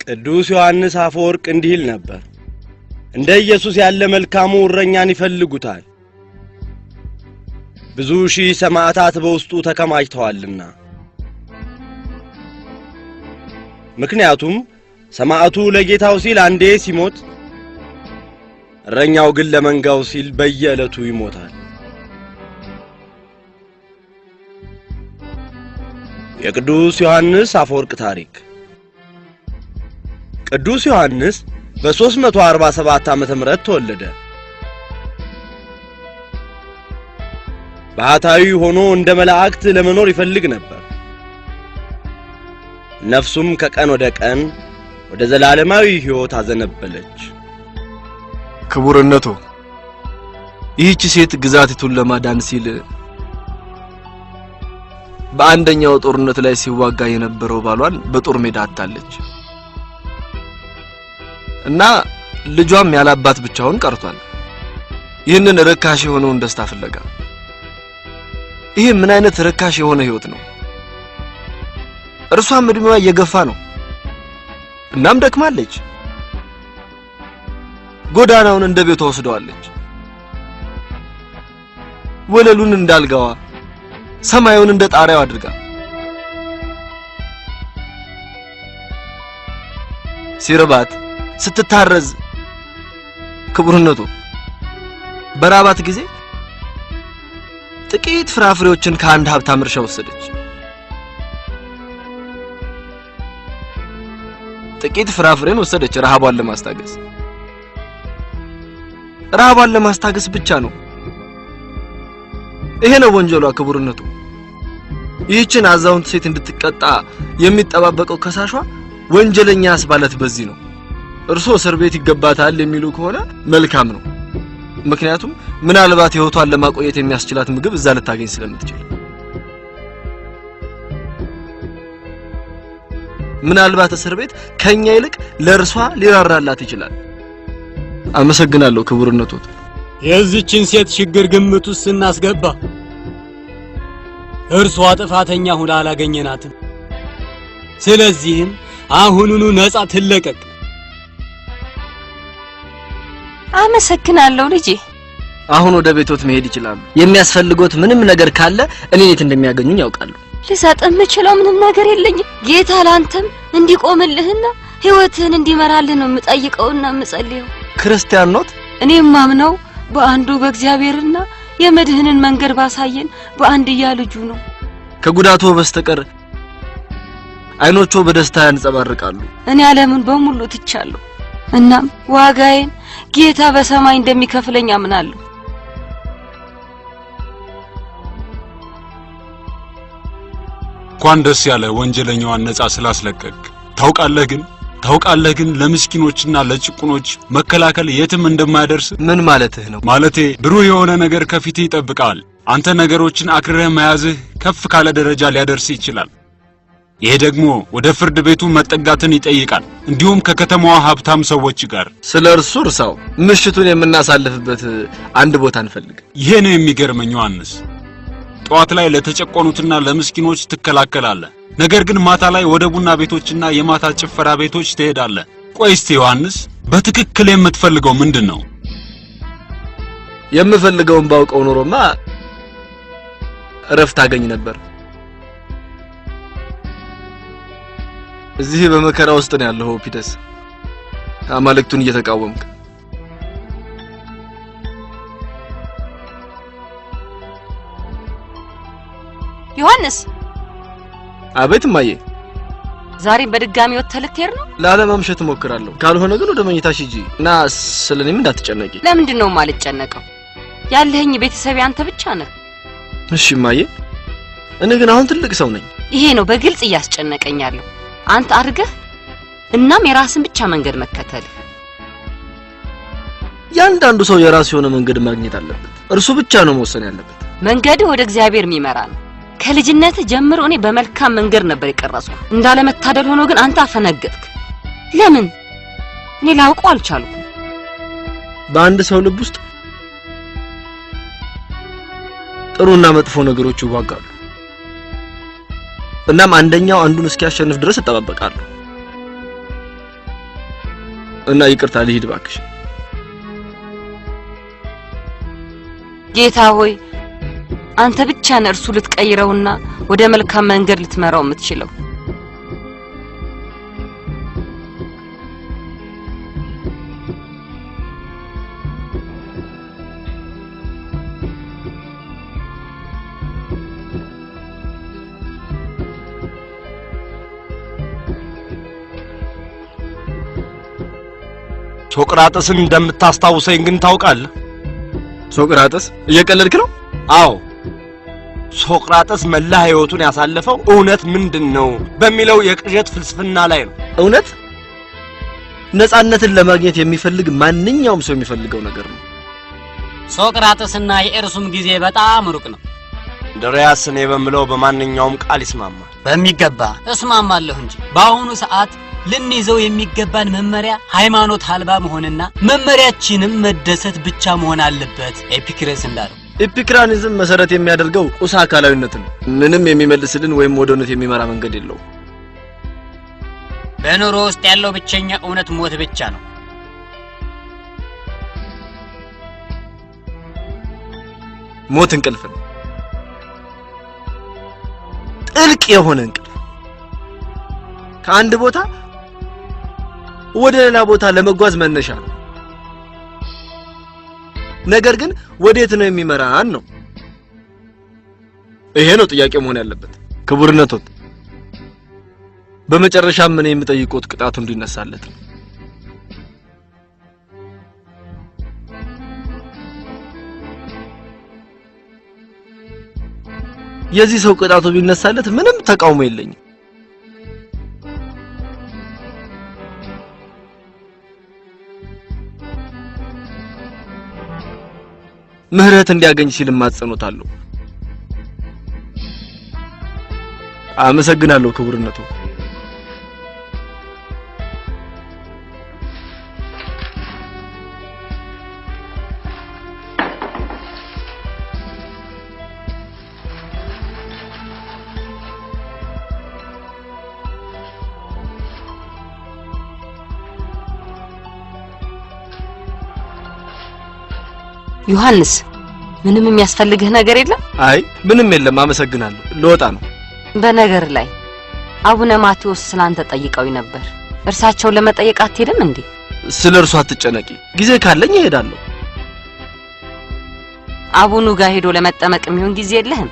ቅዱስ ዮሐንስ አፈወርቅ እንዲህ ይል ነበር እንደ ኢየሱስ ያለ መልካሙ እረኛን ይፈልጉታል ብዙ ሺህ ሰማዕታት በውስጡ ተከማችተዋልና ምክንያቱም ሰማዕቱ ለጌታው ሲል አንዴ ሲሞት እረኛው ግን ለመንጋው ሲል በየዕለቱ ይሞታል የቅዱስ ዮሐንስ አፈወርቅ ታሪክ ቅዱስ ዮሐንስ በ347 ዓመተ ምህረት ተወለደ ባህታዊ ሆኖ እንደ መላእክት ለመኖር ይፈልግ ነበር ነፍሱም ከቀን ወደ ቀን ወደ ዘላለማዊ ሕይወት አዘነበለች ክቡርነቱ ይህች ሴት ግዛቲቱን ለማዳን ሲል በአንደኛው ጦርነት ላይ ሲዋጋ የነበረው ባሏን በጦር ሜዳ አጣለች እና ልጇም ያላባት ብቻውን ቀርቷል ይህንን ረካሽ የሆነውን ደስታ ፍለጋ ይሄ ምን አይነት ረካሽ የሆነ ህይወት ነው እርሷም እድሜዋ እየገፋ ነው እናም ደክማለች ጎዳናውን እንደ ቤቷ ወስደዋለች ወለሉን እንዳልጋዋ ሰማዩን እንደ ጣሪያው አድርጋ ሲርባት ስትታረዝ ክቡርነቱ በራባት ጊዜ ጥቂት ፍራፍሬዎችን ከአንድ ሀብታም እርሻ ወሰደች ጥቂት ፍራፍሬን ወሰደች ረሃቧን ለማስታገስ ብቻ ነው ይሄ ነው ወንጀሏ ክቡርነቱ ይህችን አዛውንት ሴት እንድትቀጣ የሚጠባበቀው ከሳሿ ወንጀለኛ ያስባለት በዚህ ነው እርሶ እስር ቤት ይገባታል የሚሉ ከሆነ መልካም ነው ምክንያቱም ምናልባት ህይወቷን ለማቆየት የሚያስችላት ምግብ እዛ ልታገኝ ስለምትችል ምናልባት እስር ቤት ከኛ ይልቅ ለርሷ ሊራራላት ይችላል አመሰግናለሁ ክቡርነቱ የዚህችን ሴት ችግር ግምት ውስጥ እናስገባ እርሷ ጥፋተኛ ሆና አላገኘናትም ስለዚህም አሁኑኑ ነፃ ትለቀቅ አመሰግናለሁ ልጄ አሁን ወደ ቤቶት መሄድ ይችላል የሚያስፈልጎት ምንም ነገር ካለ እኔ የት እንደሚያገኙኝ ያውቃሉ ልሰጥ የምችለው ምንም ነገር የለኝም ጌታ ላንተም እንዲቆምልህና ህይወትህን እንዲመራልህ ነው የምጠይቀውና የምጸልየው ክርስቲያን ኖት እኔም ማምነው በአንዱ በእግዚአብሔርና የመድህንን መንገድ ባሳየን በአንድያ ልጁ ነው ከጉዳቱ በስተቀር አይኖቹ በደስታ ያንጸባርቃሉ እኔ ዓለምን በሙሉ ትቻለሁ እናም ዋጋዬን ጌታ በሰማይ እንደሚከፍለኝ አምናለሁ እንኳን ደስ ያለ ወንጀለኛዋን ነፃ ስላስለቀቅ ታውቃለህ ግን ለምስኪኖችና ለጭቁኖች መከላከል የትም እንደማይደርስ ምን ማለትህ ነው ማለቴ ብሩህ የሆነ ነገር ከፊት ይጠብቃል አንተ ነገሮችን አክረህ መያዝህ ከፍ ካለ ደረጃ ሊያደርስ ይችላል ይሄ ደግሞ ወደ ፍርድ ቤቱ መጠጋትን ይጠይቃል እንዲሁም ከከተማዋ ሀብታም ሰዎች ጋር ስለርሱ እርሳው ምሽቱን የምናሳልፍበት አንድ ቦታ እንፈልግ ይሄ ነው የሚገርመኝ ዮሐንስ ጧት ላይ ለተጨቆኑትና ለምስኪኖች ትከላከላለህ ነገር ግን ማታ ላይ ወደ ቡና ቤቶችና የማታ ጭፈራ ቤቶች ትሄዳለህ ቆይ እስቲ ዮሐንስ በትክክል የምትፈልገው ምንድነው? የምፈልገውን ባውቀው ኖሮማ እረፍት አገኝ ነበር። እዚህ በመከራ ውስጥ ነው ያለው ፒተስ፣ አማልክቱን እየተቃወምክ። ዮሐንስ። አቤት እማዬ። ዛሬም በድጋሚ ወጥተህ ልትሄድ ነው? ላለማምሸት እሞክራለሁ። ካልሆነ ግን ወደ መኝታሽ ሂጂ እና ስለኔም እንዳትጨነቂ። ለምንድን ነው የማልጨነቀው? ያለህኝ ቤተሰብ አንተ ብቻ ነህ። እሺ እማዬ፣ እኔ ግን አሁን ትልቅ ሰው ነኝ። ይሄ ነው በግልጽ እያስጨነቀኝ ያለው። አንተ አድርገህ እናም የራስን ብቻ መንገድ መከተል። ያንዳንዱ ሰው የራሱ የሆነ መንገድ ማግኘት አለበት። እርሱ ብቻ ነው መወሰን ያለበት። መንገድ ወደ እግዚአብሔር የሚመራ ነው። ከልጅነት ጀምሮ እኔ በመልካም መንገድ ነበር የቀረጽኩ። እንዳለመታደል ሆኖ ግን አንተ አፈነገጥክ። ለምን? እኔ ላውቀው አልቻልኩም። በአንድ ሰው ልብ ውስጥ ጥሩና መጥፎ ነገሮች ይዋጋሉ። እናም አንደኛው አንዱን እስኪያሸንፍ ድረስ እጠባበቃለሁ። እና ይቅርታ ልሂድ እባክሽ። ጌታ ሆይ አንተ ብቻ ነህ እርሱ ልትቀይረውና ወደ መልካም መንገድ ልትመራው የምትችለው። ሶቅራጥስን እንደምታስታውሰኝ ግን ታውቃለህ? ሶቅራጥስ? እየቀለድክ ነው? አዎ። ሶቅራጥስ መላ ህይወቱን ያሳለፈው እውነት ምንድነው በሚለው የቅዠት ፍልስፍና ላይ ነው። እውነት ነፃነትን ለማግኘት የሚፈልግ ማንኛውም ሰው የሚፈልገው ነገር ነው። ሶቅራጥስና የእርሱም ጊዜ በጣም ሩቅ ነው። ድሪያስ እኔ በምለው በማንኛውም ቃል ይስማማል። በሚገባ እስማማለሁ እንጂ በአሁኑ ሰዓት ልንይዘው የሚገባን መመሪያ ሃይማኖት አልባ መሆንና መመሪያችንም መደሰት ብቻ መሆን አለበት። ኤፒክረስ እንዳለው ኤፒክራኒዝም መሰረት የሚያደርገው ቁስ አካላዊነትን ምንም የሚመልስልን ወይም ወደ እውነት የሚመራ መንገድ የለውም። በኑሮ ውስጥ ያለው ብቸኛ እውነት ሞት ብቻ ነው። ሞት እንቅልፍ ነው። ጥልቅ የሆነ እንቅልፍ ከአንድ ቦታ ወደ ሌላ ቦታ ለመጓዝ መነሻ ነው። ነገር ግን ወዴት ነው የሚመራን ነው? ይሄ ነው ጥያቄ መሆን ያለበት። ክቡርነቶት፣ በመጨረሻም ምን የምጠይቁት ቅጣቱ እንዲነሳለት ነው። የዚህ ሰው ቅጣቱ ቢነሳለት ምንም ተቃውሞ የለኝም። ምህረት እንዲያገኝ ሲል ማጽኖታለሁ። አመሰግናለሁ ክቡርነቱ። ዮሐንስ ምንም የሚያስፈልግህ ነገር የለም? አይ ምንም የለም፣ አመሰግናለሁ። ልወጣ ነው። በነገር ላይ አቡነ ማቴዎስ ስላንተ ጠይቀውኝ ነበር። እርሳቸውን ለመጠየቅ አትሄድም እንዴ? ስለርሱ አትጨነቂ፣ ጊዜ ካለኝ እሄዳለሁ። አቡኑ ጋር ሄዶ ለመጠመቅ የሚሆን ጊዜ የለህም?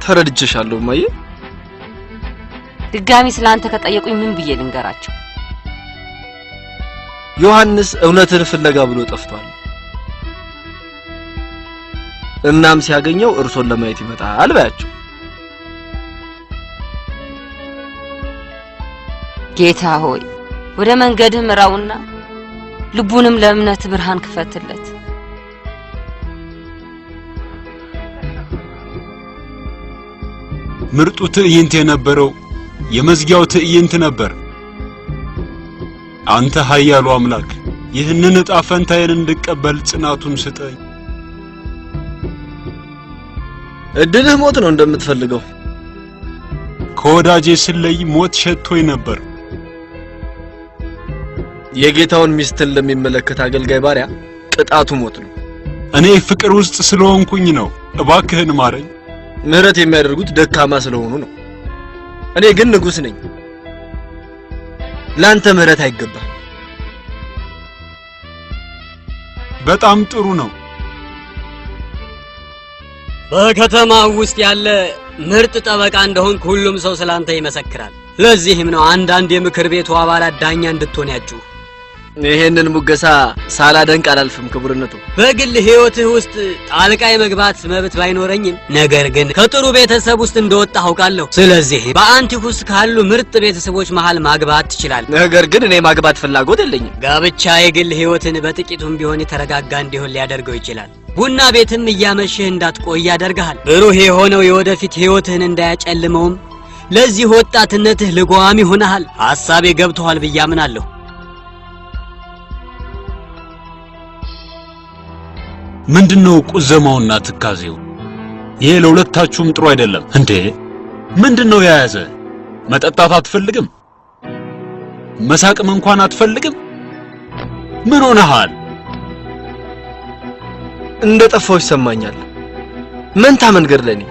ተረድቼሻለሁ ማየ። ድጋሚ ስላንተ ከጠየቁኝ ምን ብዬ ልንገራቸው? ዮሐንስ እውነትን ፍለጋ ብሎ ጠፍቷል። እናም ሲያገኘው እርሶን ለማየት ይመጣል ባያቸው። ጌታ ሆይ ወደ መንገድህ ምራውና ልቡንም ለእምነት ብርሃን ክፈትለት። ምርጡ ትዕይንት የነበረው የመዝጊያው ትዕይንት ነበር። አንተ ኃያሉ አምላክ ይህንን ዕጣ ፈንታዬን እንድቀበል ጽናቱን ስጠኝ። እድልህ ሞት ነው እንደምትፈልገው። ከወዳጄ ስለይ ሞት ሸቶኝ ነበር። የጌታውን ሚስትን ለሚመለከት አገልጋይ ባሪያ ቅጣቱ ሞት ነው። እኔ ፍቅር ውስጥ ስለሆንኩኝ ነው። እባክህን ማረኝ። ምህረት የሚያደርጉት ደካማ ስለሆኑ ነው። እኔ ግን ንጉስ ነኝ። ላንተ ምህረት አይገባም። በጣም ጥሩ ነው። በከተማው ውስጥ ያለ ምርጥ ጠበቃ እንደሆንክ ሁሉም ሰው ስላንተ ይመሰክራል። ለዚህም ነው አንዳንድ የምክር ቤቱ አባላት ዳኛ እንድትሆን ያጩ። ይሄንን ሙገሳ ሳላደንቅ አላልፍም ክቡርነቱ። በግል ህይወትህ ውስጥ ጣልቃ የመግባት መብት ባይኖረኝም ነገር ግን ከጥሩ ቤተሰብ ውስጥ እንደወጣህ አውቃለሁ። ስለዚህ በአንቲኩስ ካሉ ምርጥ ቤተሰቦች መሃል ማግባት ትችላለህ። ነገር ግን እኔ ማግባት ፍላጎት የለኝም። ጋብቻ የግል ህይወትን በጥቂቱም ቢሆን የተረጋጋ እንዲሆን ሊያደርገው ይችላል። ቡና ቤትም እያመሸህ እንዳትቆይ ያደርግሃል። ብሩህ የሆነው የወደፊት ህይወትህን እንዳያጨልመውም ለዚህ ወጣትነትህ ልጓም ይሆናል። ሐሳቤ ገብቶሃል ብዬ አምናለሁ። ምንድነው ቁዘማውና ትካዜው? ይሄ ለሁለታችሁም ጥሩ አይደለም እንዴ? ምንድነው የያዘ? መጠጣት አትፈልግም? መሳቅም እንኳን አትፈልግም? ምን ሆነሃል? እንደጠፋው ይሰማኛል። መንታ መንገድ ለኔ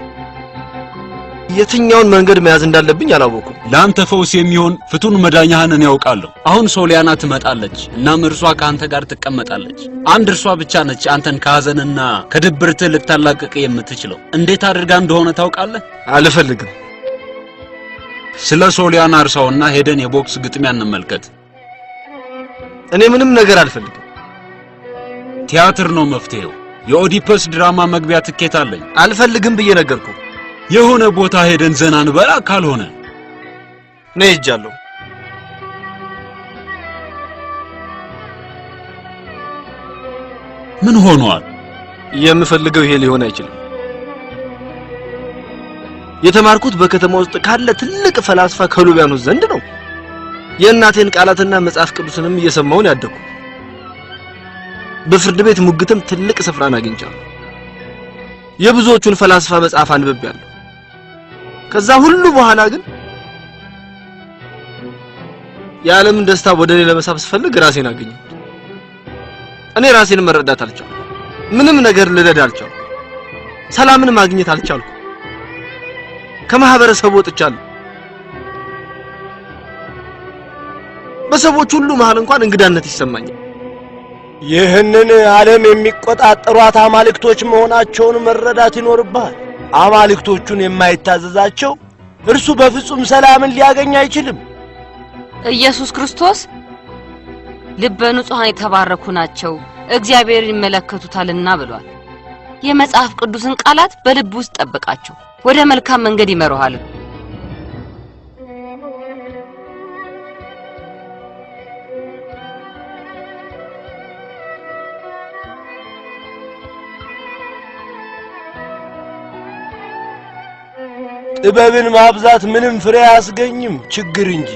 የትኛውን መንገድ መያዝ እንዳለብኝ አላወኩም። ለአንተ ፈውስ የሚሆን ፍቱን መዳኛህን እኔ ያውቃለሁ። አሁን ሶሊያና ትመጣለች እናም እርሷ ከአንተ ጋር ትቀመጣለች። አንድ እርሷ ብቻ ነች አንተን ከሐዘንና ከድብርት ልታላቅቅ የምትችለው። እንዴት አድርጋ እንደሆነ ታውቃለህ? አልፈልግም። ስለ ሶሊያና እርሳውና ሄደን የቦክስ ግጥሚያ እንመልከት። እኔ ምንም ነገር አልፈልግም። ቲያትር ነው መፍትሄው። የኦዲፐስ ድራማ መግቢያ ትኬት አለኝ። አልፈልግም ብዬ ነገርኩ። የሆነ ቦታ ሄደን ዘና እንበላ። ካልሆነ ነይ ሄጃለሁ። ምን ሆኗል? የምፈልገው ይሄ ሊሆን አይችልም። የተማርኩት በከተማ ውስጥ ካለ ትልቅ ፈላስፋ ከሉቢያኖስ ዘንድ ነው። የእናቴን ቃላትና መጽሐፍ ቅዱስንም እየሰማሁ ነው ያደግኩት። በፍርድ ቤት ሙግትም ትልቅ ስፍራን አግኝቻለሁ። የብዙዎቹን ፈላስፋ መጽሐፍ አንብቤያለሁ። ከዛ ሁሉ በኋላ ግን የዓለምን ደስታ ወደ እኔ ለመሳብ ስፈልግ ራሴን አገኘሁት። እኔ ራሴን መረዳት አልቻልኩም። ምንም ነገር ልረዳ አልቻልኩም። ሰላምን ማግኘት አልቻልኩም። ከማህበረሰቡ ወጥቻለሁ። በሰዎች ሁሉ መሃል እንኳን እንግዳነት ይሰማኛል። ይህንን ዓለም የሚቆጣጠሯት አማልክቶች መሆናቸውን መረዳት ይኖርብሃል። አማልክቶቹን የማይታዘዛቸው እርሱ በፍጹም ሰላምን ሊያገኝ አይችልም። ኢየሱስ ክርስቶስ ልበ ንጹሃን የተባረኩ ናቸው እግዚአብሔርን ይመለከቱታልና ብሏል። የመጽሐፍ ቅዱስን ቃላት በልብ ውስጥ ጠብቃቸው፣ ወደ መልካም መንገድ ይመሩሃል። ጥበብን ማብዛት ምንም ፍሬ አያስገኝም፣ ችግር እንጂ።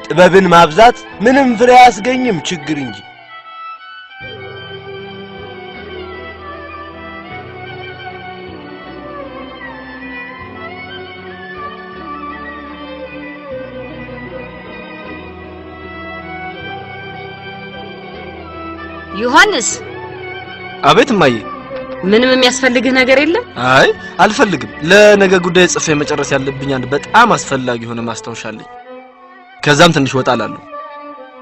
ጥበብን ማብዛት ምንም ፍሬ አያስገኝም፣ ችግር እንጂ። ዮሐንስ። አቤት እማዬ። ምንም የሚያስፈልግህ ነገር የለም? አይ አልፈልግም። ለነገ ጉዳይ ጽፌ መጨረስ ያለብኝ አንድ በጣም አስፈላጊ ሆነ ማስታወሻ አለኝ። ከዛም ትንሽ ወጣ እላለሁ።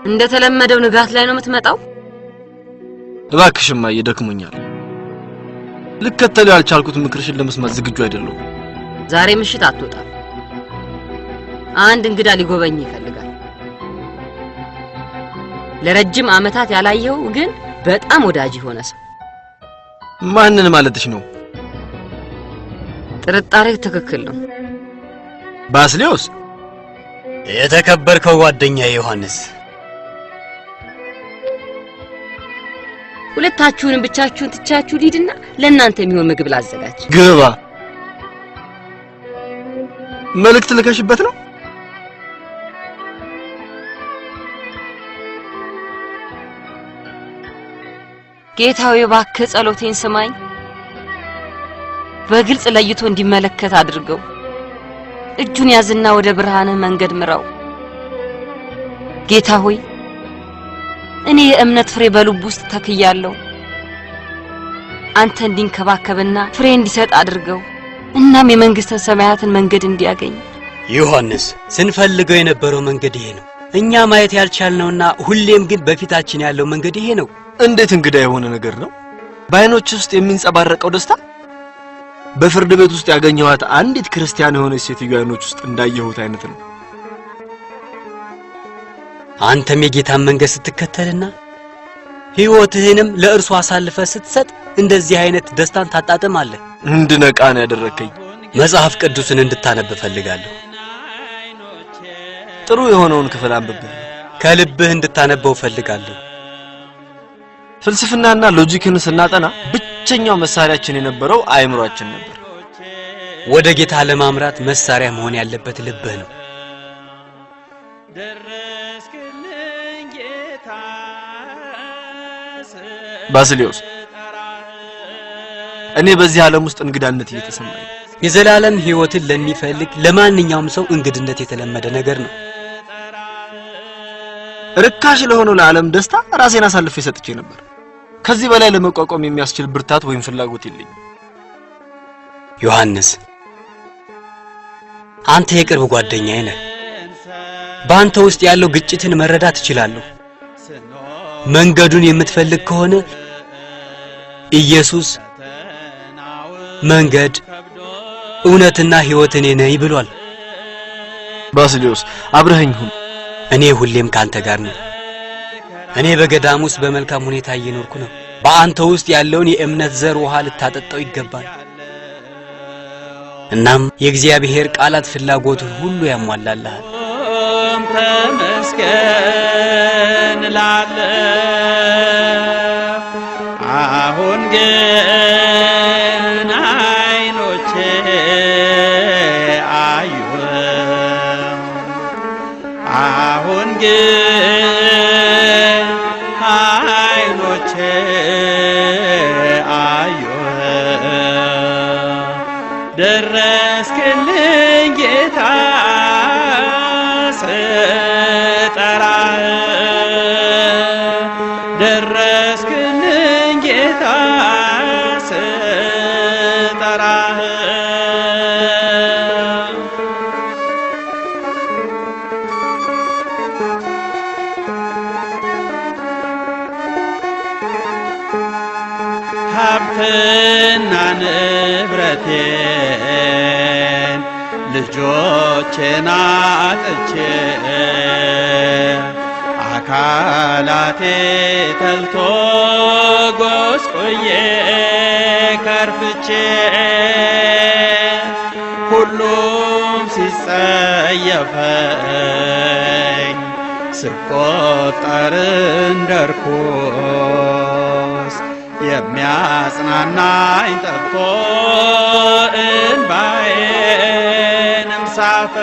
እንደተለመደው ንጋት ላይ ነው የምትመጣው? እባክሽ እማዬ፣ ደክሞኛል። ልከተል ያልቻልኩት ምክርሽን ለመስማት ዝግጁ አይደለሁም። ዛሬ ምሽት አትወጣም። አንድ እንግዳ ሊጎበኝ ይፈልጋል። ለረጅም ዓመታት ያላየው ግን በጣም ወዳጅ ሆነ ሰው። ማንን ማለትሽ ነው? ጥርጣሬ ትክክል ነው። ባስሌዎስ። የተከበርከው ጓደኛ ዮሐንስ፣ ሁለታችሁንም ብቻችሁን ትቻችሁ ሊድና ለእናንተ የሚሆን ምግብ ላዘጋጅ። ግባ። መልእክት ልከሽበት ነው? ጌታዬ እባክህ ጸሎቴን ስማኝ። በግልጽ ለይቶ እንዲመለከት አድርገው። እጁን ያዝና ወደ ብርሃንህ መንገድ ምራው። ጌታ ሆይ እኔ የእምነት ፍሬ በልቡ ውስጥ ተክያለሁ። አንተ እንዲንከባከብና ፍሬ እንዲሰጥ አድርገው። እናም የመንግስተ ሰማያትን መንገድ እንዲያገኝ። ዮሐንስ ስንፈልገው የነበረው መንገድ ይሄ ነው። እኛ ማየት ያልቻልነውና ሁሌም ግን በፊታችን ያለው መንገድ ይሄ ነው። እንዴት እንግዳ የሆነ ነገር ነው! በአይኖች ውስጥ የሚንጸባረቀው ደስታ በፍርድ ቤት ውስጥ ያገኘኋት አንዲት ክርስቲያን የሆነች ሴትዮ አይኖች ውስጥ እንዳየሁት አይነት ነው። አንተም የጌታን መንገድ ስትከተልና ሕይወትህንም ለእርሱ አሳልፈ ስትሰጥ እንደዚህ አይነት ደስታን ታጣጥማለህ። እንድነቃ ነው ያደረከኝ። መጽሐፍ ቅዱስን እንድታነብ ፈልጋለሁ። ጥሩ የሆነውን ክፍል አንብቤያለሁ። ከልብህ እንድታነበው ፈልጋለሁ። ፍልስፍናና ሎጂክን ስናጠና ብቸኛው መሳሪያችን የነበረው አእምሮአችን ነበር። ወደ ጌታ ለማምራት መሳሪያ መሆን ያለበት ልብህ ነው። ባስልዮስ እኔ በዚህ ዓለም ውስጥ እንግዳነት እየተሰማኝ ነው። የዘላለም ሕይወትን ለሚፈልግ ለማንኛውም ሰው እንግድነት የተለመደ ነገር ነው። ርካሽ ለሆነው ለዓለም ደስታ ራሴን አሳልፌ ሰጥቼ ነበር። ከዚህ በላይ ለመቋቋም የሚያስችል ብርታት ወይም ፍላጎት የለኝም። ዮሐንስ አንተ የቅርብ ጓደኛዬ ነህ። በአንተ ውስጥ ያለው ግጭትን መረዳት እችላለሁ። መንገዱን የምትፈልግ ከሆነ ኢየሱስ መንገድ እውነትና ሕይወት እኔ ነኝ ብሏል። ባስልዮስ አብረኸኝ ሁን። እኔ ሁሌም ካንተ ጋር ነኝ። እኔ በገዳም ውስጥ በመልካም ሁኔታ እየኖርኩ ነው። በአንተ ውስጥ ያለውን የእምነት ዘር ውሃ ልታጠጣው ይገባል። እናም የእግዚአብሔር ቃላት ፍላጎቱን ሁሉ ያሟላልሃል። ተመስገን ላለ አሁን ግን አይኖቼ አዩ አሁን ግን አይኖቼ አዩ ደረስክልኝ ጌታ ስጠራህ ደረስክልኝ ጌታ ስጠራህ ሀብትና ንብረቴን ልጆቼን አጥቼ አካላቴ ተልቶ ጎስቆዬ ከርፍቼ ሁሉም ሲጸየፈኝ ስቆጠር እንደርኩስ የሚያጽናናኝ ጠፍቶ እንባዬንም ሳፈስ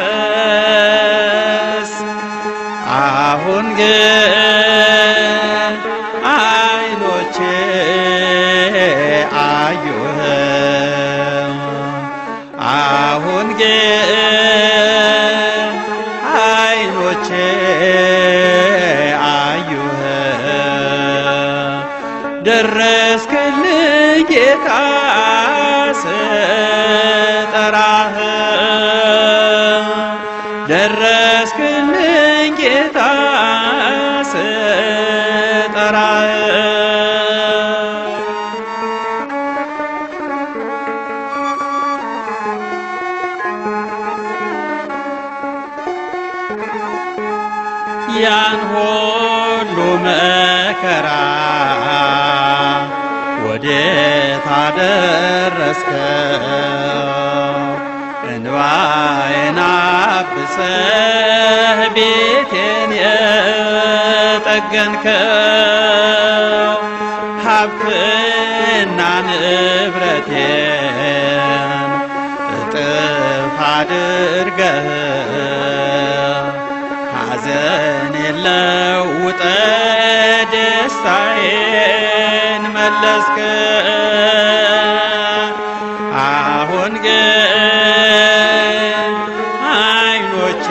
አሁን ግን አይኖቼ አዩህ አሁን ግን አይኖቼ አዩህ ደረስክልኝ ጌታ ስጠራህ ደረስክልኝ ጌታ ስጠራህ ያን ሁሉ መከራ ወዴት አደረስከው? እንባዬን አብሰህ ቤቴን የጠገንከው ሀብትና ንብረቴን እጥፍ አድርገህ ሐዘኔን ለውጠህ ደስታዬን መለስከው። አይኖቼ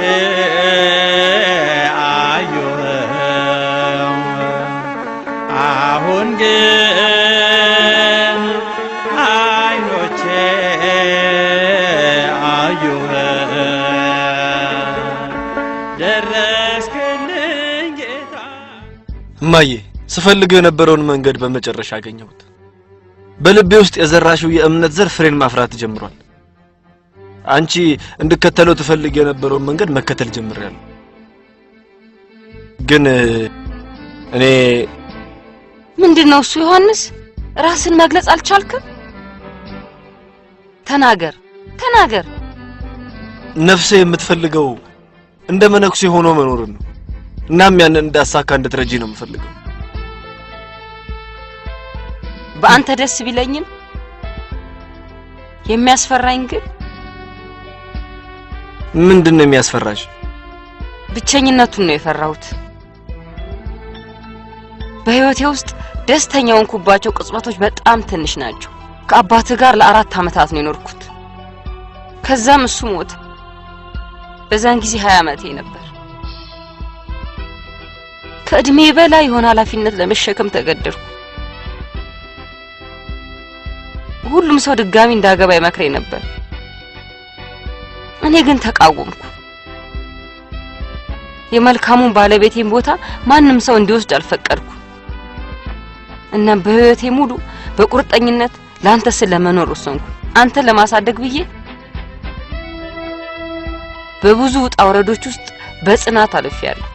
አዩህ አሁን ግን አይኖቼ አዩህ ደረስክልኝ ጌታ። እማዬ ስፈልገው የነበረውን መንገድ በመጨረሻ አገኘሁት። በልቤ ውስጥ የዘራሽው የእምነት ዘር ፍሬን ማፍራት ጀምሯል። አንቺ እንድከተለው ትፈልግ የነበረውን መንገድ መከተል ጀምሬያለሁ። ግን እኔ ምንድነው እሱ? ዮሐንስ ራስን መግለጽ አልቻልክም? ተናገር። ነፍሴ የምትፈልገው እንደ መነኩሴ ሆኖ መኖር ነው። እናም ያንን እንዳሳካ እንድትረጂ ነው የምፈልገው። በአንተ ደስ ቢለኝም የሚያስፈራኝ ግን ምንድነው የሚያስፈራሽ? ብቸኝነቱን ነው የፈራሁት። በህይወቴ ውስጥ ደስተኛ ሆንኩባቸው ቅጽበቶች በጣም ትንሽ ናቸው። ከአባትህ ጋር ለ4 ዓመታት ነው የኖርኩት። ከዛም እሱ ሞተ። በዛን ጊዜ 20 ዓመቴ ነበር። ከእድሜ በላይ የሆነ ኃላፊነት ለመሸከም ተገደድኩ። ሁሉም ሰው ድጋሚ እንዳገባ ይመክረኝ ነበር። እኔ ግን ተቃወምኩ። የመልካሙን ባለቤቴን ቦታ ማንም ሰው እንዲወስድ አልፈቀድኩ። እና በህይወቴ ሙሉ በቁርጠኝነት ላንተ ስለመኖር ወሰንኩ። አንተ ለማሳደግ ብዬ በብዙ ውጣ ውረዶች ውስጥ በጽናት አልፌያለሁ።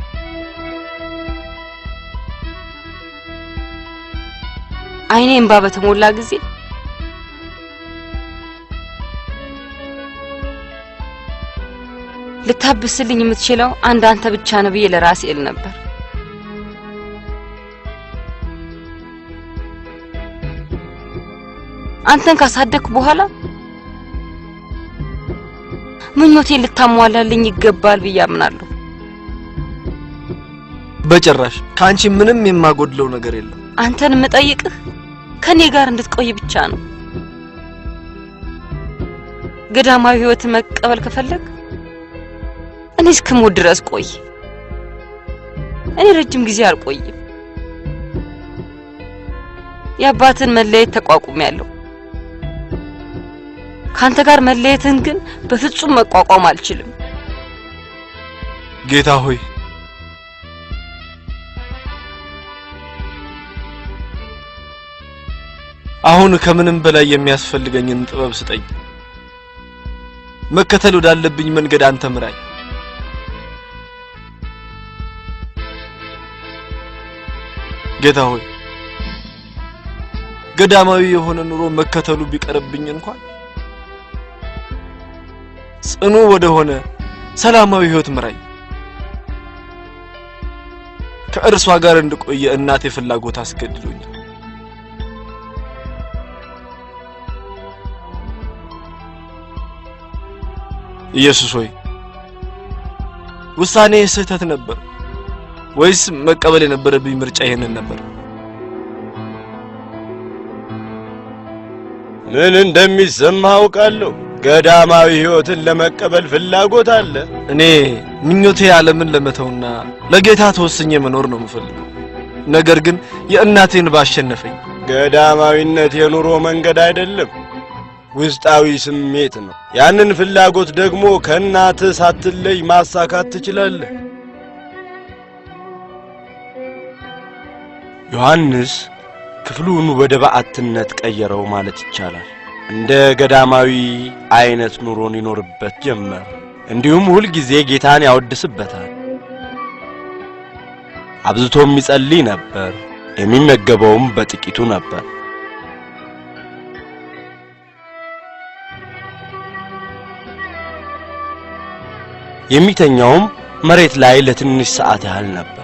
አይኔ እንባ በተሞላ ጊዜ ልታብስልኝ የምትችለው አንተ ብቻ ነህ ብዬ ለራሴ እል ነበር። አንተን ካሳደግኩ በኋላ ምኞቴን ልታሟላልኝ ይገባል ብዬ አምናለሁ። በጭራሽ ካንቺ ምንም የማጎድለው ነገር የለም። አንተን የምጠይቅህ ከኔ ጋር እንድትቆይ ብቻ ነው። ገዳማዊ ህይወት መቀበል ከፈለግ እኔ እስክሞት ድረስ ቆይ። እኔ ረጅም ጊዜ አልቆይም። የአባትን መለየት ተቋቁሜያለሁ። ካንተ ጋር መለየትን ግን በፍጹም መቋቋም አልችልም። ጌታ ሆይ አሁን ከምንም በላይ የሚያስፈልገኝን ጥበብ ስጠኝ። መከተል ወዳለብኝ መንገድ አንተ ምራኝ። ጌታ ሆይ ገዳማዊ የሆነ ኑሮ መከተሉ ቢቀርብኝ እንኳን ጽኑ ወደ ሆነ ሰላማዊ ህይወት ምራኝ። ከእርሷ ጋር እንድቆየ እናቴ ፍላጎት አስገድዶኛል። ኢየሱስ ሆይ ውሳኔ ስህተት ነበር ወይስ መቀበል የነበረብኝ ምርጫ ይሄንን ነበር? ምን እንደሚሰማ አውቃለሁ። ገዳማዊ ህይወትን ለመቀበል ፍላጎት አለ። እኔ ምኞቴ ዓለምን ለመተውና ለጌታ ተወስኜ መኖር ነው የምፈልገው። ነገር ግን የእናቴን ባሸነፈኝ። ገዳማዊነት የኑሮ መንገድ አይደለም፣ ውስጣዊ ስሜት ነው። ያንን ፍላጎት ደግሞ ከእናትህ ሳትለይ ማሳካት ትችላለህ። ዮሐንስ ክፍሉን ወደ በዓትነት ቀየረው ማለት ይቻላል። እንደ ገዳማዊ አይነት ኑሮን ይኖርበት ጀመር። እንዲሁም ሁል ጊዜ ጌታን ያወድስበታል። አብዝቶም ይጸልይ ነበር። የሚመገበውም በጥቂቱ ነበር። የሚተኛውም መሬት ላይ ለትንሽ ሰዓት ያህል ነበር።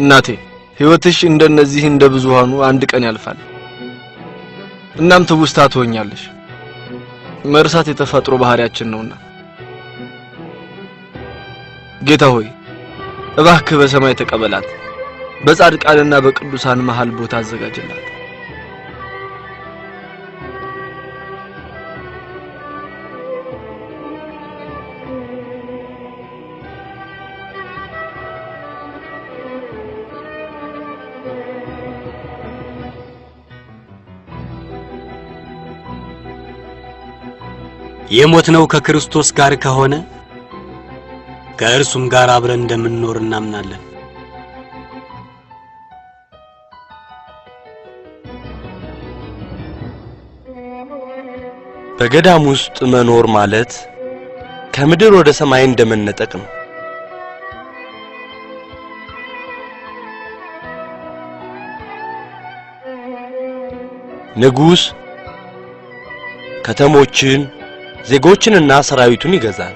እናቴ ህይወትሽ እንደነዚህ እንደ ብዙሃኑ አንድ ቀን ያልፋል። እናም ትውስታ ትሆኛለሽ። መርሳት የተፈጥሮ ባህሪያችን ነውና ጌታ ሆይ እባክህ በሰማይ ተቀበላት፣ በጻድቃንና በቅዱሳን መሃል ቦታ አዘጋጅላት። የሞትነው ከክርስቶስ ጋር ከሆነ ከእርሱም ጋር አብረን እንደምንኖር እናምናለን። በገዳም ውስጥ መኖር ማለት ከምድር ወደ ሰማይ እንደመነጠቅ ነው። ንጉስ ከተሞችን፣ ዜጎችንና ሰራዊቱን ይገዛል።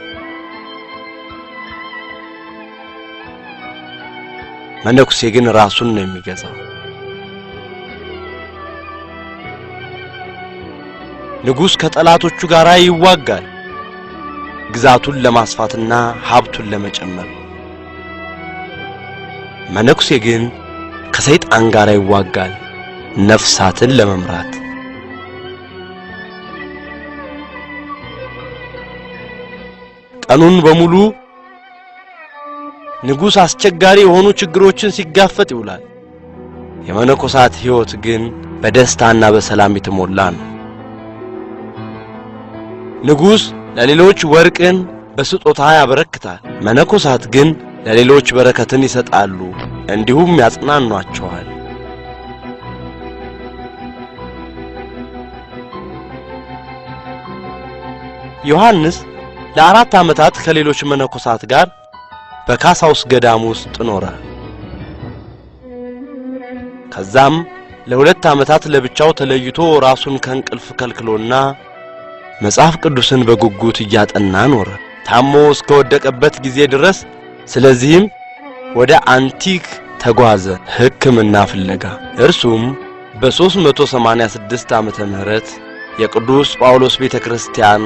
መነኩሴ ግን ራሱን ነው የሚገዛው። ንጉስ ከጠላቶቹ ጋር ይዋጋል፣ ግዛቱን ለማስፋትና ሀብቱን ለመጨመር። መነኩሴ ግን ከሰይጣን ጋር ይዋጋል፣ ነፍሳትን ለመምራት። ቀኑን በሙሉ ንጉስ አስቸጋሪ የሆኑ ችግሮችን ሲጋፈጥ ይውላል። የመነኮሳት ሕይወት ግን በደስታና በሰላም የተሞላ ነው። ንጉስ ለሌሎች ወርቅን በስጦታ ያበረክታል። መነኮሳት ግን ለሌሎች በረከትን ይሰጣሉ፣ እንዲሁም ያጽናኗቸዋል። ዮሐንስ ለ4 ዓመታት ከሌሎች መነኮሳት ጋር በካሳውስ ገዳም ውስጥ ኖረ። ከዛም ለ2 ዓመታት ለብቻው ተለይቶ ራሱን ከእንቅልፍ ከልክሎና መጽሐፍ ቅዱስን በጉጉት እያጠና ኖረ፣ ታሞ እስከወደቀበት ጊዜ ድረስ። ስለዚህም ወደ አንቲክ ተጓዘ ሕክምና ፍለጋ። እርሱም በ386 ዓመተ ምህረት የቅዱስ ጳውሎስ ቤተክርስቲያን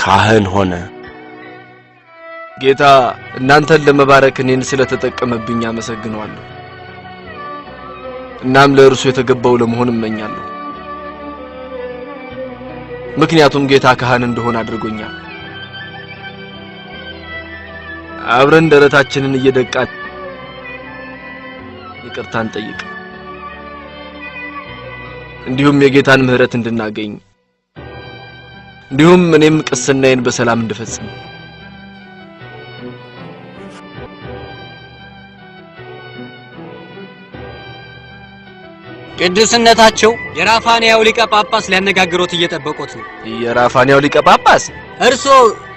ካህን ሆነ። ጌታ እናንተን ለመባረክ እኔን ስለተጠቀመብኝ አመሰግነዋለሁ። እናም ለእርሱ የተገባው ለመሆን እመኛለሁ። ምክንያቱም ጌታ ካህን እንደሆነ አድርጎኛል። አብረን ደረታችንን እየደቃን ይቅርታን ጠይቅ፣ እንዲሁም የጌታን ምህረት እንድናገኝ፣ እንዲሁም እኔም ቅስናዬን በሰላም እንድፈጽም። ቅዱስነታቸው የራፋንያው ሊቀ ጳጳስ ሊያነጋግሮት እየጠበቁት ነው። የራፋንያው ሊቀ ጳጳስ እርሶ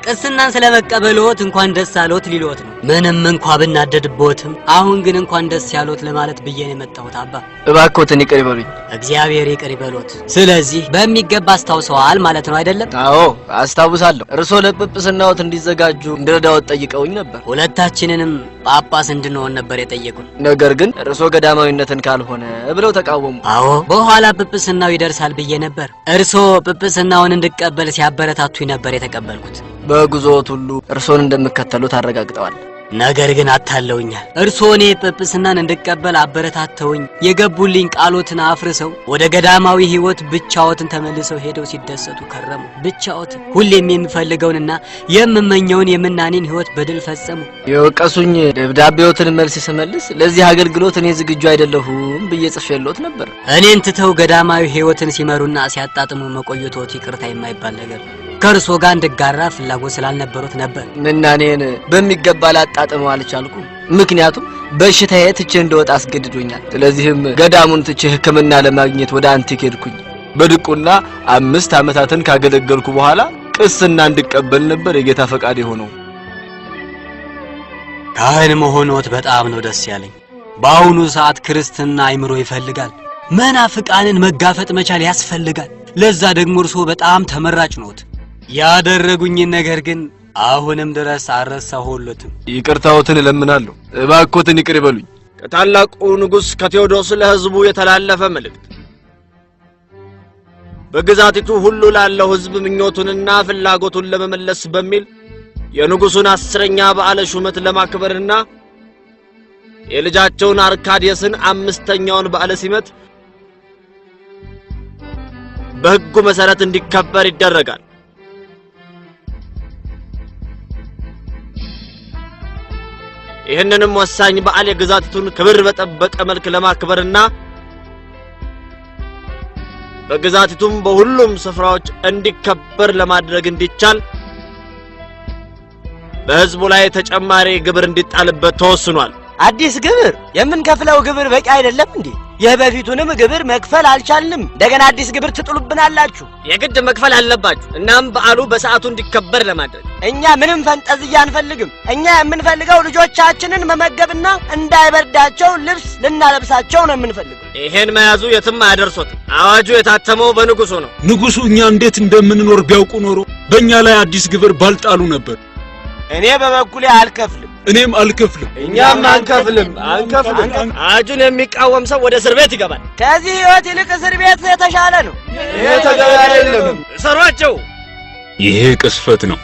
ቅስናን ስለመቀበልዎት እንኳን ደስ አሎት ሊሎት ነው። ምንም እንኳን ብናደድቦትም አሁን ግን እንኳን ደስ ያሎት ለማለት ብዬ ነው የመጣሁት። አባ እባክዎትን ይቅር ይበሉኝ። እግዚአብሔር ይቅር ይበሎት። ስለዚህ በሚገባ አስታውሰዋል ማለት ነው አይደለም? አዎ አስታውሳለሁ። እርሶ ለጵጵስናዎት እንዲዘጋጁ እንድረዳዎት ጠይቀውኝ ነበር። ሁለታችንንም ጳጳስ እንድንሆን ነበር የጠየቁን። ነገር ግን እርሶ ገዳማዊነትን ካልሆነ ብለው ተቃወሙ። አዎ በኋላ ጵጵስናው ይደርሳል ብዬ ነበር። እርሶ ጵጵስናውን እንድቀበል ሲያበረታቱኝ ነበር የተቀበልኩት። በጉዞዎት ሁሉ እርሶን እንደምከተሉት አረጋግጠዋል። ነገር ግን አታለውኛል። እርሶ እኔ ጵጵስናን እንድቀበል አበረታተውኝ የገቡልኝ ቃሎትን አፍርሰው ወደ ገዳማዊ ሕይወት ብቻዎትን ተመልሰው ሄደው ሲደሰቱ ከረሙ። ብቻዎትን ሁሌም የምፈልገውንና የምመኘውን የምናኔን ሕይወት በድል ፈጸሙ። የወቀሱኝ ደብዳቤዎትን መልስ ስመልስ ለዚህ አገልግሎት እኔ ዝግጁ አይደለሁም ብዬ ጽፌልዎት ነበር። እኔን ትተው ገዳማዊ ሕይወትን ሲመሩና ሲያጣጥሙ መቆየቶት ይቅርታ የማይባል ነገር ነው። ከእርሶ ጋር እንድጋራ ፍላጎት ስላልነበሩት ነበር። ምናኔን በሚገባ ላጣጥመው አልቻልኩም። ምክንያቱም በሽታዬ ትቼ እንደወጣ አስገድዶኛል። ስለዚህም ገዳሙን ትቼ ሕክምና ለማግኘት ወደ አንቲክ ሄድኩኝ። በድቁና 5 ዓመታትን ካገለገልኩ በኋላ ቅስና እንድቀበል ነበር የጌታ ፈቃድ የሆነው። ካህን መሆኖት በጣም ነው ደስ ያለኝ። በአሁኑ ሰዓት ክርስትና አይምሮ ይፈልጋል። መናፍቃንን መጋፈጥ መቻል ያስፈልጋል። ለዛ ደግሞ እርሶ በጣም ተመራጭ ነዎት። ያደረጉኝን ነገር ግን አሁንም ድረስ አልረሳሁሎትም። ይቅርታዎትን እለምናለሁ። እባክዎትን ይቅር ይበሉኝ። ከታላቁ ንጉሥ ከቴዎዶስ ለሕዝቡ የተላለፈ መልእክት። በግዛቲቱ ሁሉ ላለው ሕዝብ ምኞቱንና ፍላጎቱን ለመመለስ በሚል የንጉሡን 10ኛ በዓለ ሹመት ለማክበርና የልጃቸውን አርካዲየስን 5ኛውን በዓለ ሲመት በሕጉ መሠረት እንዲከበር ይደረጋል። ይህንንም ወሳኝ በዓል የግዛቲቱን ክብር በጠበቀ መልክ ለማክበርና በግዛቲቱም በሁሉም ስፍራዎች እንዲከበር ለማድረግ እንዲቻል በሕዝቡ ላይ ተጨማሪ ግብር እንዲጣልበት ተወስኗል። አዲስ ግብር? የምንከፍለው ግብር በቂ አይደለም እንዴ? የበፊቱንም ግብር መክፈል አልቻልንም። እንደገና አዲስ ግብር ትጥሉብናላችሁ። የግድ መክፈል አለባችሁ። እናም በዓሉ በሰዓቱ እንዲከበር ለማድረግ እኛ ምንም ፈንጠዝያ አንፈልግም። እኛ የምንፈልገው ልጆቻችንን መመገብና እንዳይበርዳቸው ልብስ ልናለብሳቸው ነው የምንፈልገው። ይሄን መያዙ የትም አያደርሶትም። አዋጁ የታተመው በንጉሡ ነው። ንጉሡ እኛ እንዴት እንደምንኖር ቢያውቁ ኖሮ በእኛ ላይ አዲስ ግብር ባልጣሉ ነበር። እኔ በበኩሌ አልከፍልም። እኔም አልከፍልም። እኛም አንከፍልም። አዋጁን የሚቃወም ሰው ወደ እስር ቤት ይገባል። ከዚህ ሕይወት ይልቅ እስር ቤት የተሻለ ነው። ይሄ ተገቢ አይደለም። እሰሯቸው። ይሄ ቅስፈት ነው።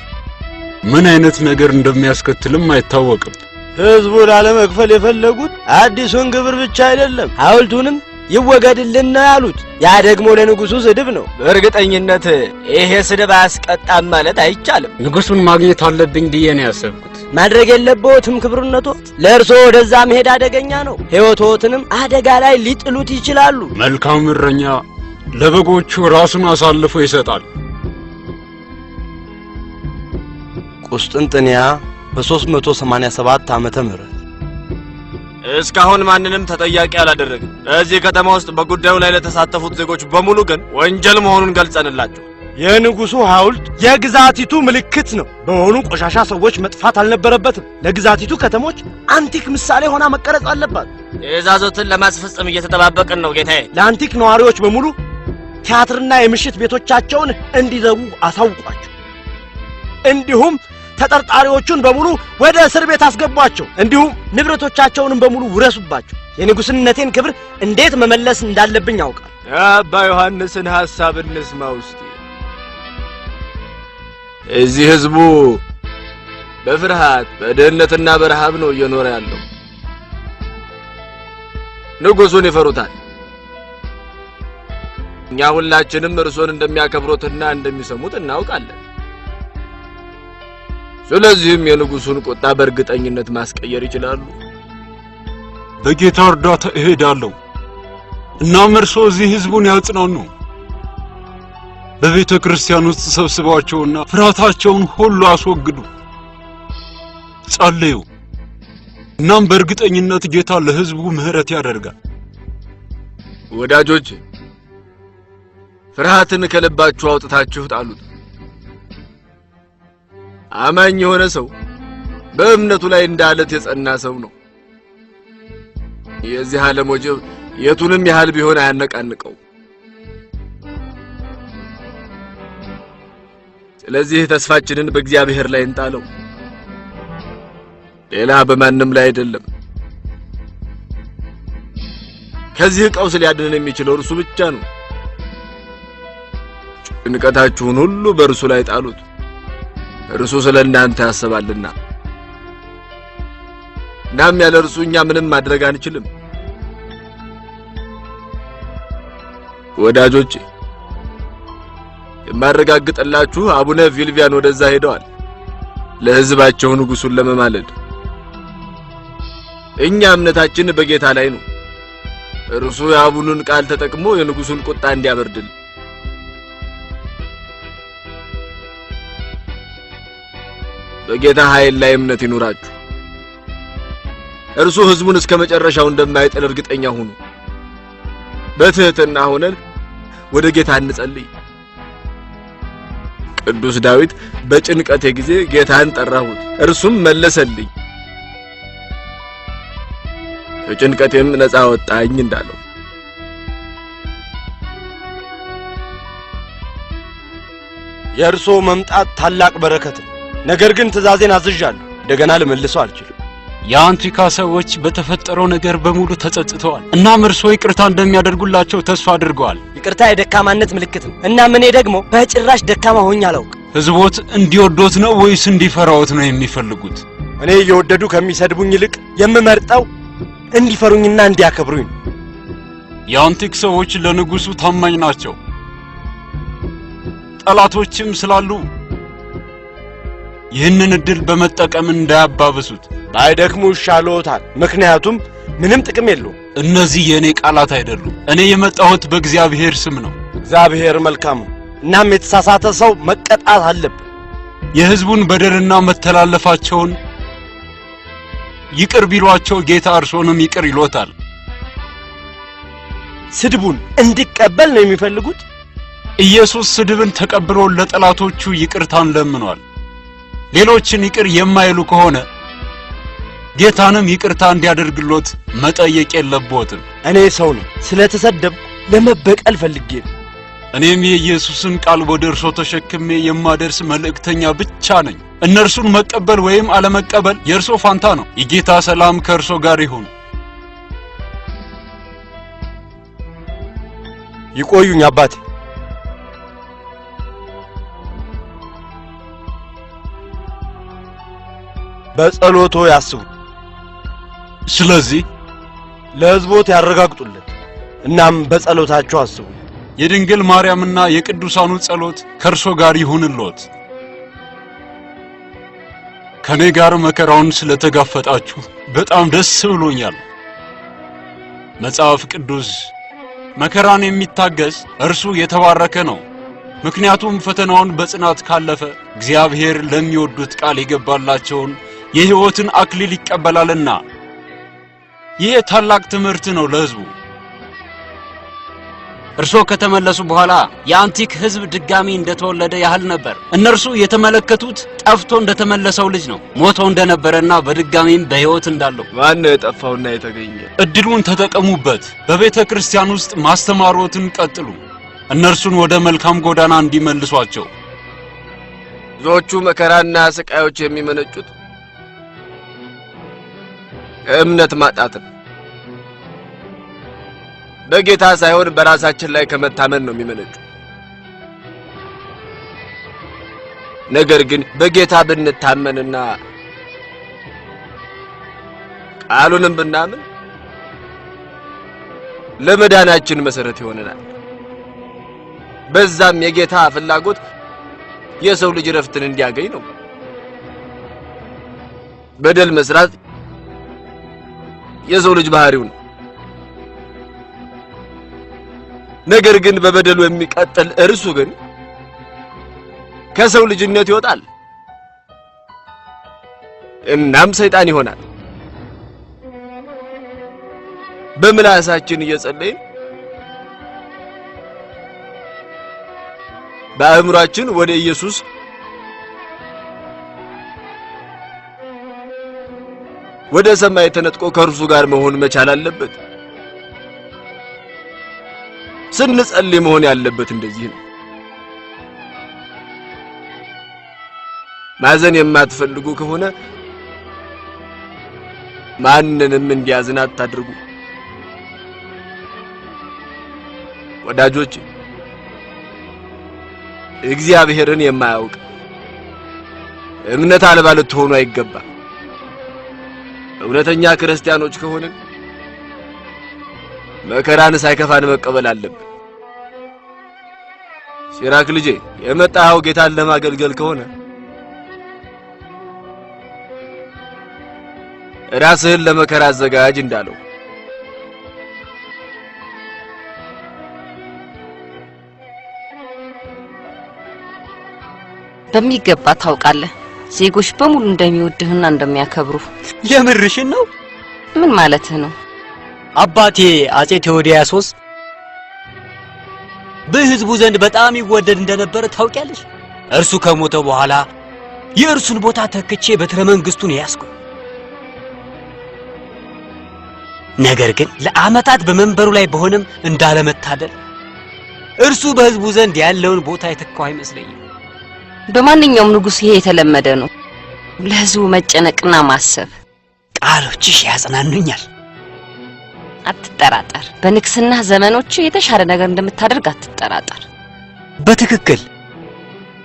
ምን አይነት ነገር እንደሚያስከትልም አይታወቅም። ሕዝቡ ላለመክፈል የፈለጉት አዲሱን ግብር ብቻ አይደለም፣ ሐውልቱንም ይወገድልን ነው ያሉት። ያ ደግሞ ለንጉሡ ስድብ ነው። በእርግጠኝነት ይሄ ስድብ አያስቀጣም ማለት አይቻልም። ንጉሡን ማግኘት አለብኝ ብዬ ነው ያሰብኩት። ማድረግ የለበትም ክብርነቶት። ለእርሶ ወደዛ መሄድ አደገኛ ነው። ሕይወቶትንም አደጋ ላይ ሊጥሉት ይችላሉ። መልካም እረኛ ለበጎቹ ራሱን አሳልፎ ይሰጣል። ቁስጥንጥንያ በ387 ዓመተ ምህረት እስካሁን ማንንም ተጠያቂ አላደረግም። እዚህ ከተማ ውስጥ በጉዳዩ ላይ ለተሳተፉት ዜጎች በሙሉ ግን ወንጀል መሆኑን ገልጸንላቸው። የንጉሡ ሐውልት የግዛቲቱ ምልክት ነው። በሆኑ ቆሻሻ ሰዎች መጥፋት አልነበረበትም። ለግዛቲቱ ከተሞች አንቲክ ምሳሌ ሆና መቀረጽ አለባት። ትዕዛዞትን ለማስፈጸም እየተጠባበቅን ነው ጌታዬ። ለአንቲክ ነዋሪዎች በሙሉ ቲያትርና የምሽት ቤቶቻቸውን እንዲዘጉ አሳውቋቸው። እንዲሁም ተጠርጣሪዎቹን በሙሉ ወደ እስር ቤት አስገቧቸው። እንዲሁም ንብረቶቻቸውንም በሙሉ ውረሱባቸው። የንጉሥነቴን ክብር እንዴት መመለስ እንዳለብኝ ያውቃል። አባ ዮሐንስን ሐሳብ እንስማ ውስጥ እዚህ ሕዝቡ በፍርሃት በድህነትና በረሃብ ነው እየኖረ ያለው። ንጉሡን ይፈሩታል። እኛ ሁላችንም እርሶን እንደሚያከብሩትና እንደሚሰሙት እናውቃለን። ስለዚህም የንጉሡን ቁጣ በእርግጠኝነት ማስቀየር ይችላሉ። በጌታ እርዳታ እሄዳለሁ። እናም እርሶ እዚህ ሕዝቡን ያጽናኑ። በቤተ ክርስቲያን ውስጥ ሰብስባቸውና ፍርሃታቸውን ሁሉ አስወግዱ። ጸልዩ። እናም በእርግጠኝነት ጌታ ለሕዝቡ ምሕረት ያደርጋል። ወዳጆች፣ ፍርሃትን ከልባችሁ አውጥታችሁ ጣሉት። አማኝ የሆነ ሰው በእምነቱ ላይ እንዳለት የጸና ሰው ነው። የዚህ ዓለም ወጀብ የቱንም ያህል ቢሆን አያነቃንቀው። ስለዚህ ተስፋችንን በእግዚአብሔር ላይ እንጣለው፣ ሌላ በማንም ላይ አይደለም። ከዚህ ቀውስ ሊያድነን የሚችለው እርሱ ብቻ ነው። ጭንቀታችሁን ሁሉ በእርሱ ላይ ጣሉት፣ እርሱ ስለ እናንተ ያስባልና። እናም ያለ እርሱ እኛ ምንም ማድረግ አንችልም። ወዳጆቼ፣ የማረጋግጥላችሁ አቡነ ቪልቪያን ወደዛ ሄደዋል ለሕዝባቸው ንጉሡን ለመማለድ። እኛ እምነታችን በጌታ ላይ ነው። እርሱ የአቡኑን ቃል ተጠቅሞ የንጉሡን ቁጣ እንዲያበርድል በጌታ ኃይል ላይ እምነት ይኑራችሁ። እርሱ ሕዝቡን እስከ መጨረሻው እንደማይጥል እርግጠኛ ሁኑ። በትህትና ሆነን ወደ ጌታ እንጸልይ። ቅዱስ ዳዊት በጭንቀቴ ጊዜ ጌታን ጠራሁት፣ እርሱም መለሰልኝ፣ ከጭንቀቴም ነፃ ወጣኝ እንዳለው። የእርሶ መምጣት ታላቅ በረከት ነው። ነገር ግን ትእዛዜን አዝዣለሁ፣ እንደገና ልመልሰው አልችልም። የአንቲካ ሰዎች በተፈጠረው ነገር በሙሉ ተጸጽተዋል። እናም እርሶ ይቅርታ እንደሚያደርጉላቸው ተስፋ አድርገዋል። ይቅርታ የደካማነት ምልክት ነው እና እኔ ደግሞ በጭራሽ ደካማ ሆኜ አላውቅም። ህዝቦት እንዲወዶት ነው ወይስ እንዲፈራዎት ነው የሚፈልጉት? እኔ እየወደዱ ከሚሰድቡኝ ይልቅ የምመርጠው እንዲፈሩኝና እንዲያከብሩኝ ነው። የአንቲክ ሰዎች ለንጉሱ ታማኝ ናቸው። ጠላቶችም ስላሉ ይህንን እድል በመጠቀም እንዳያባብሱት ባይደክሙ ይሻሎታል። ምክንያቱም ምንም ጥቅም የለውም። እነዚህ የኔ ቃላት አይደሉም። እኔ የመጣሁት በእግዚአብሔር ስም ነው። እግዚአብሔር መልካም ነው። እናም የተሳሳተ ሰው መቀጣት አለበት። የህዝቡን በደልና መተላለፋቸውን ይቅር ቢሏቸው ጌታ እርሶንም ይቅር ይሎታል። ስድቡን እንዲቀበል ነው የሚፈልጉት? ኢየሱስ ስድብን ተቀብሎ ለጠላቶቹ ይቅርታን ለምኗል። ሌሎችን ይቅር የማይሉ ከሆነ ጌታንም ይቅርታ እንዲያደርግሎት መጠየቅ የለቦትም። እኔ ሰው ነኝ። ስለተሰደብኩ ለመበቀል ፈልጌ ነው። እኔም የኢየሱስን ቃል ወደ እርሶ ተሸክሜ የማደርስ መልእክተኛ ብቻ ነኝ። እነርሱን መቀበል ወይም አለመቀበል የእርሶ ፋንታ ነው። የጌታ ሰላም ከእርሶ ጋር ይሁን። ይቆዩኝ አባቴ። በጸሎቶ ያስቡ። ስለዚህ ለሕዝቦት ያረጋግጡለት። እናም በጸሎታቸው አስቡ። የድንግል ማርያምና የቅዱሳኑ ጸሎት ከእርሶ ጋር ይሁንልዎት። ከኔ ጋር መከራውን ስለተጋፈጣችሁ በጣም ደስ ብሎኛል። መጽሐፍ ቅዱስ መከራን የሚታገስ እርሱ የተባረከ ነው፣ ምክንያቱም ፈተናውን በጽናት ካለፈ እግዚአብሔር ለሚወዱት ቃል የገባላቸውን የሕይወትን አክሊል ይቀበላልና። ይህ ታላቅ ትምህርት ነው ለሕዝቡ። እርሶ ከተመለሱ በኋላ የአንቲክ ህዝብ ድጋሚ እንደተወለደ ያህል ነበር። እነርሱ የተመለከቱት ጠፍቶ እንደተመለሰው ልጅ ነው፣ ሞቶ እንደነበረና በድጋሚም በሕይወት እንዳለው። ማን ነው የጠፋውና የተገኘ? እድሉን ተጠቀሙበት። በቤተ ክርስቲያን ውስጥ ማስተማሮትን ቀጥሉ። እነርሱን ወደ መልካም ጎዳና እንዲመልሷቸው። ብዙዎቹ መከራና ስቃዮች የሚመነጩት እምነት ማጣት ነው። በጌታ ሳይሆን በራሳችን ላይ ከመታመን ነው የሚመነጩ። ነገር ግን በጌታ ብንታመንና ቃሉንም ብናምን ለመዳናችን መሰረት ይሆነናል። በዛም የጌታ ፍላጎት የሰው ልጅ ረፍትን እንዲያገኝ ነው። በደል መስራት የሰው ልጅ ባህሪው ነው። ነገር ግን በበደሉ የሚቀጥል እርሱ ግን ከሰው ልጅነት ይወጣል፣ እናም ሰይጣን ይሆናል። በምላሳችን እየጸለይን በአእምሯችን ወደ ኢየሱስ ወደ ሰማይ ተነጥቆ ከእርሱ ጋር መሆን መቻል አለበት። ስንጸልይ መሆን ያለበት እንደዚህ ነው። ማዘን የማትፈልጉ ከሆነ ማንንም እንዲያዝን አታድርጉ። ወዳጆች፣ እግዚአብሔርን የማያውቅ እምነት አልባ ልትሆኑ አይገባም። እውነተኛ ክርስቲያኖች ከሆንን መከራን ሳይከፋን መቀበል አለብን። ሲራክ ልጄ፣ የመጣኸው ጌታን ለማገልገል ከሆነ ራስህን ለመከራ አዘጋጅ እንዳለው በሚገባ ታውቃለህ። ዜጎች በሙሉ እንደሚወድህና እንደሚያከብሩ። የምርሽን ነው? ምን ማለትህ ነው? አባቴ አጼ ቴዎዲያሶስ በሕዝቡ ዘንድ በጣም ይወደድ እንደነበረ ታውቂያለሽ። እርሱ ከሞተ በኋላ የእርሱን ቦታ ተክቼ በትረ መንግስቱን ያስኩ። ነገር ግን ለዓመታት በመንበሩ ላይ በሆነም እንዳለመታደል እርሱ በሕዝቡ ዘንድ ያለውን ቦታ የተካው አይመስለኝም። በማንኛውም ንጉስ ይሄ የተለመደ ነው፣ ለሕዝቡ መጨነቅና ማሰብ። ቃሎችሽ ያጽናኑኛል። አትጠራጠር። በንግስና ዘመኖች የተሻለ ነገር እንደምታደርግ አትጠራጠር። በትክክል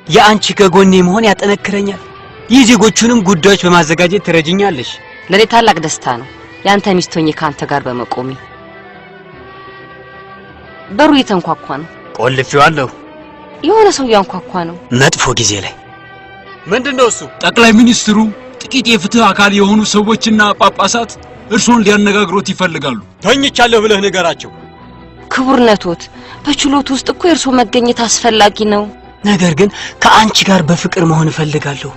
የአንቺ ከጎኔ መሆን ያጠነክረኛል። የዜጎቹንም ጉዳዮች በማዘጋጀት ትረጅኛለሽ። ለኔ ታላቅ ደስታ ነው ያንተ ሚስት ሆኜ ካንተ ጋር በመቆሜ። በሩ እየተንኳኳ ነው። ቆልፌዋለሁ። የሆነ ሰው ያንኳኳ ነው። መጥፎ ጊዜ ላይ ምንድነው እሱ? ጠቅላይ ሚኒስትሩ ጥቂት የፍትህ አካል የሆኑ ሰዎችና ጳጳሳት እርሶን ሊያነጋግሩት ይፈልጋሉ። ተኝቻለሁ ብለህ ንገራቸው። ክቡርነቶት፣ በችሎት ውስጥ እኮ የእርሶ መገኘት አስፈላጊ ነው። ነገር ግን ከአንቺ ጋር በፍቅር መሆን እፈልጋለሁ።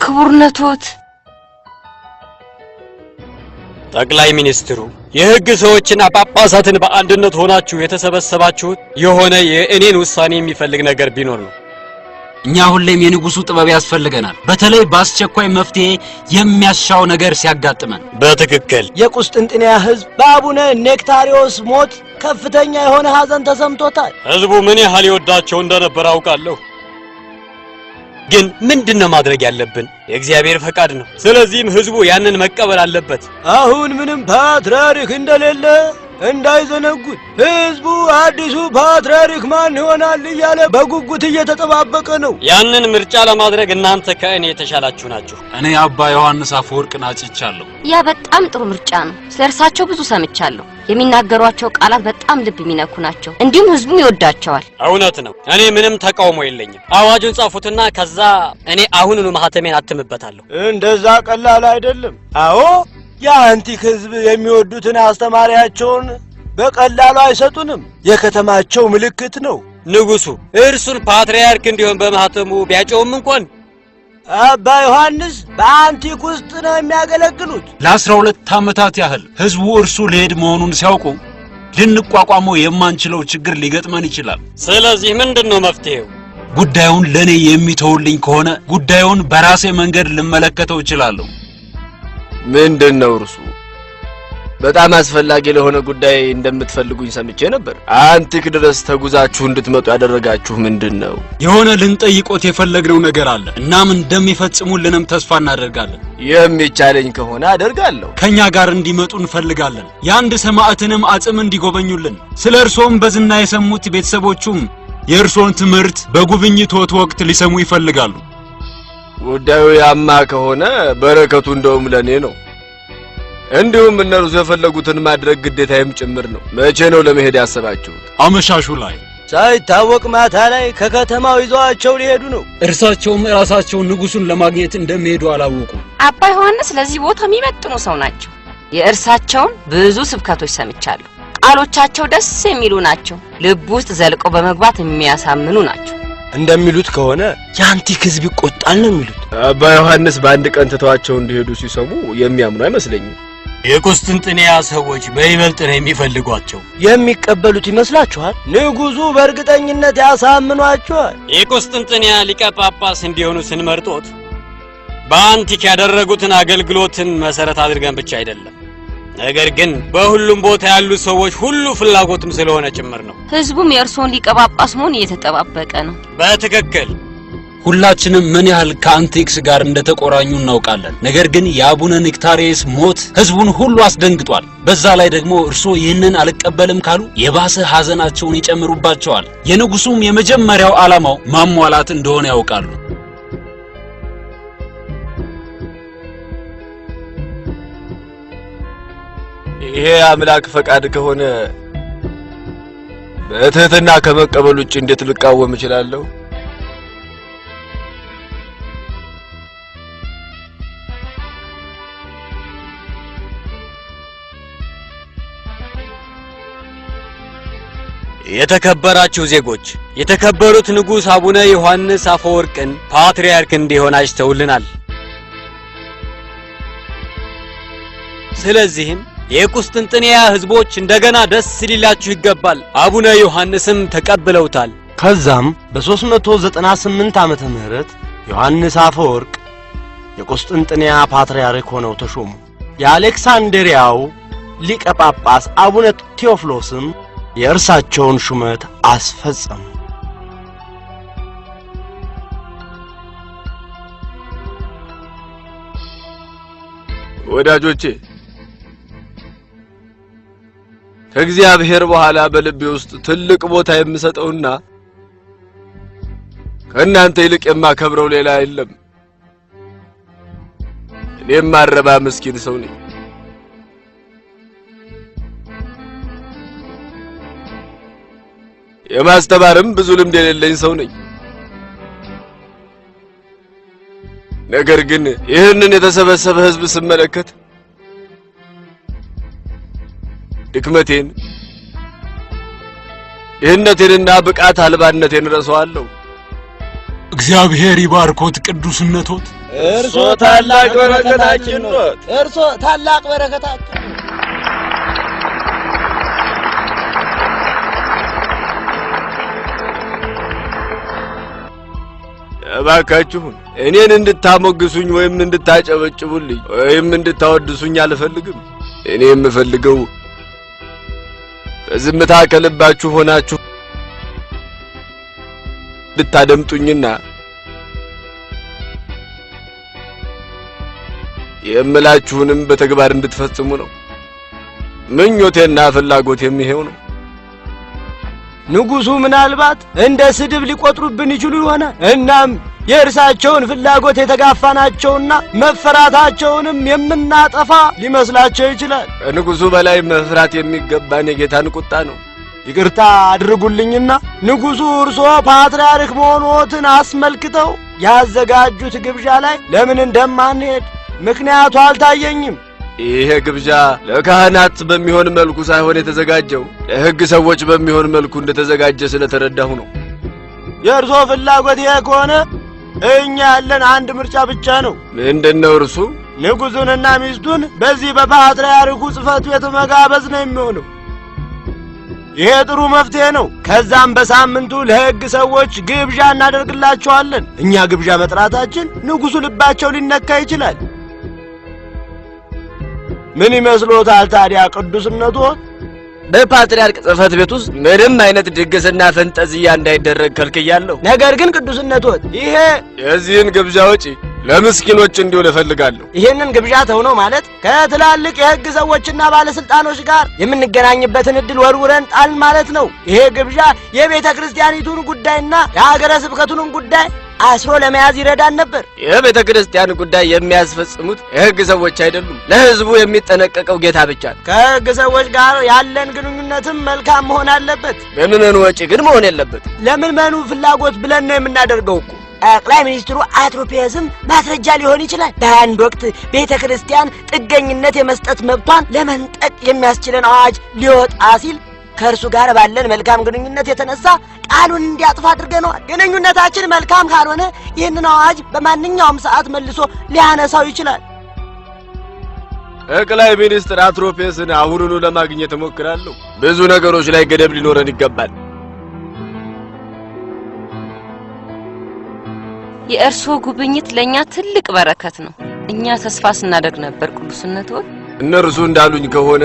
ክቡርነቶት። ጠቅላይ ሚኒስትሩ የህግ ሰዎችና ጳጳሳትን በአንድነት ሆናችሁ የተሰበሰባችሁት የሆነ የእኔን ውሳኔ የሚፈልግ ነገር ቢኖር ነው። እኛ ሁሌም የንጉሱ ጥበብ ያስፈልገናል፣ በተለይ በአስቸኳይ መፍትሄ የሚያሻው ነገር ሲያጋጥመን። በትክክል የቁስጥንጥንያ ህዝብ በአቡነ ኔክታሪዮስ ሞት ከፍተኛ የሆነ ሐዘን ተሰምቶታል። ህዝቡ ምን ያህል ይወዳቸው እንደነበር አውቃለሁ። ግን ምንድነው ማድረግ ያለብን? የእግዚአብሔር ፈቃድ ነው። ስለዚህም ህዝቡ ያንን መቀበል አለበት። አሁን ምንም ፓትርያርክ እንደሌለ እንዳይዘነጉት። ህዝቡ አዲሱ ፓትርያርክ ማን ይሆናል እያለ በጉጉት እየተጠባበቀ ነው። ያንን ምርጫ ለማድረግ እናንተ ከእኔ የተሻላችሁ ናችሁ። እኔ አባ ዮሐንስ አፈወርቅን አጭቻለሁ። ያ በጣም ጥሩ ምርጫ ነው። ስለርሳቸው ብዙ ሰምቻለሁ። የሚናገሯቸው ቃላት በጣም ልብ የሚነኩ ናቸው። እንዲሁም ህዝቡም ይወዳቸዋል። እውነት ነው። እኔ ምንም ተቃውሞ የለኝም። አዋጁን ጻፉትና ከዛ እኔ አሁኑኑ ማህተሜን አትምበታለሁ። እንደዛ ቀላል አይደለም። አዎ የአንቲክ ህዝብ የሚወዱትን አስተማሪያቸውን በቀላሉ አይሰጡንም። የከተማቸው ምልክት ነው። ንጉሱ እርሱን ፓትርያርክ እንዲሆን በማህተሙ ቢያጨውም እንኳን አባ ዮሐንስ በአንቲክ ውስጥ ነው የሚያገለግሉት። ለ12 ዓመታት ያህል ህዝቡ እርሱ ሊሄድ መሆኑን ሲያውቁ ልንቋቋመው የማንችለው ችግር ሊገጥመን ይችላል። ስለዚህ ምንድነው መፍትሄው? ጉዳዩን ለኔ የሚተውልኝ ከሆነ ጉዳዩን በራሴ መንገድ ልመለከተው እችላለሁ። ምንድነው እርሱ? በጣም አስፈላጊ ለሆነ ጉዳይ እንደምትፈልጉኝ ሰምቼ ነበር። አንቲክ ድረስ ተጉዛችሁ እንድትመጡ ያደረጋችሁ ምንድነው? የሆነ ልንጠይቆት የፈለግነው ነገር አለ። እናም እንደሚፈጽሙልንም ተስፋ እናደርጋለን። የሚቻለኝ ከሆነ አደርጋለሁ። ከኛ ጋር እንዲመጡ እንፈልጋለን። የአንድ ሰማዕትንም አጽም እንዲጎበኙልን። ስለ እርሶም በዝና የሰሙት ቤተሰቦቹም የእርሶን ትምህርት በጉብኝቶት ወቅት ሊሰሙ ይፈልጋሉ። ጉዳዩ ያማ ከሆነ በረከቱ እንደውም ለኔ ነው። እንዲሁም እነርሱ የፈለጉትን ማድረግ ግዴታዬም ጭምር ነው። መቼ ነው ለመሄድ ያሰባችሁት? አመሻሹ ላይ ሳይታወቅ ማታ ላይ ከከተማው ይዘዋቸው ሊሄዱ ነው። እርሳቸውም ራሳቸው ንጉሱን ለማግኘት እንደሚሄዱ አላወቁም። አባ ዮሐንስ ለዚህ ቦታ የሚመጥኑ ሰው ናቸው። የእርሳቸውን ብዙ ስብከቶች ሰምቻለሁ። ቃሎቻቸው ደስ የሚሉ ናቸው። ልብ ውስጥ ዘልቀው በመግባት የሚያሳምኑ ናቸው። እንደሚሉት ከሆነ የአንቲክ ህዝብ ይቆጣል ነው የሚሉት። አባ ዮሐንስ በአንድ ቀን ትተዋቸው እንዲሄዱ ሲሰሙ የሚያምኑ አይመስለኝም። የቁስጥንጥንያ ሰዎች በይበልጥ ነው የሚፈልጓቸው። የሚቀበሉት ይመስላችኋል? ንጉሱ በእርግጠኝነት ያሳምኗቸዋል። የቁስጥንጥንያ ሊቀ ጳጳስ እንዲሆኑ ስንመርጦት በአንቲክ ያደረጉትን አገልግሎትን መሰረት አድርገን ብቻ አይደለም፣ ነገር ግን በሁሉም ቦታ ያሉ ሰዎች ሁሉ ፍላጎትም ስለሆነ ጭምር ነው። ህዝቡም የእርሶን ሊቀ ጳጳስ መሆን እየተጠባበቀ ነው። በትክክል ሁላችንም ምን ያህል ከአንቲክስ ጋር እንደተቆራኙ እናውቃለን። ነገር ግን የአቡነ ኔክታሪዮስ ሞት ህዝቡን ሁሉ አስደንግጧል። በዛ ላይ ደግሞ እርሶ ይህንን አልቀበልም ካሉ የባሰ ሐዘናቸውን ይጨምሩባቸዋል። የንጉሱም የመጀመሪያው ዓላማው ማሟላት እንደሆነ ያውቃሉ። ይሄ አምላክ ፈቃድ ከሆነ በትህትና ከመቀበል ውጭ እንዴት ልቃወም እችላለሁ? የተከበራችሁ ዜጎች፣ የተከበሩት ንጉስ አቡነ ዮሐንስ አፈወርቅን ፓትርያርክ እንዲሆን አጭተውልናል። ስለዚህም የቁስጥንጥንያ ህዝቦች እንደገና ደስ ሊላችሁ ይገባል። አቡነ ዮሐንስም ተቀብለውታል። ከዛም በ398 ዓመተ ምህረት ዮሐንስ አፈወርቅ የቁስጥንጥንያ ፓትርያርክ ሆነው ተሾሙ። የአሌክሳንድሪያው ሊቀ ጳጳስ አቡነ ቴዎፍሎስም የእርሳቸውን ሹመት አስፈጸሙ። ወዳጆቼ ከእግዚአብሔር በኋላ በልቤ ውስጥ ትልቅ ቦታ የምሰጠውና ከእናንተ ይልቅ የማከብረው ሌላ የለም። እኔም ማረባ ምስኪን ሰው ነኝ። የማስተማርም ብዙ ልምድ የሌለኝ ሰው ነኝ። ነገር ግን ይህንን የተሰበሰበ ሕዝብ ስመለከት ድክመቴን፣ ይህነቴንና ብቃት አልባነቴን ረሳዋለሁ። እግዚአብሔር ይባርኮት ቅዱስነቶት። እርሶ ታላቅ በረከታችን ኖት። እርሶ ታላቅ በረከታችን። እባካችሁን እኔን እንድታሞግሱኝ ወይም እንድታጨበጭቡልኝ ወይም እንድታወድሱኝ አልፈልግም። እኔ የምፈልገው በዝምታ ከልባችሁ ሆናችሁ እንድታደምጡኝና የምላችሁንም በተግባር እንድትፈጽሙ ነው። ምኞቴና ፍላጎቴም ይሄው ነው። ንጉሡ ምናልባት እንደ ስድብ ሊቆጥሩብን ይችሉ ይሆናል። እናም የእርሳቸውን ፍላጎት የተጋፋናቸውና መፈራታቸውንም የምናጠፋ ሊመስላቸው ይችላል። ከንጉሡ በላይ መፍራት የሚገባን የጌታን ቁጣ ነው። ይቅርታ አድርጉልኝና ንጉሡ እርሶ ፓትርያርክ መሆኖትን አስመልክተው ያዘጋጁት ግብዣ ላይ ለምን እንደማንሄድ ምክንያቱ አልታየኝም። ይሄ ግብዣ ለካህናት በሚሆን መልኩ ሳይሆን የተዘጋጀው ለሕግ ሰዎች በሚሆን መልኩ እንደተዘጋጀ ስለተረዳሁ ነው። የእርሶ ፍላጎት ይሄ ከሆነ እኛ ያለን አንድ ምርጫ ብቻ ነው። ምንድነው እርሱ? ንጉሡንና ሚስቱን በዚህ በፓትርያርኩ ጽሕፈት ቤት መጋበዝ ነው የሚሆነው። ይሄ ጥሩ መፍትሄ ነው። ከዛም በሳምንቱ ለሕግ ሰዎች ግብዣ እናደርግላቸዋለን። እኛ ግብዣ መጥራታችን ንጉሡ ልባቸው ሊነካ ይችላል። ምን ይመስሎታል ታዲያ ቅዱስነቶ? በፓትርያርክ ጽሕፈት ቤት ውስጥ ምንም አይነት ድግስና ፈንጠዝያ እንዳይደረግ ከልክያለሁ። ነገር ግን ቅዱስነቶ ይሄ የዚህን ግብዣ ወጪ ለምስኪኖች እንዲውል እፈልጋለሁ። ይሄንን ግብዣ ተውነው ማለት ከትላልቅ የሕግ ሰዎችና ባለስልጣኖች ጋር የምንገናኝበትን እድል ወርውረን ጣል ማለት ነው። ይሄ ግብዣ የቤተ ክርስቲያኒቱን ጉዳይና የሀገረ ስብከቱንም ጉዳይ አስሮ ለመያዝ ይረዳን ነበር። የቤተ ክርስቲያን ጉዳይ የሚያስፈጽሙት የሕግ ሰዎች አይደሉም፣ ለሕዝቡ የሚጠነቀቀው ጌታ ብቻ ነው። ከሕግ ሰዎች ጋር ያለን ግንኙነትም መልካም መሆን አለበት። በምዕመኑ ወጪ ግን መሆን የለበትም። ለምዕመኑ ፍላጎት ብለን ነው የምናደርገው እኮ። ጠቅላይ ሚኒስትሩ አትሮፒየስም ማስረጃ ሊሆን ይችላል። በአንድ ወቅት ቤተ ክርስቲያን ጥገኝነት የመስጠት መብቷን ለመንጠቅ የሚያስችለን አዋጅ ሊወጣ ሲል ከእርሱ ጋር ባለን መልካም ግንኙነት የተነሳ ቃሉን እንዲያጥፋ አድርገነዋል። ግንኙነታችን መልካም ካልሆነ ይህንን አዋጅ በማንኛውም ሰዓት መልሶ ሊያነሳው ይችላል። ጠቅላይ ሚኒስትር አትሮፒየስን አሁኑኑ ለማግኘት እሞክራለሁ። ብዙ ነገሮች ላይ ገደብ ሊኖረን ይገባል። የእርስዎ ጉብኝት ለኛ ትልቅ በረከት ነው። እኛ ተስፋ ስናደርግ ነበር ቅዱስነቶ። እነርሱ እንዳሉኝ ከሆነ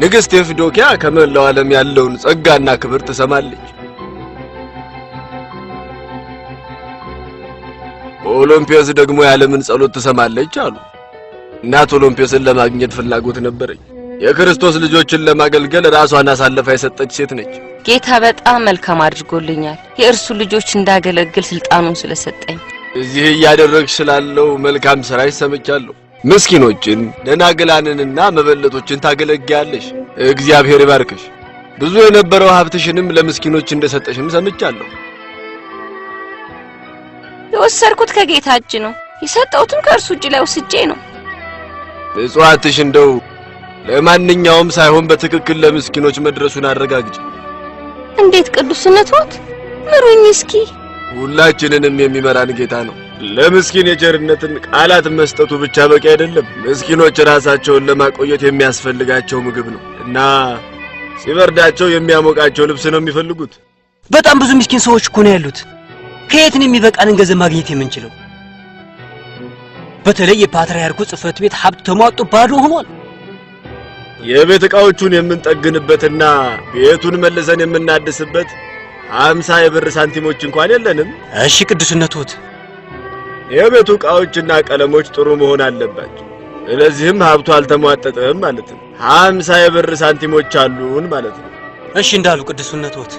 ንግሥት ኤፍዶኪያ ከመላው ዓለም ያለውን ጸጋና ክብር ትሰማለች። ኦሎምፒየስ ደግሞ የዓለምን ጸሎት ትሰማለች አሉ። እናት ኦሎምፒየስን ለማግኘት ፍላጎት ነበረኝ። የክርስቶስ ልጆችን ለማገልገል ራሷን አሳልፋ የሰጠች ሴት ነች። ጌታ በጣም መልካም አድርጎልኛል፣ የእርሱ ልጆች እንዳገለግል ስልጣኑን ስለሰጠኝ። እዚህ እያደረግሽ ስላለው መልካም ሥራሽ ሰምቻለሁ። ምስኪኖችን ደናግላንንና መበለቶችን ታገለግያለሽ። እግዚአብሔር ይባርክሽ። ብዙ የነበረው ሀብትሽንም ለምስኪኖች እንደሰጠሽም ሰምቻለሁ። የወሰድኩት ከጌታ እጅ ነው፣ የሰጠሁትም ከእርሱ እጅ ላይ ወስጄ ነው። ምጽዋትሽ እንደው ለማንኛውም ሳይሆን በትክክል ለምስኪኖች መድረሱን አረጋግጪ። እንዴት ቅዱስነቶት? ምሩኝ እስኪ። ሁላችንንም የሚመራን ጌታ ነው። ለምስኪን የቸርነትን ቃላት መስጠቱ ብቻ በቂ አይደለም። ምስኪኖች ራሳቸውን ለማቆየት የሚያስፈልጋቸው ምግብ ነው እና ሲበርዳቸው የሚያሞቃቸው ልብስ ነው የሚፈልጉት። በጣም ብዙ ምስኪን ሰዎች እኮ ነው ያሉት። ከየት ነው የሚበቃንን ገንዘብ ማግኘት የምንችለው? በተለይ የፓትርያርኩ ጽሕፈት ቤት ሀብት ተሟጦ ባዶ ሆኗል። የቤት ዕቃዎቹን የምንጠግንበትና ቤቱን መልሰን የምናድስበት 50 የብር ሳንቲሞች እንኳን የለንም። እሺ ቅዱስነቶት፣ የቤቱ ዕቃዎችና ቀለሞች ጥሩ መሆን አለባቸው። ስለዚህም ሀብቱ አልተሟጠጠም ማለት ነው። 50 የብር ሳንቲሞች አሉን ማለት ነው። እሺ እንዳሉ ቅዱስነቶት።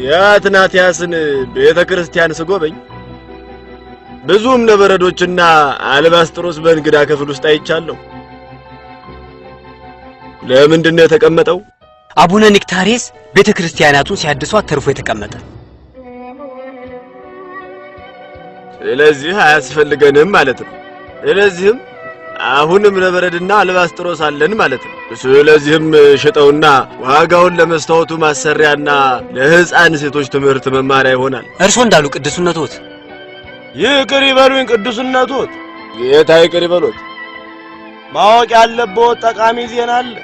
የአትናቴያስን ቤተክርስቲያን ስጎበኝ ብዙ እምነበረዶችና አልባስጥሮስ በእንግዳ ክፍል ውስጥ አይቻለሁ። ለምንድን ነው የተቀመጠው? አቡነ ኒክታሬስ ቤተክርስቲያናቱን ሲያድሱ አተርፎ የተቀመጠ። ስለዚህ አያስፈልገንም ማለት ነው። ስለዚህም አሁንም እምነበረድና አልባስጥሮስ አለን ማለት ነው። ስለዚህም ሽጠውና ዋጋውን ለመስታወቱ ማሰሪያና ለሕፃን ሴቶች ትምህርት መማሪያ ይሆናል። እርሶ እንዳሉ ቅዱስነቶት። ይቅር ይበሉኝ ቅዱስነቶት። ጌታ ይቅር ይበሉት። ማወቅ ያለበት ጠቃሚ ዜና አለ።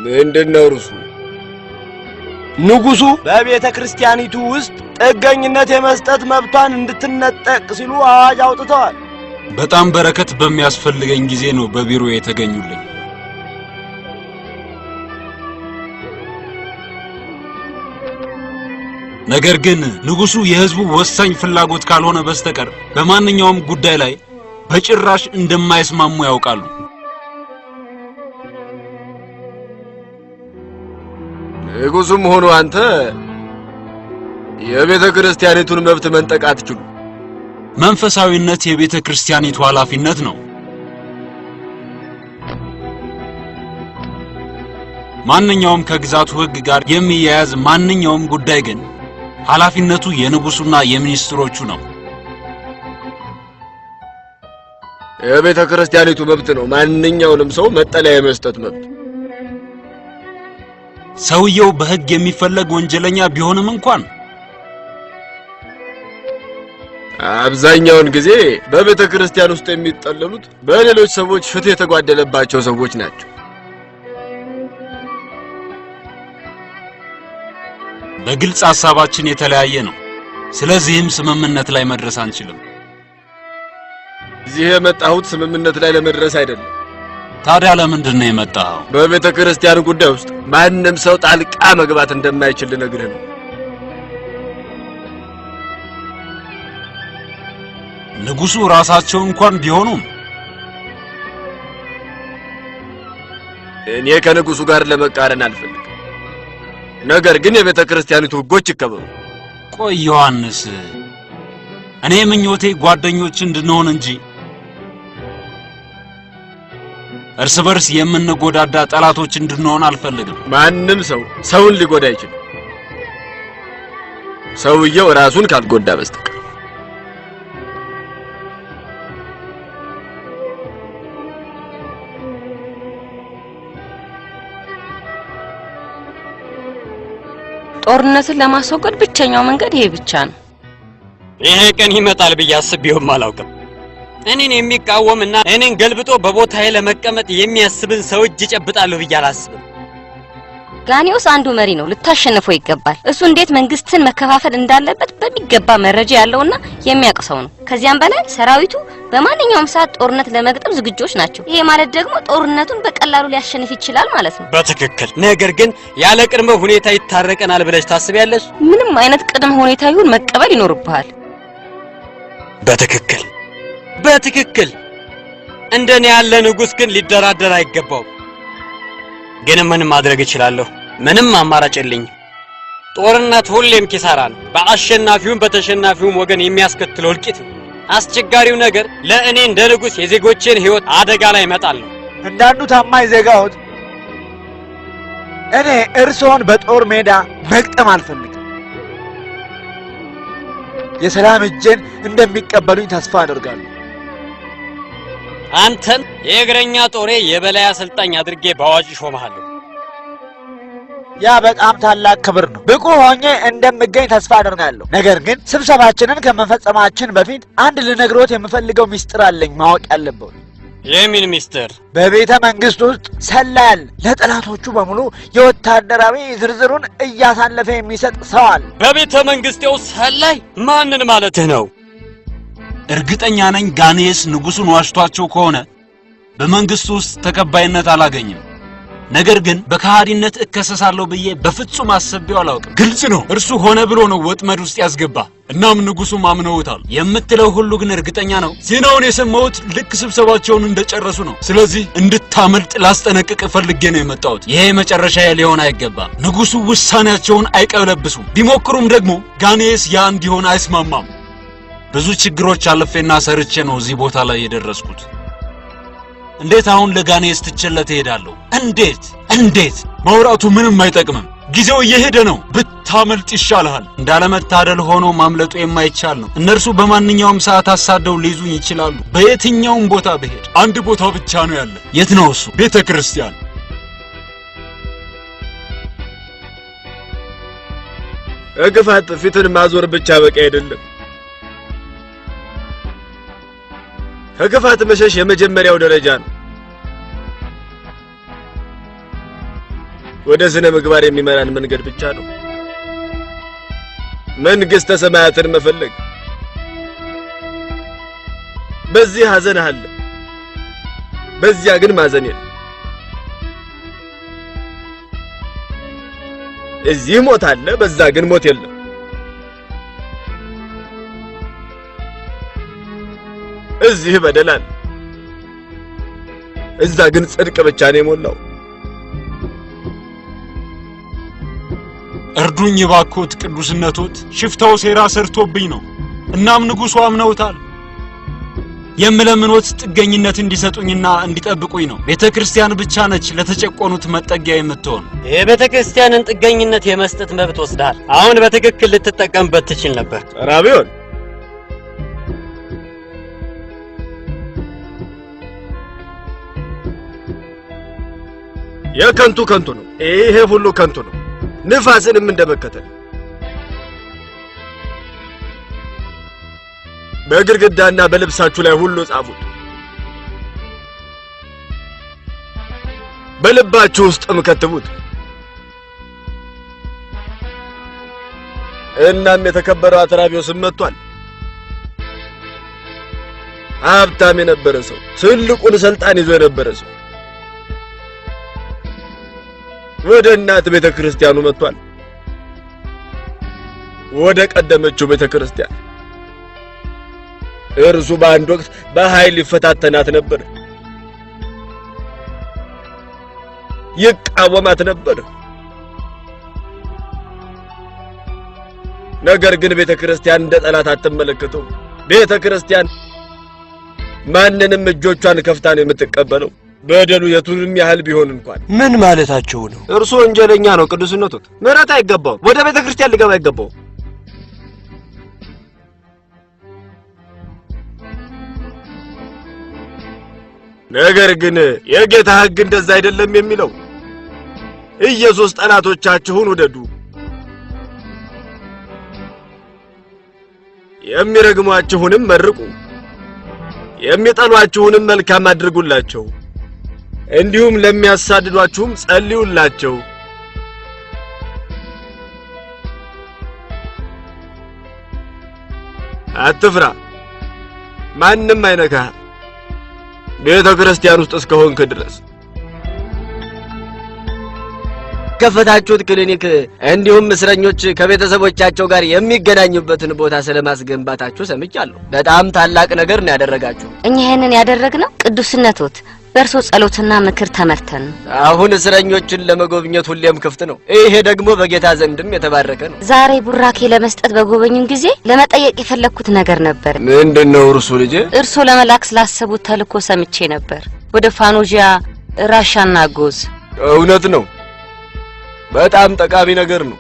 ምንድነው እርሱ? ንጉሱ በቤተ ክርስቲያኒቱ ውስጥ ጥገኝነት የመስጠት መብቷን እንድትነጠቅ ሲሉ አዋጅ አውጥተዋል። በጣም በረከት በሚያስፈልገኝ ጊዜ ነው በቢሮ የተገኙልኝ። ነገር ግን ንጉሱ የህዝቡ ወሳኝ ፍላጎት ካልሆነ በስተቀር በማንኛውም ጉዳይ ላይ በጭራሽ እንደማይስማሙ ያውቃሉ። ንጉሱም ሆኖ አንተ የቤተ ክርስቲያኒቱን መብት መንጠቅ አትችሉ። መንፈሳዊነት የቤተ ክርስቲያኒቱ ኃላፊነት ነው። ማንኛውም ከግዛቱ ህግ ጋር የሚያያዝ ማንኛውም ጉዳይ ግን ኃላፊነቱ የንጉሱና የሚኒስትሮቹ ነው። የቤተ ክርስቲያኒቱ መብት ነው ማንኛውንም ሰው መጠለያ የመስጠት መብት። ሰውየው በህግ የሚፈለግ ወንጀለኛ ቢሆንም እንኳን አብዛኛውን ጊዜ በቤተ ክርስቲያን ውስጥ የሚጠለሉት በሌሎች ሰዎች ፍትህ የተጓደለባቸው ሰዎች ናቸው። በግልጽ ሐሳባችን የተለያየ ነው። ስለዚህም ስምምነት ላይ መድረስ አንችልም። እዚህ የመጣሁት ስምምነት ላይ ለመድረስ አይደለም። ታዲያ ለምንድን ነው የመጣኸው? በቤተ ክርስቲያን ጉዳይ ውስጥ ማንንም ሰው ጣልቃ መግባት እንደማይችል ልነግርህ ነው። ንጉሱ ራሳቸው እንኳን ቢሆኑም እኔ ከንጉሱ ጋር ለመቃረን አልፈልግም። ነገር ግን የቤተ ክርስቲያኒቱ ህጎች ይከበሩ። ቆይ ዮሐንስ፣ እኔ ምኞቴ ጓደኞች እንድንሆን እንጂ እርስ በርስ የምንጎዳዳ ጠላቶች እንድንሆን አልፈልግም። ማንም ሰው ሰውን ሊጎዳ አይችልም፣ ሰውየው ራሱን ካልጎዳ በስተቀር። ጦርነትን ለማስወገድ ብቸኛው መንገድ ይሄ ብቻ ነው። ይሄ ቀን ይመጣል ብዬ አስቤውም አላውቅም። እኔን የሚቃወምና እኔን ገልብጦ በቦታዬ ለመቀመጥ የሚያስብን ሰው እጅ ጨብጣለሁ ብዬ አላስብም። ጋኒዮስ አንዱ መሪ ነው፣ ልታሸንፈው ይገባል። እሱ እንዴት መንግስትን መከፋፈል እንዳለበት በሚገባ መረጃ ያለውና የሚያውቅ ሰው ነው። ከዚያም በላይ ሰራዊቱ በማንኛውም ሰዓት ጦርነት ለመግጠም ዝግጆች ናቸው። ይሄ ማለት ደግሞ ጦርነቱን በቀላሉ ሊያሸንፍ ይችላል ማለት ነው። በትክክል። ነገር ግን ያለ ቅድመ ሁኔታ ይታረቀናል ብለሽ ታስቢያለሽ? ምንም አይነት ቅድመ ሁኔታ ይሁን መቀበል ይኖርብሃል። በትክክል በትክክል። እንደኔ ያለ ንጉስ ግን ሊደራደር አይገባው። ግን ምን ማድረግ እችላለሁ? ምንም አማራጭ የለኝም። ጦርነት ሁሌም ኪሳራ ነው። በአሸናፊውም በተሸናፊውም ወገን የሚያስከትለው እልቂት ነው። አስቸጋሪው ነገር ለእኔ እንደ ንጉስ የዜጎችን ህይወት አደጋ ላይ መጣል ነው። እንዳንዱ ታማኝ ዜጋዎት እኔ እርሶን በጦር ሜዳ መቅጠም አልፈልግም። የሰላም እጄን እንደሚቀበሉኝ ተስፋ አደርጋለሁ። አንተን የእግረኛ ጦሬ የበላይ አሰልጣኝ አድርጌ በአዋጅ ሾመሃለሁ። ያ በጣም ታላቅ ክብር ነው። ብቁ ሆኜ እንደምገኝ ተስፋ አደርጋለሁ። ነገር ግን ስብሰባችንን ከመፈጸማችን በፊት አንድ ልነግሮት የምፈልገው ሚስጥር አለኝ ማወቅ ያለበት። የምን ሚስጥር? በቤተ መንግስት ውስጥ ሰላል ለጠላቶቹ በሙሉ የወታደራዊ ዝርዝሩን እያሳለፈ የሚሰጥ ሰው አለ። በቤተ መንግስቴው ሰላይ? ማንን ማለትህ ነው? እርግጠኛ ነኝ ጋኒዮስ ንጉሱን ዋሽቷቸው ከሆነ በመንግስቱ ውስጥ ተቀባይነት አላገኝም። ነገር ግን በከሃዲነት እከሰሳለሁ ብዬ በፍጹም አስቤው አላውቅም። ግልጽ ነው፣ እርሱ ሆነ ብሎ ነው ወጥመድ ውስጥ ያስገባ። እናም ንጉሡም አምነውታል። የምትለው ሁሉ ግን እርግጠኛ ነው? ዜናውን የሰማሁት ልክ ስብሰባቸውን እንደጨረሱ ነው። ስለዚህ እንድታመልጥ ላስጠነቅቅ ፈልጌ ነው የመጣሁት። ይሄ መጨረሻ ሊሆን አይገባም። ንጉሡ ውሳኔያቸውን አይቀለብሱም። ቢሞክሩም ደግሞ ጋኔስ ያ እንዲሆን አይስማማም። ብዙ ችግሮች አልፌና ሰርቼ ነው እዚህ ቦታ ላይ የደረስኩት። እንዴት አሁን ለጋኔስ ትችለት እሄዳለሁ? እንዴት? ማውራቱ ምንም አይጠቅምም። ጊዜው እየሄደ ነው። ብታመልጥ ይሻልሃል። እንዳለመታደል ሆኖ ማምለጡ የማይቻል ነው። እነርሱ በማንኛውም ሰዓት አሳደው ሊይዙኝ ይችላሉ። በየትኛውም ቦታ ብሄድ አንድ ቦታ ብቻ ነው ያለ። የት ነው እሱ? ቤተ ክርስቲያን። እግፋት ፊትን ማዞር ብቻ በቂ አይደለም። ከክፋት መሸሽ የመጀመሪያው ደረጃ ነው። ወደ ስነ ምግባር የሚመራን መንገድ ብቻ ነው። መንግሥተ ሰማያትን መፈለግ። በዚህ ሐዘን አለ፣ በዚያ ግን ማዘን የለም። እዚህ ሞት አለ፣ በዛ ግን ሞት የለም። እዚህ በደል አለ፣ እዛ ግን ጽድቅ ብቻ ነው የሞላው። እርዱኝ ባኮት ቅዱስነቶት፣ ሽፍታው ሴራ ሰርቶብኝ ነው። እናም ንጉሡ አምነውታል። የምለምኖት ጥገኝነት እንዲሰጡኝና እንዲጠብቁኝ ነው። ቤተክርስቲያን ብቻ ነች ለተጨቆኑት መጠጊያ የምትሆን። የቤተክርስቲያንን ጥገኝነት የመስጠት መብት ወስደሃል። አሁን በትክክል ልትጠቀምበት ትችል ነበር። ራቢዮን የከንቱ ነው። ይሄ ሁሉ ከንቱ ነው። ንፋስንም እንደመከተል በግድግዳና በልብሳችሁ ላይ ሁሉ ጻፉት፣ በልባችሁ ውስጥም ከትቡት። እናም የተከበረው አትራቢዮስም መጥቷል። ሀብታም የነበረ ሰው፣ ትልቁን ስልጣን ይዞ የነበረ ሰው ወደ እናት ቤተክርስቲያኑ መጥቷል። ወደ ቀደመችው ቤተክርስቲያን። እርሱ በአንድ ወቅት በኃይል ይፈታተናት ነበር፣ ይቃወማት ነበር። ነገር ግን ቤተክርስቲያን እንደ ጠላት አትመለከተው። ቤተክርስቲያን ማንንም እጆቿን ከፍታ ነው የምትቀበለው፣ በደሉ የቱንም ያህል ቢሆን እንኳን። ምን ማለታቸው ነው? እርሱ ወንጀለኛ ነው ቅዱስነቶት። ምህረት አይገባው፣ ወደ ቤተክርስቲያን ሊገባ አይገባው። ነገር ግን የጌታ ሕግ እንደዛ አይደለም የሚለው። ኢየሱስ ጠላቶቻችሁን ውደዱ፣ የሚረግሟችሁንም መርቁ፣ የሚጠሏችሁንም መልካም አድርጉላቸው፣ እንዲሁም ለሚያሳድዷችሁም ጸልዩላቸው። አትፍራ፣ ማንም አይነካህ ቤተ ክርስቲያን ውስጥ እስከሆንክ ድረስ። ከፈታችሁት ክሊኒክ እንዲሁም እስረኞች ከቤተሰቦቻቸው ጋር የሚገናኙበትን ቦታ ስለማስገንባታችሁ ሰምቻለሁ። በጣም ታላቅ ነገር ነው ያደረጋችሁ። እኛ ይሄንን ያደረግነው ቅዱስነቶት በእርሶ ጸሎትና ምክር ተመርተን። አሁን እስረኞችን ለመጎብኘት ሁሌም ክፍት ነው። ይሄ ደግሞ በጌታ ዘንድም የተባረከ ነው። ዛሬ ቡራኬ ለመስጠት በጎበኙን ጊዜ ለመጠየቅ የፈለኩት ነገር ነበር። ምንድነው እርሱ? ልጄ እርሶ ለመላክ ስላሰቡት ተልኮ ሰምቼ ነበር፣ ወደ ፋኖጂያ፣ ራሻና ጎዝ። እውነት ነው፣ በጣም ጠቃሚ ነገር ነው።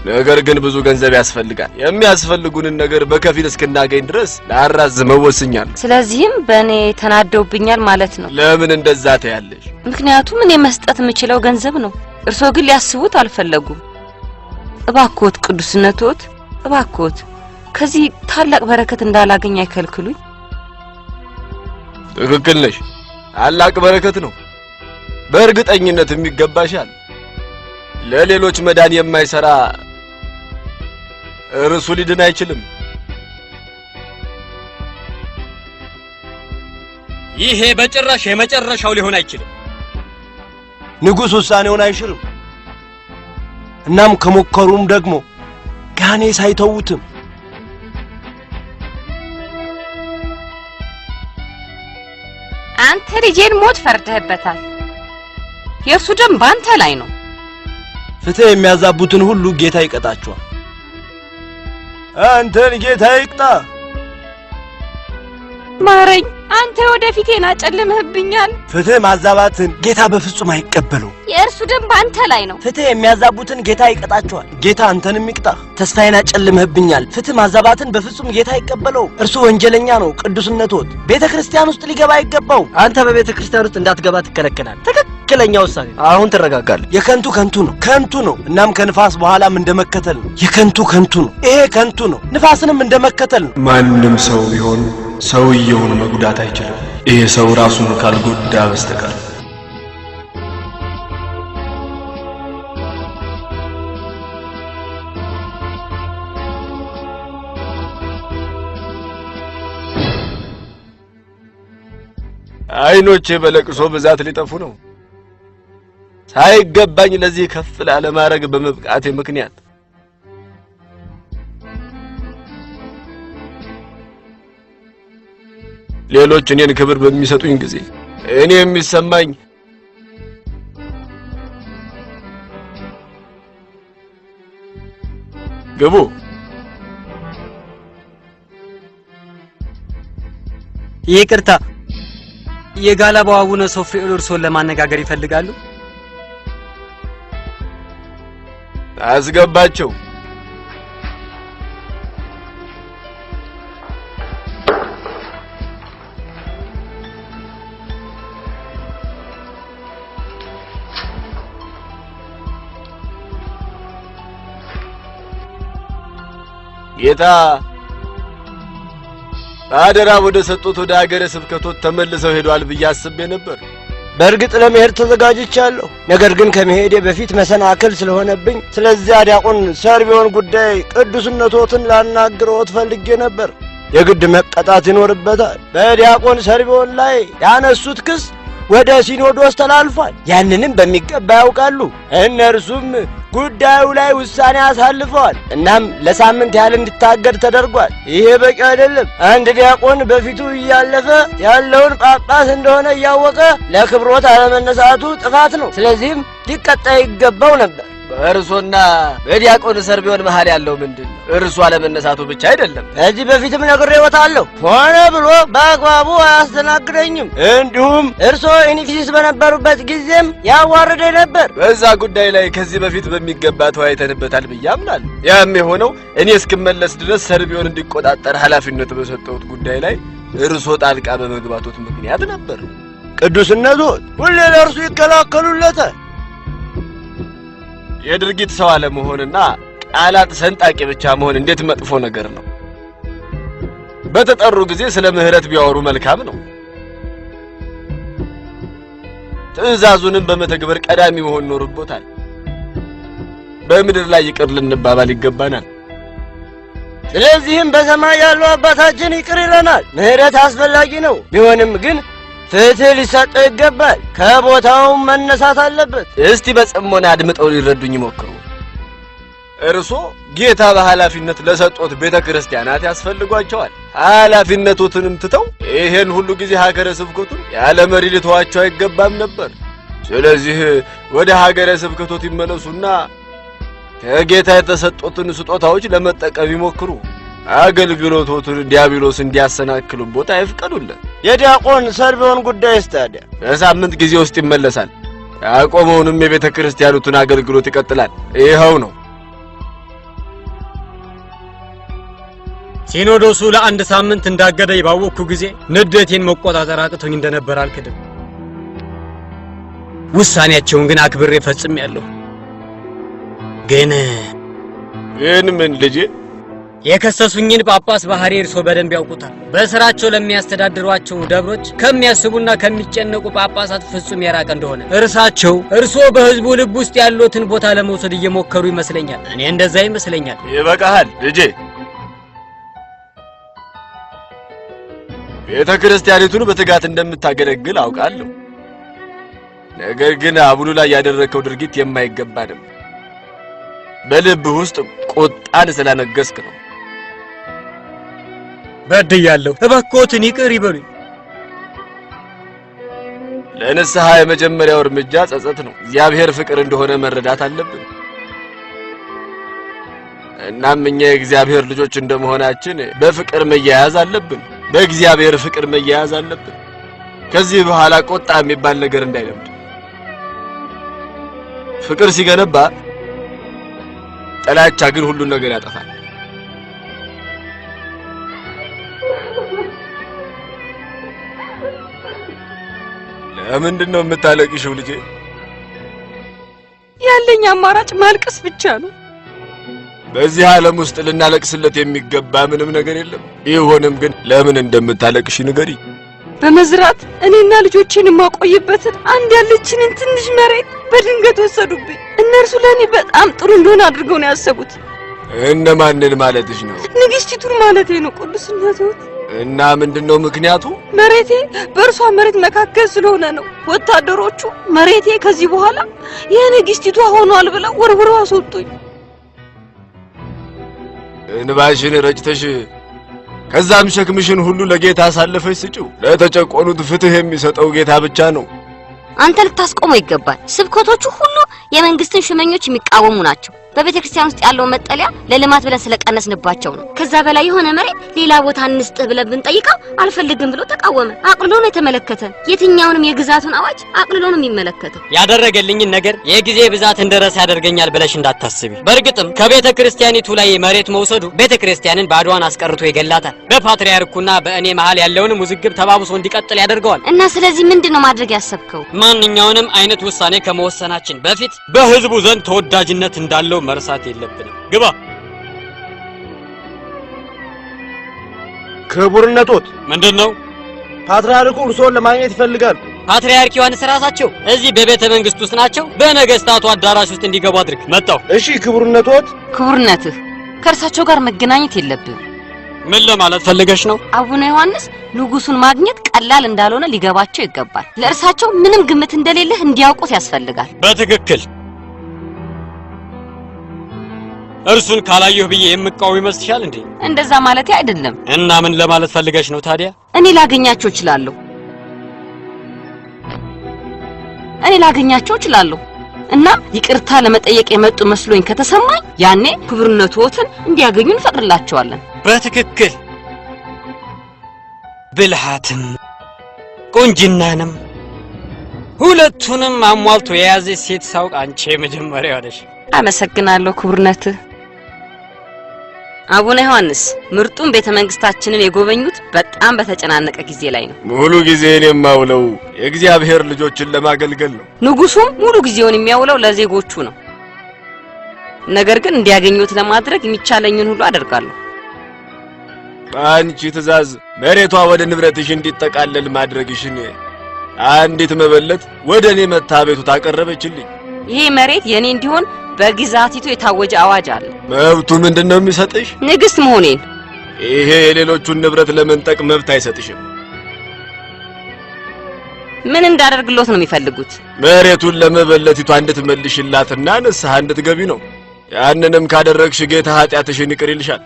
ነገር ግን ብዙ ገንዘብ ያስፈልጋል። የሚያስፈልጉንን ነገር በከፊል እስክናገኝ ድረስ ላራዝመው ወስኛለሁ። ስለዚህም በእኔ ተናደውብኛል ማለት ነው። ለምን እንደዛ ታያለሽ? ምክንያቱም እኔ መስጠት የምችለው ገንዘብ ነው፣ እርሶ ግን ሊያስቡት አልፈለጉም። እባክዎት ቅዱስነቶት፣ እባክዎት ከዚህ ታላቅ በረከት እንዳላገኝ አይከልክሉኝ። ትክክል ነሽ፣ ታላቅ በረከት ነው። በእርግጠኝነት የሚገባሻል። ለሌሎች መዳን የማይሰራ እርሱ ሊድን አይችልም። ይሄ በጭራሽ የመጨረሻው ሊሆን አይችልም። ንጉሥ ውሳኔውን አይሽርም። እናም ከሞከሩም ደግሞ ጋኔስ አይተውትም። አንተ ልጄን ሞት ፈርደህበታል። የእርሱ ደም ባንተ ላይ ነው። ፍትህ የሚያዛቡትን ሁሉ ጌታ ይቀጣቸዋል። አንተን ጌታ ይቅጣ። ማረኝ፣ አንተ ወደፊቴን አጨልመህብኛል። ፍትህ ማዛባትን ጌታ በፍጹም አይቀበለው። የእርሱ ደም ባንተ ላይ ነው። ፍትህ የሚያዛቡትን ጌታ ይቀጣቸዋል። ጌታ አንተንም ይቅጣ። ተስፋዬን አጨልመህብኛል። ፍትህ ማዛባትን በፍጹም ጌታ አይቀበለው። እርሱ ወንጀለኛ ነው። ቅዱስነትዎት ቤተ ክርስቲያን ውስጥ ሊገባ አይገባው። አንተ በቤተ ክርስቲያን ውስጥ እንዳትገባ ትከለከላል። ትክክለኛ ውሳኔ። አሁን ትረጋጋለህ። የከንቱ ከንቱ ነው፣ ከንቱ ነው። እናም ከንፋስ በኋላም እንደመከተል ነው። የከንቱ ከንቱ ነው። ይሄ ከንቱ ነው። ንፋስንም እንደመከተል ነው። ማንም ሰው ቢሆን ሰውየውን መጉዳት አይችልም። ይሄ ሰው ራሱን ካልጎዳ በስተቀር። አይኖቼ በለቅሶ ብዛት ሊጠፉ ነው። ሳይገባኝ ለዚህ ከፍ ላለ ማዕረግ በመብቃቴ ምክንያት ሌሎች እኔን ክብር በሚሰጡኝ ጊዜ እኔ የሚሰማኝ ግቡ። ይቅርታ፣ የጋላባው አቡነ ሶፍሪኦል እርሶን ለማነጋገር ይፈልጋሉ? አስገባቸው። ጌታ አደራ ወደ ሰጡት ወደ ሀገረ ስብከቶት ተመልሰው ሄዷል ብዬ አስቤ ነበር። በእርግጥ ለመሄድ ተዘጋጅቻለሁ። ነገር ግን ከመሄዴ በፊት መሰናክል ስለሆነብኝ ስለዚያ ዲያቆን ሰርቢዮን ጉዳይ ቅዱስነቶትን ላናግረዎት ፈልጌ ነበር። የግድ መቀጣት ይኖርበታል። በዲያቆን ሰርቢዮን ላይ ያነሱት ክስ ወደ ሲኖዶስ ተላልፏል። ያንንም በሚገባ ያውቃሉ። እነርሱም ጉዳዩ ላይ ውሳኔ አሳልፈዋል። እናም ለሳምንት ያህል እንዲታገድ ተደርጓል። ይሄ በቂ አይደለም። አንድ ዲያቆን በፊቱ እያለፈ ያለውን ጳጳስ እንደሆነ እያወቀ ለክብሮት አለመነሳቱ ጥፋት ነው። ስለዚህም ሊቀጣ ይገባው ነበር። በእርሶና በዲያቆን ሰርቢዮን መሃል ያለው ምንድን ነው? እርሱ አለመነሳቱ ብቻ አይደለም። ከዚህ በፊትም ነግሬዎታለሁ። ሆነ ብሎ በአግባቡ አያስተናግደኝም። እንዲሁም እርሶ ኢኒፊሲስ በነበሩበት ጊዜም ያዋርደ ነበር። በዛ ጉዳይ ላይ ከዚህ በፊት በሚገባ ተወያይተንበታል ብዬ አምናለሁ። ያም የሆነው እኔ እስክመለስ ድረስ ሰርቢዮን እንዲቆጣጠር ኃላፊነት በሰጠሁት ጉዳይ ላይ እርሶ ጣልቃ በመግባቶት ምክንያት ነበር። ቅዱስነቱ ሁሌ ለእርሱ ይከላከሉለታል። የድርጊት ሰው አለመሆንና ቃላት ሰንጣቂ ብቻ መሆን እንዴት መጥፎ ነገር ነው። በተጠሩ ጊዜ ስለ ምህረት ቢያወሩ መልካም ነው። ትዕዛዙንም በመተግበር ቀዳሚ መሆን ኖርቦታል። በምድር ላይ ይቅር ልንባባል ይገባናል። ስለዚህም በሰማይ ያለው አባታችን ይቅር ይለናል። ምህረት አስፈላጊ ነው። ቢሆንም ግን ፍትህ ሊሰጠው ይገባል። ከቦታውም መነሳት አለበት። እስቲ በጽሞና አድምጠው ሊረዱኝ ይሞክሩ። እርሶ ጌታ በኃላፊነት ለሰጡት ቤተ ክርስቲያናት ያስፈልጓቸዋል። ኃላፊነቱንም ትተው ይሄን ሁሉ ጊዜ ሀገረ ስብከቱን ያለ መሪ ሊተዋቸው አይገባም ነበር። ስለዚህ ወደ ሀገረ ስብከቶት ይመለሱና ከጌታ የተሰጡትን ስጦታዎች ለመጠቀም ይሞክሩ። አገልግሎቶቱን ዲያብሎስ እንዲያሰናክሉበት አይፍቀዱለት። የዲያቆን ሰርቢዮን ጉዳይ ታዲያ በሳምንት ጊዜ ውስጥ ይመለሳል። ያቆመውንም የቤተ ክርስቲያኑትን አገልግሎት ይቀጥላል። ይኸው ነው። ሲኖዶሱ ለአንድ ሳምንት እንዳገደኝ ባወቅኩ ጊዜ ንዴቴን መቆጣጠር አቅቶኝ እንደነበር አልክድም። ውሳኔያቸውን ግን አክብሬ ፈጽሜያለሁ። ግን ምን ልጄ? የከሰሱኝን ጳጳስ ባህሪ እርሶ በደንብ ያውቁታል። በስራቸው ለሚያስተዳድሯቸው ደብሮች ከሚያስቡና ከሚጨነቁ ጳጳሳት ፍጹም የራቀ እንደሆነ እርሶ በህዝቡ ልብ ውስጥ ያሉትን ቦታ ለመውሰድ እየሞከሩ ይመስለኛል። እኔ እንደዛ ይመስለኛል። ይበቃሃል ልጄ። ቤተ ክርስቲያኒቱን በትጋት እንደምታገለግል አውቃለሁ። ነገር ግን አቡኑ ላይ ያደረከው ድርጊት የማይገባ ነው። በልብህ ውስጥ ቁጣን ስላነገስክ ነው። በድያለሁ፣ እባክዎትን ይቅር ይበሉኝ። ለንስሐ የመጀመሪያው እርምጃ ጸጸት ነው። እግዚአብሔር ፍቅር እንደሆነ መረዳት አለብን። እናም እኛ የእግዚአብሔር ልጆች እንደመሆናችን በፍቅር መያያዝ አለብን። በእግዚአብሔር ፍቅር መያያዝ አለብን። ከዚህ በኋላ ቁጣ የሚባል ነገር እንዳይለምድ። ፍቅር ሲገነባ፣ ጥላቻ ግን ሁሉን ነገር ያጠፋል። ለምንድን ነው የምታለቅሽው ልጄ? ያለኝ አማራጭ ማልቀስ ብቻ ነው። በዚህ ዓለም ውስጥ ልናለቅስለት የሚገባ ምንም ነገር የለም። ይሁንም ግን ለምን እንደምታለቅሽ ንገሪ። በመዝራት እኔና ልጆቼን የማቆይበትን አንድ ያለችንን ትንሽ መሬት በድንገት ወሰዱብኝ። እነርሱ ለኔ በጣም ጥሩ እንደሆነ አድርገው ነው ያሰቡት። እነማንን ማለትሽ ነው? ንግስቲቱን ማለቴ ነው ቅዱስነትዎት። እና ምንድነው ምክንያቱ? መሬቴ በእርሷ መሬት መካከል ስለሆነ ነው። ወታደሮቹ መሬቴ ከዚህ በኋላ የንግስቲቷ ሆኗል ብለው ወርውረው አስወጡኝ። እንባሽን ረጭተሽ ከዛም ሸክምሽን ሁሉ ለጌታ አሳልፈሽ ስጪው። ለተጨቆኑት ፍትህ የሚሰጠው ጌታ ብቻ ነው። አንተ ልታስቆመው ይገባል። ስብከቶቹ ሁሉ የመንግስትን ሽመኞች የሚቃወሙ ናቸው። በቤተክርስቲያን ውስጥ ያለው መጠለያ ለልማት ብለን ስለቀነስንባቸው ነው። ከዛ በላይ የሆነ መሬት ሌላ ቦታ እንስጥህ ብለን ብንጠይቀው አልፈልግም ብሎ ተቃወመ። አቅልሎ ነው የተመለከተን። የትኛውንም የግዛቱን አዋጅ አቅልሎ ነው የሚመለከተው። ያደረገልኝን ነገር የጊዜ ብዛት እንደረሳ ያደርገኛል ብለሽ እንዳታስቢ። በእርግጥም ከቤተክርስቲያኒቱ ላይ መሬት መውሰዱ ቤተክርስቲያንን ባዷን አስቀርቶ ይገላታል። በፓትርያርኩና በእኔ መሃል ያለውንም ውዝግብ ተባብሶ እንዲቀጥል ያደርገዋል። እና ስለዚህ ምንድነው ማድረግ ያሰብከው? ማንኛውንም አይነት ውሳኔ ከመወሰናችን በፊት በህዝቡ ዘንድ ተወዳጅነት እንዳለው መርሳት የለብንም። ግባ። ክቡርነቶት። ምንድነው? ፓትርያርኩ እርሶን ለማግኘት ይፈልጋል። ፓትርያርክ ዮሐንስ ራሳቸው እዚህ በቤተ መንግስት ውስጥ ናቸው። በነገስታቱ አዳራሽ ውስጥ እንዲገቡ አድርግ። መጣው። እሺ ክቡርነቶት። ክቡርነትህ ከእርሳቸው ጋር መገናኘት የለብህም። ምን ለማለት ፈልገሽ ነው? አቡነ ዮሐንስ ንጉሱን ማግኘት ቀላል እንዳልሆነ ሊገባቸው ይገባል። ለእርሳቸው ምንም ግምት እንደሌለህ እንዲያውቁት ያስፈልጋል። በትክክል እርሱን ካላየሁ ብዬ የምቃወም ይመስልሻል እንዴ? እንደዛ ማለት አይደለም። እና ምን ለማለት ፈልገሽ ነው ታዲያ? እኔ ላገኛቸው እችላለሁ። እና ይቅርታ ለመጠየቅ የመጡ መስሎኝ ከተሰማኝ ያኔ ክቡርነትዎትን እንዲያገኙ እንፈቅድላቸዋለን። በትክክል ብልሃትም ቁንጅናንም ሁለቱንም አሟልቶ የያዘ ሴት ሳውቅ አንቺ የመጀመሪያው ነሽ። አመሰግናለሁ ክቡርነትህ። አቡነ ዮሐንስ ምርጡን ቤተ መንግስታችንን የጎበኙት በጣም በተጨናነቀ ጊዜ ላይ ነው። ሙሉ ጊዜን የማውለው የእግዚአብሔር ልጆችን ለማገልገል ነው። ንጉሱም ሙሉ ጊዜውን የሚያውለው ለዜጎቹ ነው። ነገር ግን እንዲያገኙት ለማድረግ የሚቻለኝን ሁሉ አደርጋለሁ። በአንቺ ትእዛዝ መሬቷ ወደ ንብረትሽ እንዲጠቃለል ማድረግሽን አንዲት መበለት ወደ እኔ መታ ቤቱን አቀረበችልኝ። ይሄ መሬት የኔ እንዲሆን በግዛቲቱ የታወጀ አዋጅ አለ። መብቱ ምንድነው የሚሰጥሽ? ንግስት መሆኔን። ይሄ የሌሎቹን ንብረት ለመንጠቅ መብት አይሰጥሽም። ምን እንዳደርግሎት ነው የሚፈልጉት? መሬቱን ለመበለቲቷ እንድትመልሽላትና ንስሐ እንድትገቢ ነው። ያንንም ካደረግሽ ጌታ ኃጢአትሽን ይቅር ይልሻል።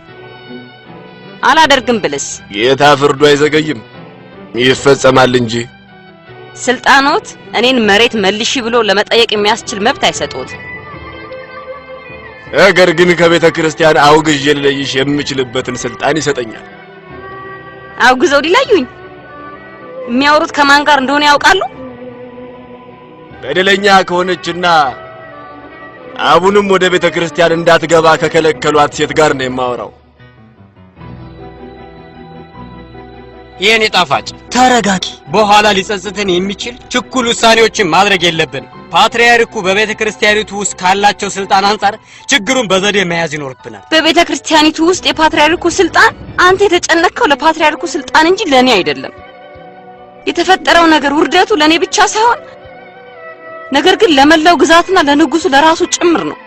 አላደርግም ብልስ? ጌታ ፍርዱ አይዘገይም፣ ይፈጸማል እንጂ። ስልጣኖት እኔን መሬት መልሺ ብሎ ለመጠየቅ የሚያስችል መብት አይሰጡት። ነገር ግን ከቤተ ክርስቲያን አውግዤ ልለይሽ የምችልበትን ስልጣን ይሰጠኛል። አውግዘው ሊለዩኝ? የሚያወሩት ከማን ጋር እንደሆነ ያውቃሉ? በደለኛ ከሆነችና አቡንም ወደ ቤተ ክርስቲያን እንዳትገባ ከከለከሏት ሴት ጋር ነው የማወራው። የኔ ጣፋጭ ተረጋጊ። በኋላ ሊጸጽተን የሚችል ችኩል ውሳኔዎችን ማድረግ የለብንም። ፓትርያርኩ በቤተ ክርስቲያኒቱ ውስጥ ካላቸው ስልጣን አንፃር ችግሩን በዘዴ መያዝ ይኖርብናል። በቤተ ክርስቲያኒቱ ውስጥ የፓትርያርኩ ስልጣን? አንተ የተጨነቀው ለፓትርያርኩ ስልጣን እንጂ ለኔ አይደለም። የተፈጠረው ነገር ውርደቱ ለኔ ብቻ ሳይሆን ነገር ግን ለመላው ግዛትና ለንጉሱ ለራሱ ጭምር ነው።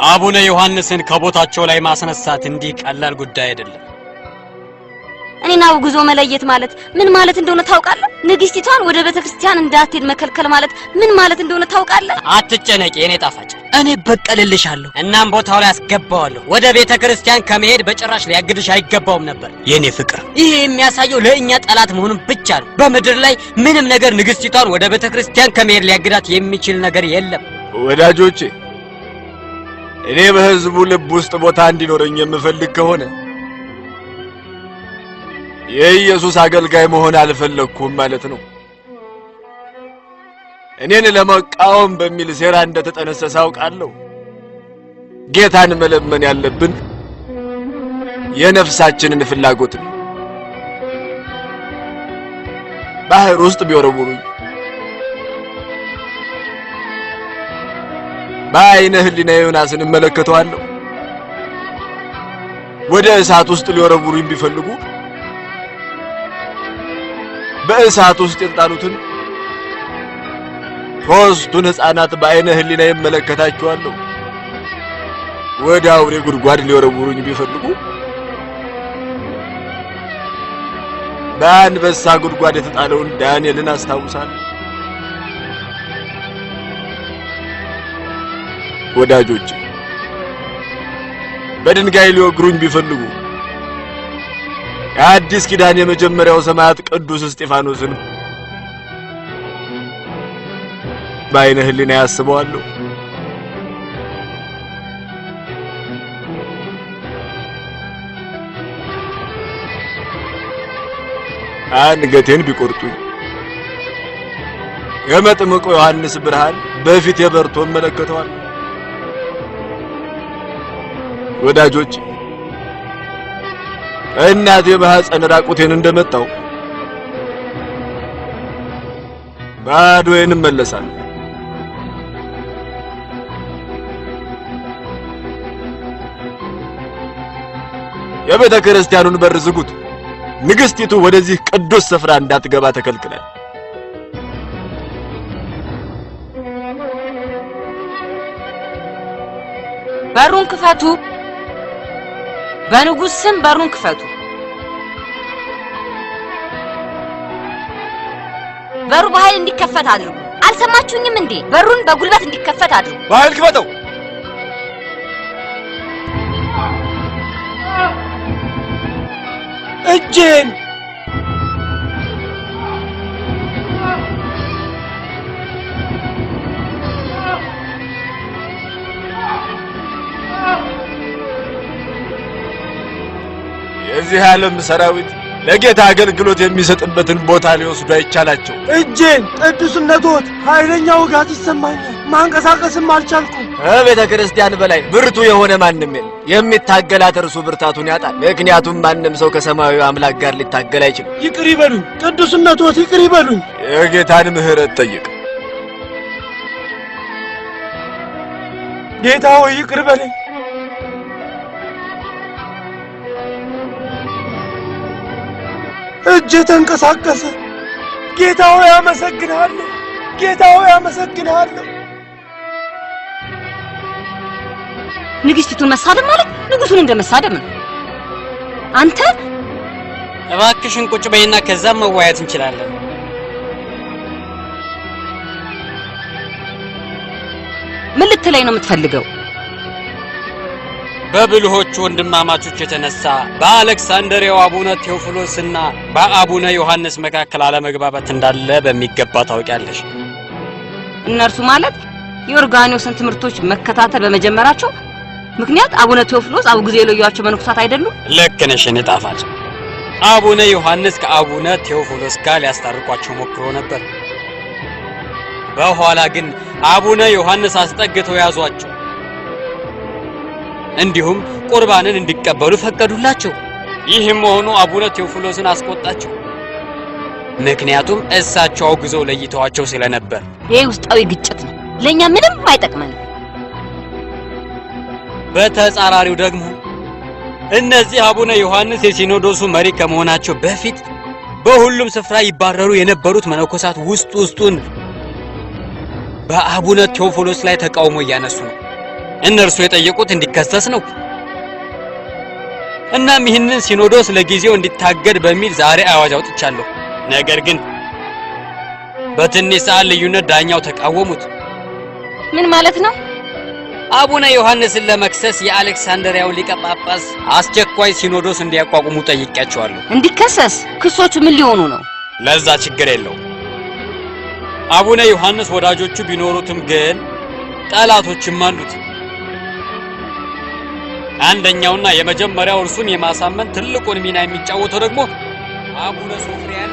አቡነ ዮሐንስን ከቦታቸው ላይ ማስነሳት እንዲህ ቀላል ጉዳይ አይደለም። እኔን አውግዞ መለየት ማለት ምን ማለት እንደሆነ ታውቃለህ? ንግስቲቷን ወደ ቤተክርስቲያን እንዳትሄድ መከልከል ማለት ምን ማለት እንደሆነ ታውቃለህ? አትጨነቂ የኔ ጣፋጭ፣ እኔ በቀልልሻለሁ። እናም ቦታው ላይ አስገባዋለሁ። ወደ ቤተክርስቲያን ከመሄድ በጭራሽ ሊያግድሽ አይገባውም ነበር የኔ ፍቅር። ይሄ የሚያሳየው ለእኛ ጠላት መሆኑን ብቻ ነው። በምድር ላይ ምንም ነገር ንግስቲቷን ወደ ቤተክርስቲያን ከመሄድ ሊያግዳት የሚችል ነገር የለም። ወዳጆቼ፣ እኔ በህዝቡ ልብ ውስጥ ቦታ እንዲኖረኝ የምፈልግ ከሆነ የኢየሱስ አገልጋይ መሆን አልፈለኩም ማለት ነው። እኔን ለመቃወም በሚል ሴራ እንደተጠነሰሰ አውቃለሁ። ጌታን መለመን ያለብን የነፍሳችንን ፍላጎት ነው። ባህር ውስጥ ቢወረውሩኝ፣ በዓይነ ህሊና ዮናስን እመለከተዋለሁ። ወደ እሳት ውስጥ ሊወረውሩኝ ቢፈልጉ በእሳት ውስጥ የተጣሉትን ሦስቱን ሕፃናት በዓይነ ህሊና እመለከታቸዋለሁ። ወደ አውሬ ጉድጓድ ሊወረውሩኝ ቢፈልጉ በአንበሳ ጉድጓድ የተጣለውን ዳንኤልን አስታውሳለሁ። ወዳጆች፣ በድንጋይ ሊወግሩኝ ቢፈልጉ የአዲስ ኪዳን የመጀመሪያው ሰማዕት ቅዱስ እስጢፋኖስን በዓይነ ህሊና ያስበዋለሁ። አንገቴን ቢቆርጡኝ የመጥምቁ ዮሐንስ ብርሃን በፊት የበርቶ እመለከተዋለሁ። ወዳጆች፣ እናቴ በሐፀን ራቁቴን እንደመጣው ባዶዬን እመለሳለሁ። የቤተ ክርስቲያኑን በር ዝጉት። ንግስቲቱ ወደዚህ ቅዱስ ስፍራ እንዳትገባ ተከልክላል። በሩን ክፈቱ። በንጉስ ስም በሩን ክፈቱ። በሩ በኃይል እንዲከፈት አድርጉ። አልሰማችሁኝም እንዴ? በሩን በጉልበት እንዲከፈት አድርጉ። በኃይል ክፈተው። እጄን የዚህ ዓለም ሰራዊት ለጌታ አገልግሎት የሚሰጥበትን ቦታ ሊወስዱ አይቻላቸው። እጄን ቅዱስነቶት ኃይለኛ ውጋት ይሰማኛል። ማንቀሳቀስም አልቻልኩም። ከቤተ ክርስቲያን በላይ ብርቱ የሆነ ማንም የለም። የሚታገላት እርሱ ብርታቱን ያጣል። ምክንያቱም ማንም ሰው ከሰማያዊ አምላክ ጋር ሊታገል አይችልም። ይቅር ይበሉኝ ቅዱስነቶት፣ ይቅር ይበሉኝ። የጌታን ምሕረት ጠይቅ። ጌታ ሆይ ይቅር በለኝ። እጄ ተንቀሳቀሰ። ጌታ ሆይ አመሰግንሃለሁ። ጌታ ሆይ አመሰግንሃለሁ። ንግስቲቱን መሳደብ ማለት ንጉሱን እንደመሳደብ ነው። አንተ እባክሽን ቁጭ በይና ከዛም መዋያት እንችላለን። ምን ልትለኝ ነው የምትፈልገው? በብልሆቹ ወንድማማቾች የተነሳ በአሌክሳንድሪያው አቡነ ቴዎፍሎስና በአቡነ ዮሐንስ መካከል አለመግባባት እንዳለ በሚገባ ታውቂያለሽ። እነርሱ ማለት የኦርጋኖስን ትምህርቶች መከታተል በመጀመራቸው ምክንያት አቡነ ቴዎፍሎስ አውግዘው የለዩዋቸው መነኮሳት አይደሉም? ልክ ነሽ የኔ ጣፋጭ። አቡነ ዮሐንስ ከአቡነ ቴዎፍሎስ ጋር ሊያስታርቋቸው ሞክሮ ነበር። በኋላ ግን አቡነ ዮሐንስ አስጠግተው ያዟቸው፣ እንዲሁም ቁርባንን እንዲቀበሉ ፈቀዱላቸው። ይህም መሆኑ አቡነ ቴዎፍሎስን አስቆጣቸው፣ ምክንያቱም እሳቸው አውግዘው ለይተዋቸው ስለነበር። ይሄ ውስጣዊ ግጭት ነው፣ ለኛ ምንም አይጠቅመንም። በተጻራሪው ደግሞ እነዚህ አቡነ ዮሐንስ የሲኖዶሱ መሪ ከመሆናቸው በፊት በሁሉም ስፍራ ይባረሩ የነበሩት መነኮሳት ውስጡን በአቡነ ቴዎፍሎስ ላይ ተቃውሞ እያነሱ ነው። እነርሱ የጠየቁት እንዲከሰስ ነው። እናም ይህንን ሲኖዶስ ለጊዜው እንዲታገድ በሚል ዛሬ አዋጅ አውጥቻለሁ። ነገር ግን በትንሽ ሰዓት ልዩነት ዳኛው ተቃወሙት። ምን ማለት ነው? አቡነ ዮሐንስን ለመክሰስ የአሌክሳንድሪያው ሊቀ ጳጳስ አስቸኳይ ሲኖዶስ እንዲያቋቁሙ ጠይቄያቸዋለሁ። እንዲከሰስ? ክሶቹ ምን ሊሆኑ ነው? ለዛ ችግር የለው። አቡነ ዮሐንስ ወዳጆቹ ቢኖሩትም ግን ጠላቶችም አሉት። አንደኛውና የመጀመሪያው እርሱን የማሳመን ትልቁን ሚና የሚጫወተው ደግሞ አቡነ ሶፍሪያን።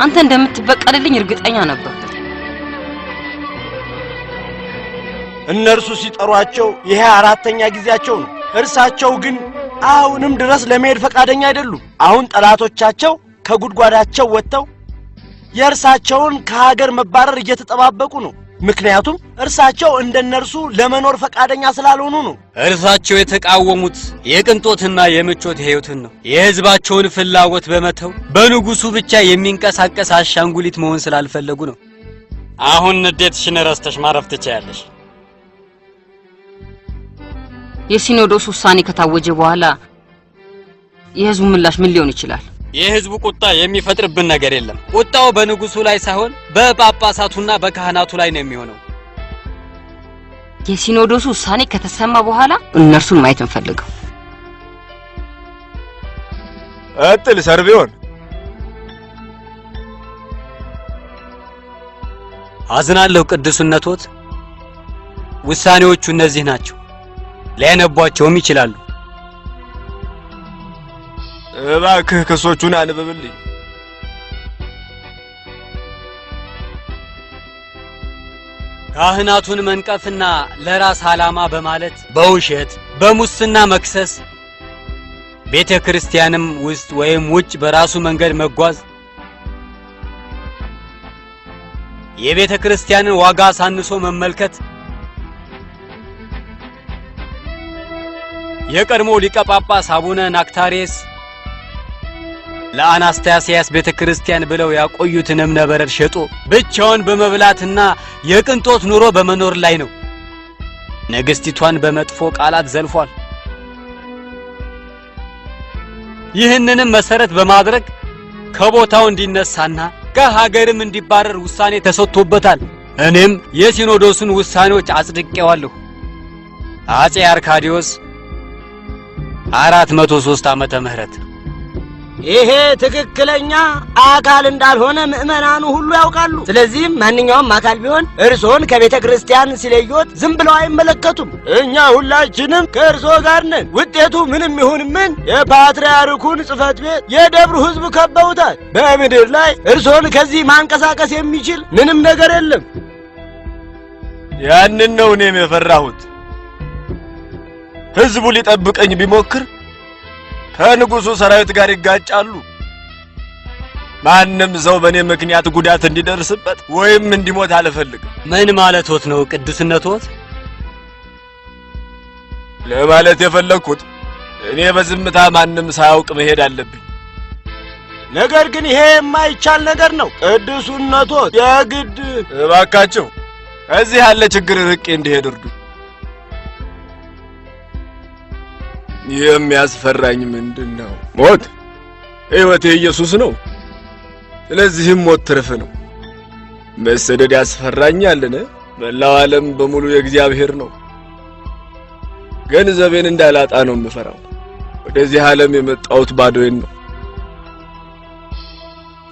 አንተ እንደምትበቀልልኝ እርግጠኛ ነበር። እነርሱ ሲጠሯቸው ይሄ አራተኛ ጊዜያቸው ነው። እርሳቸው ግን አሁንም ድረስ ለመሄድ ፈቃደኛ አይደሉም። አሁን ጠላቶቻቸው ከጉድጓዳቸው ወጥተው የእርሳቸውን ከሀገር መባረር እየተጠባበቁ ነው። ምክንያቱም እርሳቸው እንደነርሱ ለመኖር ፈቃደኛ ስላልሆኑ ነው። እርሳቸው የተቃወሙት የቅንጦትና የምቾት ሕይወትን ነው። የሕዝባቸውን ፍላጎት በመተው በንጉሱ ብቻ የሚንቀሳቀስ አሻንጉሊት መሆን ስላልፈለጉ ነው። አሁን ንዴትሽን ረስተሽ ማረፍ ትችያለሽ። የሲኖዶስ ውሳኔ ከታወጀ በኋላ የህዝቡ ምላሽ ምን ሊሆን ይችላል? የህዝቡ ቁጣ የሚፈጥርብን ነገር የለም። ቁጣው በንጉሱ ላይ ሳይሆን በጳጳሳቱና በካህናቱ ላይ ነው የሚሆነው። የሲኖዶሱ ውሳኔ ከተሰማ በኋላ እነርሱን ማየት እንፈልገው። እጥል ሰርቢዮን አዝናለሁ ቅዱስነቶት። ውሳኔዎቹ እነዚህ ናቸው። ሊያነቧቸውም ይችላሉ። እባክህ ክሶቹን አንብብልኝ። ካህናቱን መንቀፍና ለራስ ዓላማ በማለት በውሸት በሙስና መክሰስ፣ ቤተ ክርስቲያንም ውስጥ ወይም ውጭ በራሱ መንገድ መጓዝ፣ የቤተ ክርስቲያንን ዋጋ አሳንሶ መመልከት፣ የቀድሞ ሊቀ ጳጳስ አቡነ ናክታሪየስ ለአናስታሲያስ ቤተክርስቲያን ብለው ያቆዩትን እምነበረድ ሸጦ ብቻውን በመብላትና የቅንጦት ኑሮ በመኖር ላይ ነው። ንግስቲቷን በመጥፎ ቃላት ዘልፏል። ይህንንም መሰረት በማድረግ ከቦታው እንዲነሳና ከሀገርም እንዲባረር ውሳኔ ተሰጥቶበታል። እኔም የሲኖዶሱን ውሳኔዎች አጽድቄዋለሁ። አጼ አርካዲዮስ 403 ዓመተ ምህረት። ይሄ ትክክለኛ አካል እንዳልሆነ ምእመናኑ ሁሉ ያውቃሉ። ስለዚህም ማንኛውም አካል ቢሆን እርሶን ከቤተ ክርስቲያን ሲለዩት ዝም ብለው አይመለከቱም። እኛ ሁላችንም ከእርሶ ጋር ነን። ውጤቱ ምንም ይሁን ምን የፓትርያርኩን ጽሕፈት ቤት የደብሩ ሕዝብ ከበውታል። በምድር ላይ እርሶን ከዚህ ማንቀሳቀስ የሚችል ምንም ነገር የለም። ያንን ነው እኔም የፈራሁት። ሕዝቡ ሊጠብቀኝ ቢሞክር ከንጉሱ ሰራዊት ጋር ይጋጫሉ። ማንም ሰው በእኔ ምክንያት ጉዳት እንዲደርስበት ወይም እንዲሞት አልፈልግም። ምን ማለትዎት ነው ቅዱስነቶት? ለማለት የፈለኩት እኔ በዝምታ ማንም ሳያውቅ መሄድ አለብኝ። ነገር ግን ይሄ የማይቻል ነገር ነው ቅዱስነቶት። የግድ እባካችሁ እዚህ ያለ ችግር ርቄ እንዲሄድ እርዱ። የሚያስፈራኝ ምንድነው? ሞት። ሕይወቴ ኢየሱስ ነው። ስለዚህም ሞት ትርፍ ነው። መሰደድ ያስፈራኛልን? መላው ዓለም በሙሉ የእግዚአብሔር ነው። ገንዘቤን እንዳላጣ ነው የምፈራው። ወደዚህ ዓለም የመጣሁት ባዶዬን ነው።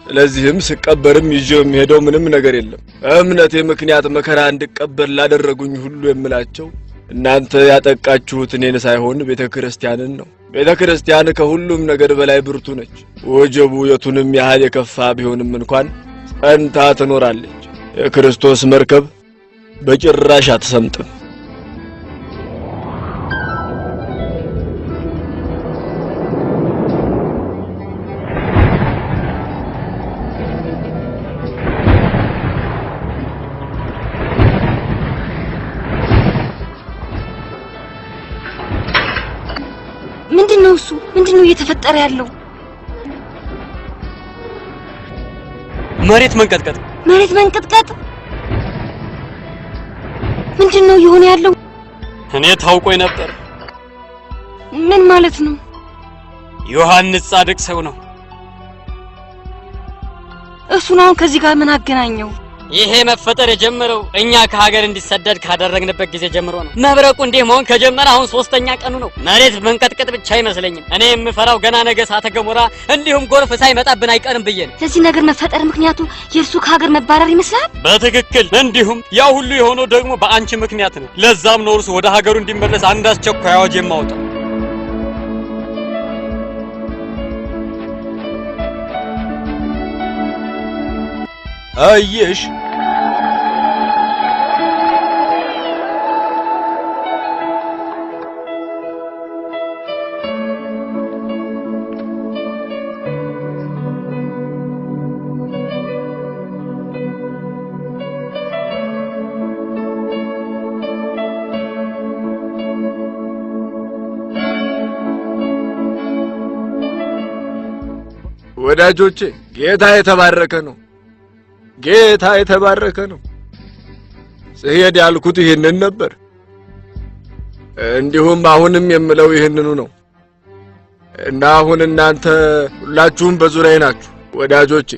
ስለዚህም ስቀበርም ይዤው የሚሄደው ምንም ነገር የለም። እምነቴ ምክንያት መከራ እንድቀበል ላደረጉኝ ሁሉ የምላቸው እናንተ ያጠቃችሁት እኔን ሳይሆን ቤተ ክርስቲያንን ነው። ቤተ ክርስቲያን ከሁሉም ነገር በላይ ብርቱ ነች። ወጀቡ የቱንም ያህል የከፋ ቢሆንም እንኳን ጸንታ ትኖራለች። የክርስቶስ መርከብ በጭራሽ አትሰምጥም። ምንድነው እሱ? ምንድነው እየተፈጠረ ያለው? መሬት መንቀጥቀጥ። መሬት መንቀጥቀጥ? ምንድነው እየሆነ ያለው? እኔ ታውቆኝ ነበር። ምን ማለት ነው? ዮሐንስ ጻድቅ ሰው ነው። እሱን አሁን ከዚህ ጋር ምን አገናኘው? ይሄ መፈጠር የጀመረው እኛ ከሀገር እንዲሰደድ ካደረግንበት ጊዜ ጀምሮ ነው። መብረቁ እንዲህ መሆን ከጀመረ አሁን 3ኛ ቀኑ ነው። መሬት መንቀጥቀጥ ብቻ አይመስለኝም። እኔ የምፈራው ገና ነገ እሳተ ገሞራ እንዲሁም ጎርፍ ሳይመጣብን አይቀርም ብዬ ነው። ለዚህ ነገር መፈጠር ምክንያቱ የእርሱ ከሀገር መባረር ይመስላል? በትክክል። እንዲሁም ያ ሁሉ የሆነው ደግሞ በአንቺ ምክንያት ነው። ለዛም ነው እርሱ ወደ ሀገሩ እንዲመለስ አንድ አስቸኳይ አዋጅ የማወጣው። አየሽ፣ ወዳጆቼ ጌታ የተባረከ ነው። ጌታ የተባረከ ነው። ስሄድ ያልኩት ይሄንን ነበር። እንዲሁም አሁንም የምለው ይሄንኑ ነው። እና አሁን እናንተ ሁላችሁም በዙሪያዬ ናችሁ ወዳጆቼ።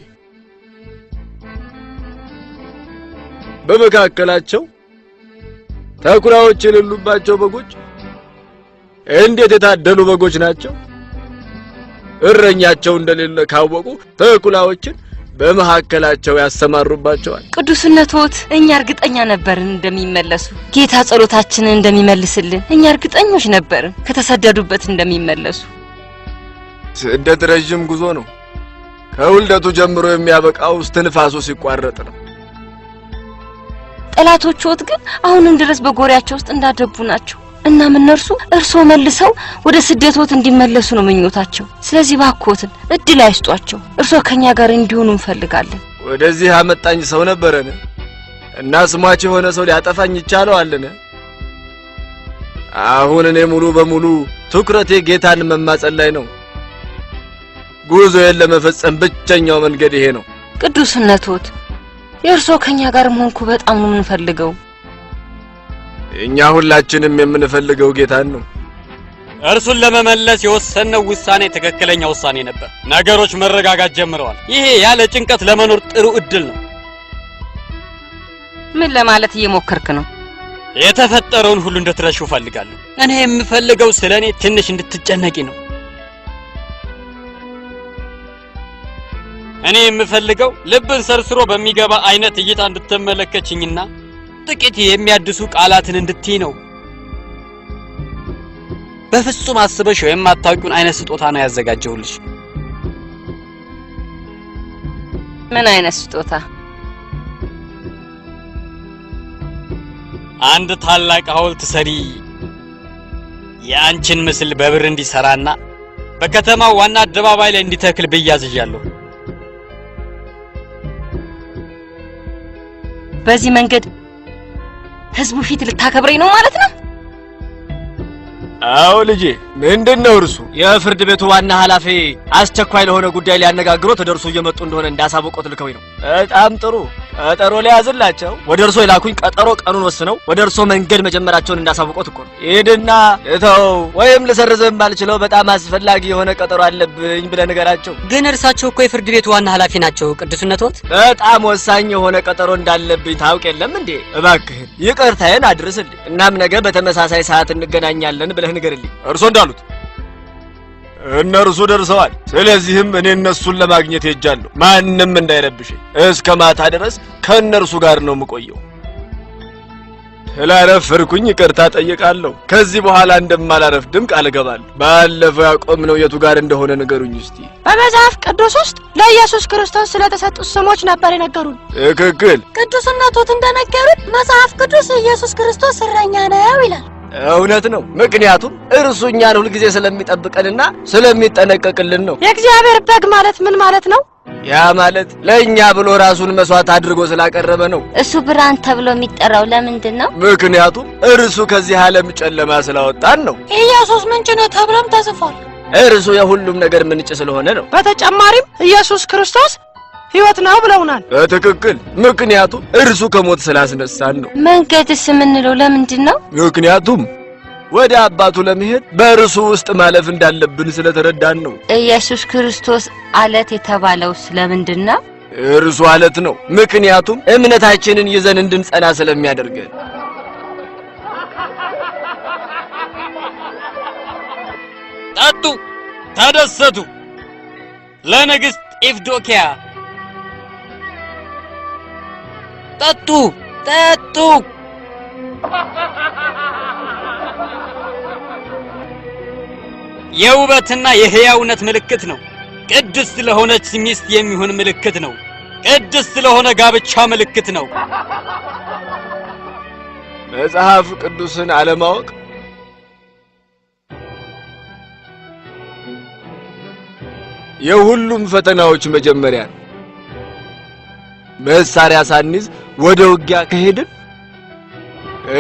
በመካከላቸው ተኩላዎች የሌሉባቸው በጎች እንዴት የታደሉ በጎች ናቸው! እረኛቸው እንደሌለ ካወቁ ተኩላዎችን በመካከላቸው ያሰማሩባቸዋል። ቅዱስነቶት እኛ እርግጠኛ ነበርን እንደሚመለሱ። ጌታ ጸሎታችንን እንደሚመልስልን እኛ እርግጠኞች ነበርን፣ ከተሰደዱበት እንደሚመለሱ። ስደት ረጅም ጉዞ ነው። ከውልደቱ ጀምሮ የሚያበቃው እስትንፋሱ ሲቋረጥ ነው። ጠላቶችዎት ግን አሁንም ድረስ በጎሪያቸው ውስጥ እንዳደቡ ናቸው። እናም እነርሱ እርሶ መልሰው ወደ ስደቶት እንዲመለሱ ነው ምኞታቸው። ስለዚህ ባክዎትን እድል አይስጧቸው። እርሶ ከኛ ጋር እንዲሆኑ እንፈልጋለን። ወደዚህ አመጣኝ ሰው ነበረን እና ስሟች የሆነ ሰው ሊያጠፋኝ ይቻለዋልን? አሁን እኔ ሙሉ በሙሉ ትኩረቴ ጌታን መማጸን ላይ ነው። ጉዞዬን ለመፈጸም ብቸኛው መንገድ ይሄ ነው። ቅዱስነቶት የእርሶ ከኛ ጋር መሆንኩ በጣም ነው የምንፈልገው። እኛ ሁላችንም የምንፈልገው ጌታን ነው። እርሱን ለመመለስ የወሰነው ውሳኔ ትክክለኛ ውሳኔ ነበር። ነገሮች መረጋጋት ጀምረዋል። ይሄ ያለ ጭንቀት ለመኖር ጥሩ እድል ነው። ምን ለማለት እየሞከርክ ነው? የተፈጠረውን ሁሉ እንድትረሺው ፈልጋለሁ። እኔ የምፈልገው ስለኔ ትንሽ እንድትጨነቂ ነው። እኔ የምፈልገው ልብን ሰርስሮ በሚገባ አይነት እይታ እንድትመለከችኝና ጥቂት የሚያድሱ ቃላትን እንድትይ ነው። በፍጹም አስበሽ የማታውቂውን አይነት ስጦታ ነው ያዘጋጀሁልሽ። ምን አይነት ስጦታ? አንድ ታላቅ ሐውልት ሰሪ የአንቺን ምስል በብር እንዲሰራና በከተማው ዋና አደባባይ ላይ እንዲተክል ብያዝዣለሁ። በዚህ መንገድ ህዝቡ ፊት ልታከብረኝ ነው ማለት ነው? አዎ ልጄ። ምንድነው እርሱ? የፍርድ ቤቱ ዋና ኃላፊ አስቸኳይ ለሆነ ጉዳይ ሊያነጋግሮት ወደ እርሱ እየመጡ እንደሆነ እንዳሳውቆት ልከውኝ ነው። በጣም ጥሩ። ቀጠሮ ሊያዝላቸው ወደ እርሶ የላኩኝ ቀጠሮ ቀኑን ወስነው ወደ እርሶ መንገድ መጀመራቸውን እንዳሳውቆት እኮ ነው። ሄድና ልተው ወይም ልሰርዘም ባልችለው በጣም አስፈላጊ የሆነ ቀጠሮ አለብኝ ብለህ ንገራቸው። ግን እርሳቸው እኮ የፍርድ ቤቱ ዋና ኃላፊ ናቸው ቅዱስነቶት። በጣም ወሳኝ የሆነ ቀጠሮ እንዳለብኝ ታውቅ የለም እንዴ? እባክህን ይቅርታዬን አድርስልኝ። እናም ነገ በተመሳሳይ ሰዓት እንገናኛለን ብለህ ንገርልኝ። እርሶ እንዳሉት እነርሱ ደርሰዋል። ስለዚህም እኔ እነሱን ለማግኘት ሄጃለሁ። ማንም እንዳይረብሽኝ እስከ ማታ ድረስ ከእነርሱ ጋር ነው የምቆየው። ስላረፈርኩኝ ይቅርታ ጠይቃለሁ። ከዚህ በኋላ እንደማላረፍድም ቃል እገባለሁ። ባለፈው ያቆምነው የቱ ጋር እንደሆነ ንገሩኝ እስቲ። በመጽሐፍ ቅዱስ ውስጥ ለኢየሱስ ክርስቶስ ስለተሰጡት ስሞች ነበር የነገሩን። ትክክል። ቅዱስነቶት እንደነገሩት መጽሐፍ ቅዱስ ኢየሱስ ክርስቶስ እረኛ ነው ይላል። እውነት ነው። ምክንያቱም እርሱ እኛን ሁልጊዜ ስለሚጠብቀንና ስለሚጠነቀቅልን ነው። የእግዚአብሔር በግ ማለት ምን ማለት ነው? ያ ማለት ለእኛ ብሎ ራሱን መስዋዕት አድርጎ ስላቀረበ ነው። እሱ ብርሃን ተብሎ የሚጠራው ለምንድን ነው? ምክንያቱም እርሱ ከዚህ ዓለም ጨለማ ስላወጣን ነው። ኢየሱስ ምንጭ ነው ተብሎም ተጽፏል። እርሱ የሁሉም ነገር ምንጭ ስለሆነ ነው። በተጨማሪም ኢየሱስ ክርስቶስ ሕይወት ነው ብለውናል። በትክክል። ምክንያቱም እርሱ ከሞት ስላስነሳን ነው። መንገድስ የምንለው ለምንድን ነው? ምክንያቱም ወደ አባቱ ለመሄድ በእርሱ ውስጥ ማለፍ እንዳለብን ስለተረዳን ነው። ኢየሱስ ክርስቶስ አለት የተባለው ስለምንድን ነው? እርሱ አለት ነው፣ ምክንያቱም እምነታችንን ይዘን እንድንጸና ስለሚያደርገን። ጠጡ፣ ተደሰቱ። ለንግሥት ኢፍዶክያ ጠጡ፣ ጠጡ። የውበትና የሕያውነት ምልክት ነው። ቅድስት ለሆነች ሚስት የሚሆን ምልክት ነው። ቅድስት ለሆነ ጋብቻ ምልክት ነው። መጽሐፍ ቅዱስን አለማወቅ የሁሉም ፈተናዎች መጀመሪያ ነው። መሳሪያ ሳንይዝ ወደ ውጊያ ከሄድን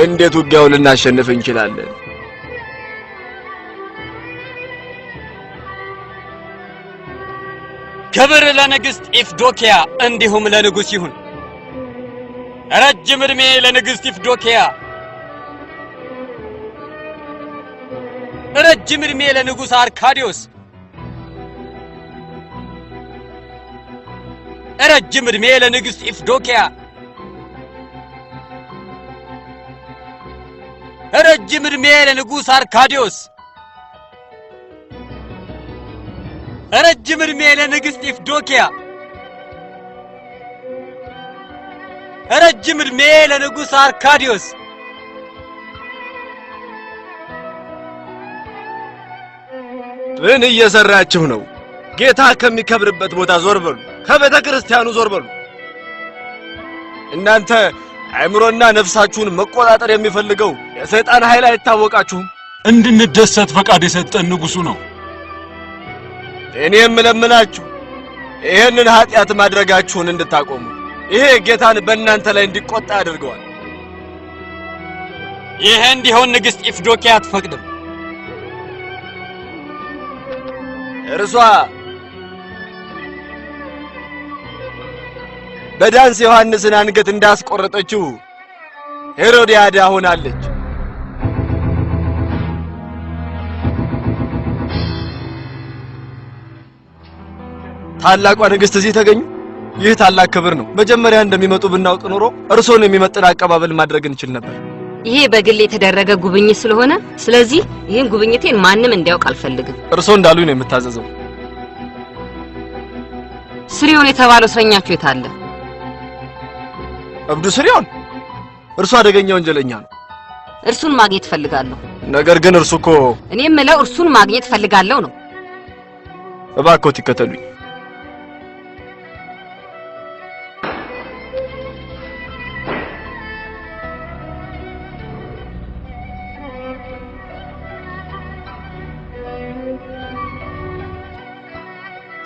እንዴት ውጊያውን ልናሸንፍ እንችላለን? ክብር ለንግሥት ኢፍዶክያ እንዲሁም ለንጉሥ ይሁን። ረጅም ዕድሜ ለንግሥት ኢፍዶክያ፣ ረጅም ዕድሜ ለንጉሥ አርካዲዮስ፣ ረጅም ዕድሜ ለንግሥት ኢፍዶክያ፣ ረጅም ዕድሜ ለንጉሥ አርካዲዮስ፣ ረጅም ዕድሜ ለንግሥት ኢፍዶክያ፣ ረጅም ዕድሜ ለንጉሥ አርካዲዮስ። ምን እየሰራችሁ ነው? ጌታ ከሚከብርበት ቦታ ዞር በሉ። ከቤተ ክርስቲያኑ ዞር በሉ። እናንተ አእምሮና ነፍሳችሁን መቆጣጠር የሚፈልገው የሰይጣን ኃይል አይታወቃችሁም? እንድንደሰት ፈቃድ የሰጠን ንጉሡ ነው። እኔ የምለምናችሁ ይሄንን ኃጢአት ማድረጋችሁን እንድታቆሙ። ይሄ ጌታን በእናንተ ላይ እንዲቆጣ ያደርገዋል። ይሄ እንዲሆን ንግሥት ኢፍዶክያ አትፈቅድም። እርሷ በዳንስ ዮሐንስን አንገት እንዳስቆረጠችው ሄሮዲያዳ ሆናለች። ታላቋ ንግሥት እዚህ ተገኙ። ይህ ታላቅ ክብር ነው። መጀመሪያ እንደሚመጡ ብናውቅ ኖሮ እርሶን የሚመጥን አቀባበል ማድረግ እንችል ነበር። ይሄ በግል የተደረገ ጉብኝት ስለሆነ ስለዚህ ይህን ጉብኝቴን ማንም እንዲያውቅ አልፈልግም። እርሶ እንዳሉኝ ነው የምታዘዘው። ስሪዮን የተባለው እስረኛችሁ የት አለ? እብዱ ስሪዮን? እርሱ አደገኛ ወንጀለኛ ነው። እርሱን ማግኘት ፈልጋለሁ። ነገር ግን እርሱ እኮ እኔ የምለው እርሱን ማግኘት ፈልጋለሁ ነው። እባክዎት ይከተሉኝ።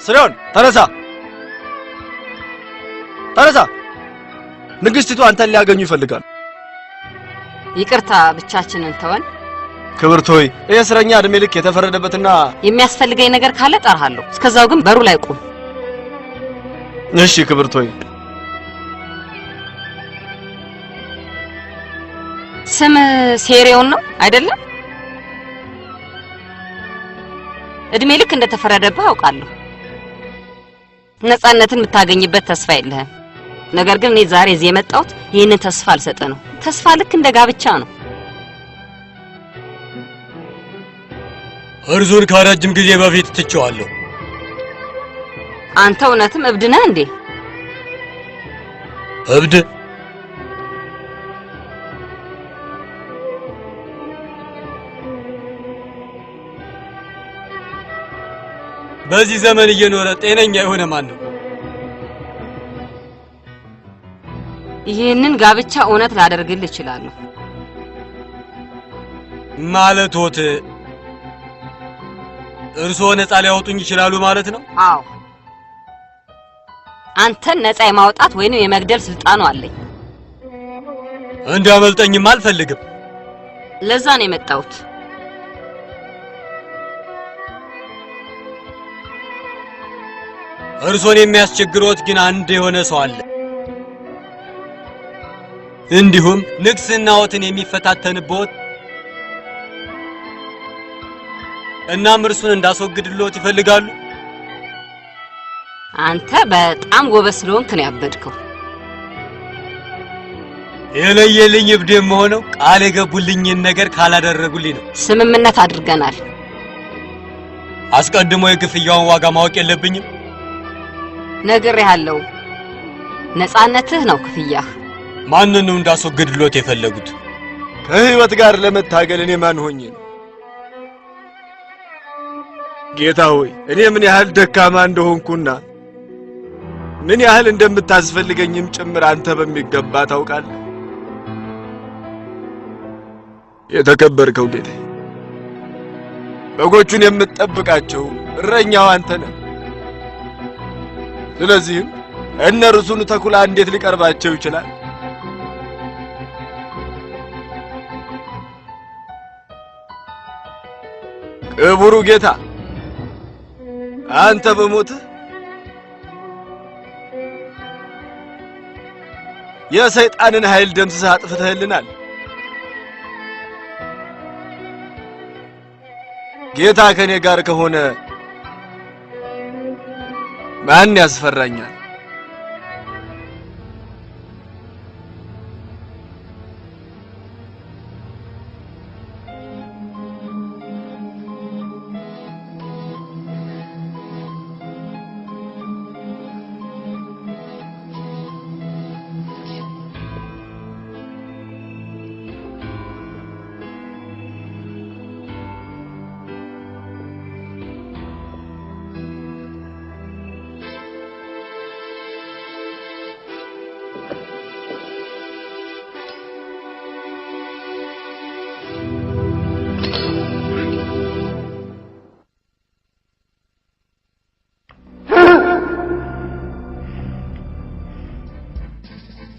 ስሪዮን ተነሳ፣ ተነሳ። ንግሥቲቱ አንተን ሊያገኙ ይፈልጋሉ። ይቅርታ፣ ብቻችንን ተወን። ክብርት ሆይ፣ ይህ እስረኛ ዕድሜ ልክ የተፈረደበትና የሚያስፈልገኝ ነገር ካለ ጠራሃለሁ። እስከዛው ግን በሩ ላይ ቁም። እሺ ክብርት ሆይ። ስም ሴሪዮን ነው አይደለም? ዕድሜ ልክ እንደተፈረደብህ አውቃለሁ። ነፃነትን የምታገኝበት ተስፋ የለህም። ነገር ግን እኔ ዛሬ እዚህ የመጣሁት ይህንን ተስፋ አልሰጠ ነው። ተስፋ ልክ እንደ ጋብቻ ነው። እርሱን ከረጅም ጊዜ በፊት ትቼዋለሁ። አንተ እውነትም እብድ ነህ እንዴ? እብድ? በዚህ ዘመን እየኖረ ጤነኛ የሆነ ማን ነው? ይህንን ጋብቻ እውነት ላደርግልህ እችላለሁ። ማለትዎት እርስዎ ነፃ ሊያወጡኝ ይችላሉ ማለት ነው? አዎ፣ አንተን ነፃ የማውጣት ወይንም የመግደል ስልጣኑ አለኝ። እንዲያመልጠኝም አልፈልግም። ለዛ ነው የመጣሁት። እርሶን የሚያስቸግሮት ግን አንድ የሆነ ሰው አለ። እንዲሁም ንግስናዎትን የሚፈታተንቦት እናም እርሱን እንዳስወግድልዎት ይፈልጋሉ? አንተ በጣም ጎበዝ ስለሆንክ ነው ያበድከው። የለየልኝ እብድ የምሆነው ቃል የገቡልኝን ነገር ካላደረጉልኝ ነው። ስምምነት አድርገናል። አስቀድሞ የክፍያውን ዋጋ ማወቅ የለብኝም? ነግሬሃለሁ። ነፃነትህ ነው ክፍያህ። ማንን ነው እንዳስወግድልዎት የፈለጉት? ከህይወት ጋር ለመታገል እኔ ማን ሆኜ ነው? ጌታ ሆይ እኔ ምን ያህል ደካማ እንደሆንኩና ምን ያህል እንደምታስፈልገኝም ጭምር አንተ በሚገባ ታውቃለህ። የተከበርከው ጌታ በጎቹን የምትጠብቃቸው እረኛው አንተ ነህ። ስለዚህም እነርሱን ተኩላ እንዴት ሊቀርባቸው ይችላል? ክቡሩ ጌታ አንተ በሞትህ የሰይጣንን ኃይል ደምስሰህ አጥፍተህልናል። ጌታ ከኔ ጋር ከሆነ ማን ያስፈራኛል?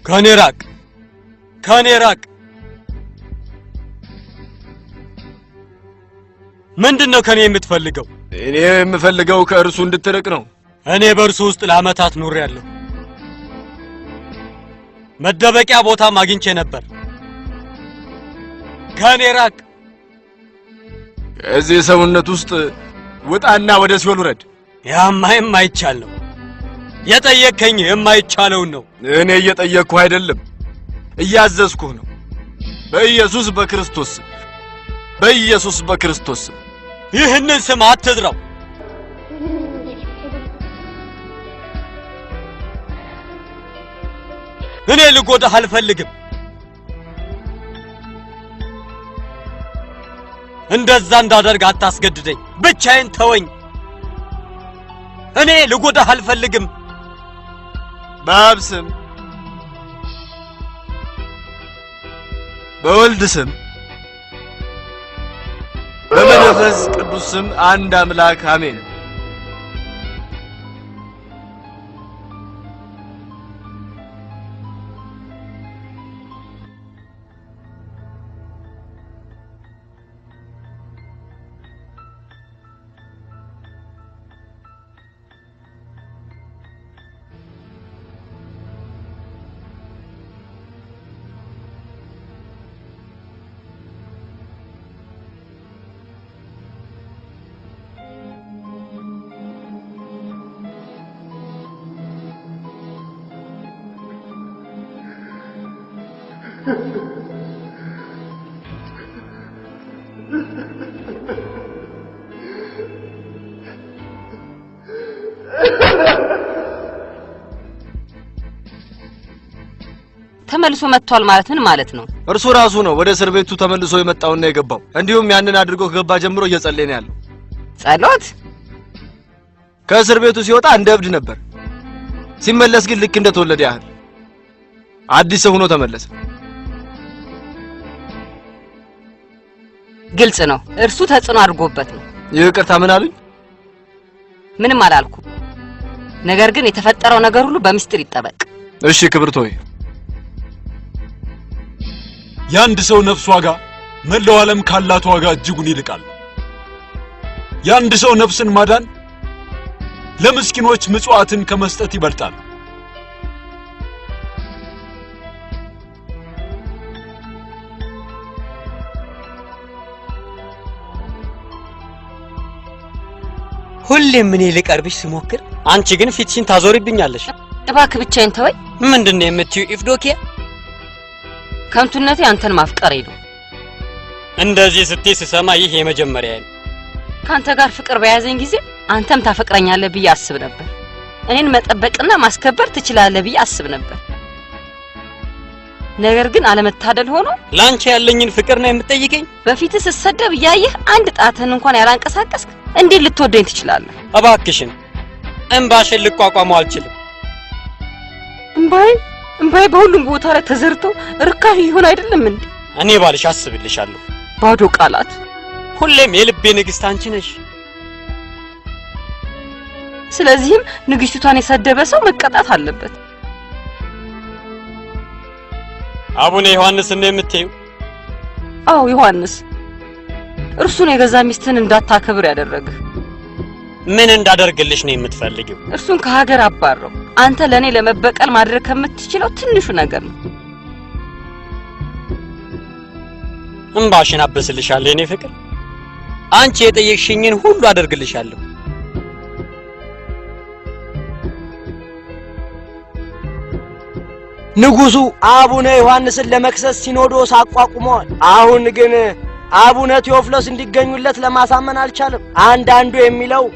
ከኔ ራቅ! ከኔ ራቅ! ምንድነው ከኔ የምትፈልገው? እኔ የምፈልገው ከእርሱ እንድትርቅ ነው። እኔ በእርሱ ውስጥ ለዓመታት ኖሬያለሁ። መደበቂያ ቦታም አግኝቼ ነበር። ከኔ ራቅ! ከዚህ ሰውነት ውስጥ ውጣና ወደ ሲኦል ውረድ። ያማ የማይቻል ነው። የጠየከኝ የማይቻለውን ነው። እኔ እየጠየቅኩህ አይደለም፣ እያዘዝኩህ ነው። በኢየሱስ በክርስቶስ ስም፣ በኢየሱስ በክርስቶስ ስም ይህንን ስም አትጥራው። እኔ ልጎዳህ አልፈልግም። እንደዛ እንዳደርግ አታስገድደኝ። ብቻዬን ተወኝ። እኔ ልጎዳህ አልፈልግም። በአብ ስም በወልድ ስም በመንፈስ ቅዱስ ስም አንድ አምላክ አሜን። ተመልሶ መጥቷል ማለት ምን ማለት ነው? እርሱ ራሱ ነው ወደ እስር ቤቱ ተመልሶ የመጣውና የገባው። እንዲሁም ያንን አድርጎ ከገባ ጀምሮ እየጸለየ ነው ያለው። ጸሎት? ከእስር ቤቱ ሲወጣ እንደ እብድ ነበር። ሲመለስ ግን ልክ እንደተወለደ ያህል አዲስ ሰው ሆኖ ተመለሰ። ግልጽ ነው፣ እርሱ ተጽዕኖ አድርጎበት ነው። ይቅርታ ምን አሉኝ? ምንም አላልኩ። ነገር ግን የተፈጠረው ነገር ሁሉ በሚስጥር ይጠበቅ። እሺ ክብርት ሆይ። የአንድ ሰው ነፍስ ዋጋ መላው ዓለም ካላት ዋጋ እጅጉን ይልቃል። የአንድ ሰው ነፍስን ማዳን ለምስኪኖች ምጽዋትን ከመስጠት ይበልጣል። ሁሌም እኔ ልቀርብሽ ስሞክር አንቺ ግን ፊትሽን ታዞሪብኛለሽ። እባክህ ብቻዬን ተወኝ። ምንድነው የምትዩ ኢፍዶኪያ? ከንቱነቴ አንተን ማፍቀሬ ነው። እንደዚህ ስትይ ስሰማ ይህ የመጀመሪያ ነው። ካንተ ጋር ፍቅር በያዘኝ ጊዜ አንተም ታፈቅረኛለህ ብዬ አስብ ነበር። እኔን መጠበቅና ማስከበር ትችላለህ ብዬ አስብ ነበር። ነገር ግን አለመታደል ሆኖ ላንቺ ያለኝን ፍቅር ነው የምትጠይቀኝ? በፊት ስሰደብ ያየህ አንድ ጣትህን እንኳን ያላንቀሳቀስክ እንዴት ልትወደኝ ትችላለህ? እባክሽን እንባሽን ልቋቋመው አልችልም። እንባይ በሁሉም ቦታ ላይ ተዘርተው ርካሽ ይሆን አይደለም እንዴ? እኔ ባልሽ አስብልሻለሁ። ባዶ ቃላት። ሁሌም የልቤ ንግስት አንቺ ነሽ። ስለዚህም ንግስቱን የሰደበ ሰው መቀጣት አለበት። አቡነ ዮሐንስ ነው የምትይው? አዎ ዮሐንስ፣ እርሱን የገዛ ሚስትን እንዳታከብር ያደረገ። ምን እንዳደርግልሽ ነው የምትፈልጊው? እርሱን ከሀገር አባረው። አንተ ለኔ ለመበቀል ማድረግ ከምትችለው ትንሹ ነገር ነው። እንባሽን አብስልሻለሁ የኔ ፍቅር። አንቺ የጠየቅሽኝን ሁሉ አደርግልሻለሁ። ንጉሱ አቡነ ዮሐንስን ለመክሰስ ሲኖዶስ አቋቁመዋል። አሁን ግን አቡነ ቴዎፍሎስ እንዲገኙለት ለማሳመን አልቻለም። አንዳንዱ የሚለው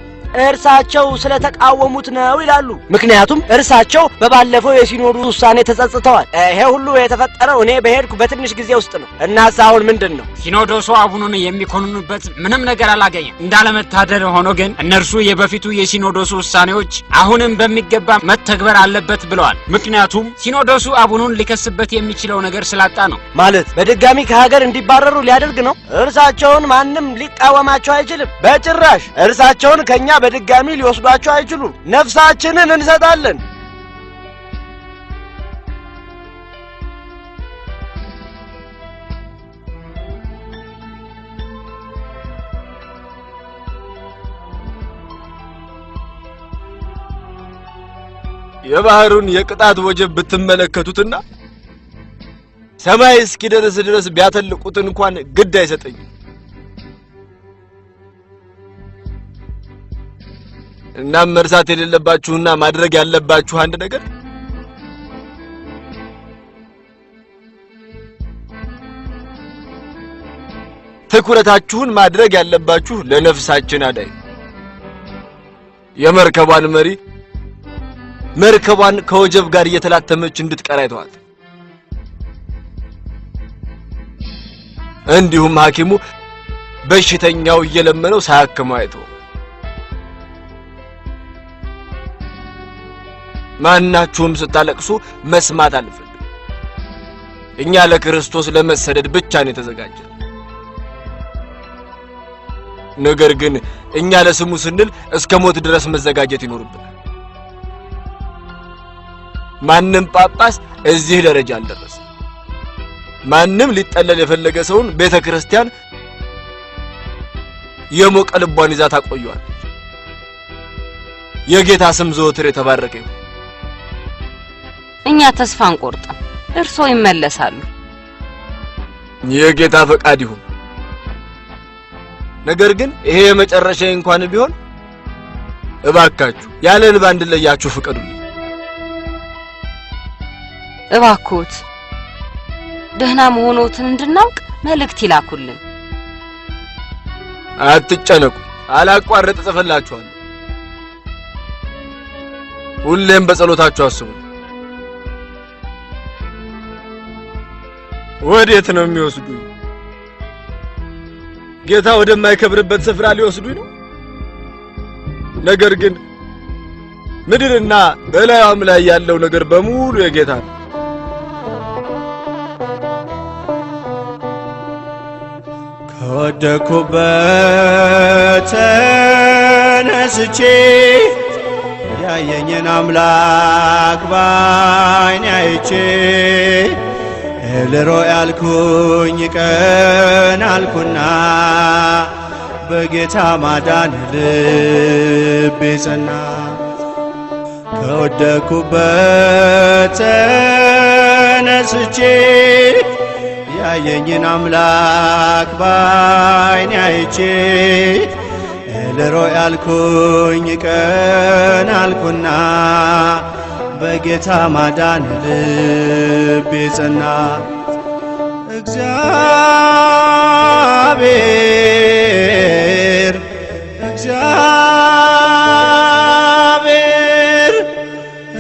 እርሳቸው ስለተቃወሙት ነው ይላሉ። ምክንያቱም እርሳቸው በባለፈው የሲኖዶስ ውሳኔ ተጸጽተዋል። ይሄ ሁሉ የተፈጠረው እኔ በሄድኩ በትንሽ ጊዜ ውስጥ ነው። እናስ አሁን ምንድነው? ሲኖዶሱ አቡኑን የሚኮንኑበት ምንም ነገር አላገኘም። እንዳለመታደል ሆኖ ግን እነርሱ የበፊቱ የሲኖዶሱ ውሳኔዎች አሁንም በሚገባ መተግበር አለበት ብለዋል። ምክንያቱም ሲኖዶሱ አቡኑን ሊከስበት የሚችለው ነገር ስላጣ ነው። ማለት በድጋሚ ከሀገር እንዲባረሩ ሊያደርግ ነው። እርሳቸውን ማንም ሊቃወማቸው አይችልም። በጭራሽ እርሳቸውን ከኛ በድጋሚ ሊወስዷቸው አይችሉም። ነፍሳችንን እንሰጣለን። የባህሩን የቅጣት ወጀብ ብትመለከቱትና ሰማይ እስኪደርስ ድረስ ቢያተልቁት እንኳን ግድ አይሰጠኝም። እናም መርሳት የሌለባችሁና ማድረግ ያለባችሁ አንድ ነገር ትኩረታችሁን ማድረግ ያለባችሁ ለነፍሳችን አዳኝ የመርከቧን መሪ መርከቧን ከወጀብ ጋር እየተላተመች እንድትቀር አይተዋት። እንዲሁም ሐኪሙ በሽተኛው እየለመነው ሳያክመው አይተው። ማናችሁም ስታለቅሱ መስማት አልፈልግም። እኛ ለክርስቶስ ለመሰደድ ብቻ ነው የተዘጋጀን። ነገር ግን እኛ ለስሙ ስንል እስከ ሞት ድረስ መዘጋጀት ይኖርብናል። ማንም ጳጳስ እዚህ ደረጃ አልደረሰ። ማንም ሊጠለል የፈለገ ሰውን ቤተክርስቲያን የሞቀ ልቧን ይዛ ታቆየዋለች። የጌታ ስም ዘወትር የተባረከ ይሁን። እኛ ተስፋ አንቆርጥም። እርሶ ይመለሳሉ። የጌታ ፈቃድ ይሁን። ነገር ግን ይሄ የመጨረሻ እንኳን ቢሆን እባካችሁ ያለ እንባ እንድለያችሁ ፍቀዱልኝ። እባክዎት ደህና መሆኖትን እንድናውቅ መልእክት ይላኩልን። አትጨነቁ፣ አላቋርጥ ጽፈላችኋለሁ። ሁሌም በጸሎታችሁ አስቡ። ወዴት ነው የሚወስዱኝ? ጌታ ወደማይከብርበት ስፍራ ሊወስዱኝ ነው? ነገር ግን ምድርና በላዩም ላይ ያለው ነገር በሙሉ የጌታ ነው። ከወደኩበት ተነስቼ ያየኝን አምላክ ባይኔ አይቼ ኤልሮይ ያልኩኝ ቀን አልኩና በጌታ ማዳን ልቤ ጸና። ከወደኩበት ተነስቼ ያየኝን አምላክ ባይኔ አይቼ ኤልሮይ አልኩኝ ቀን አልኩና በጌታ ማዳን ልቤ ጸና። እግዚአብሔር እግዚአብሔር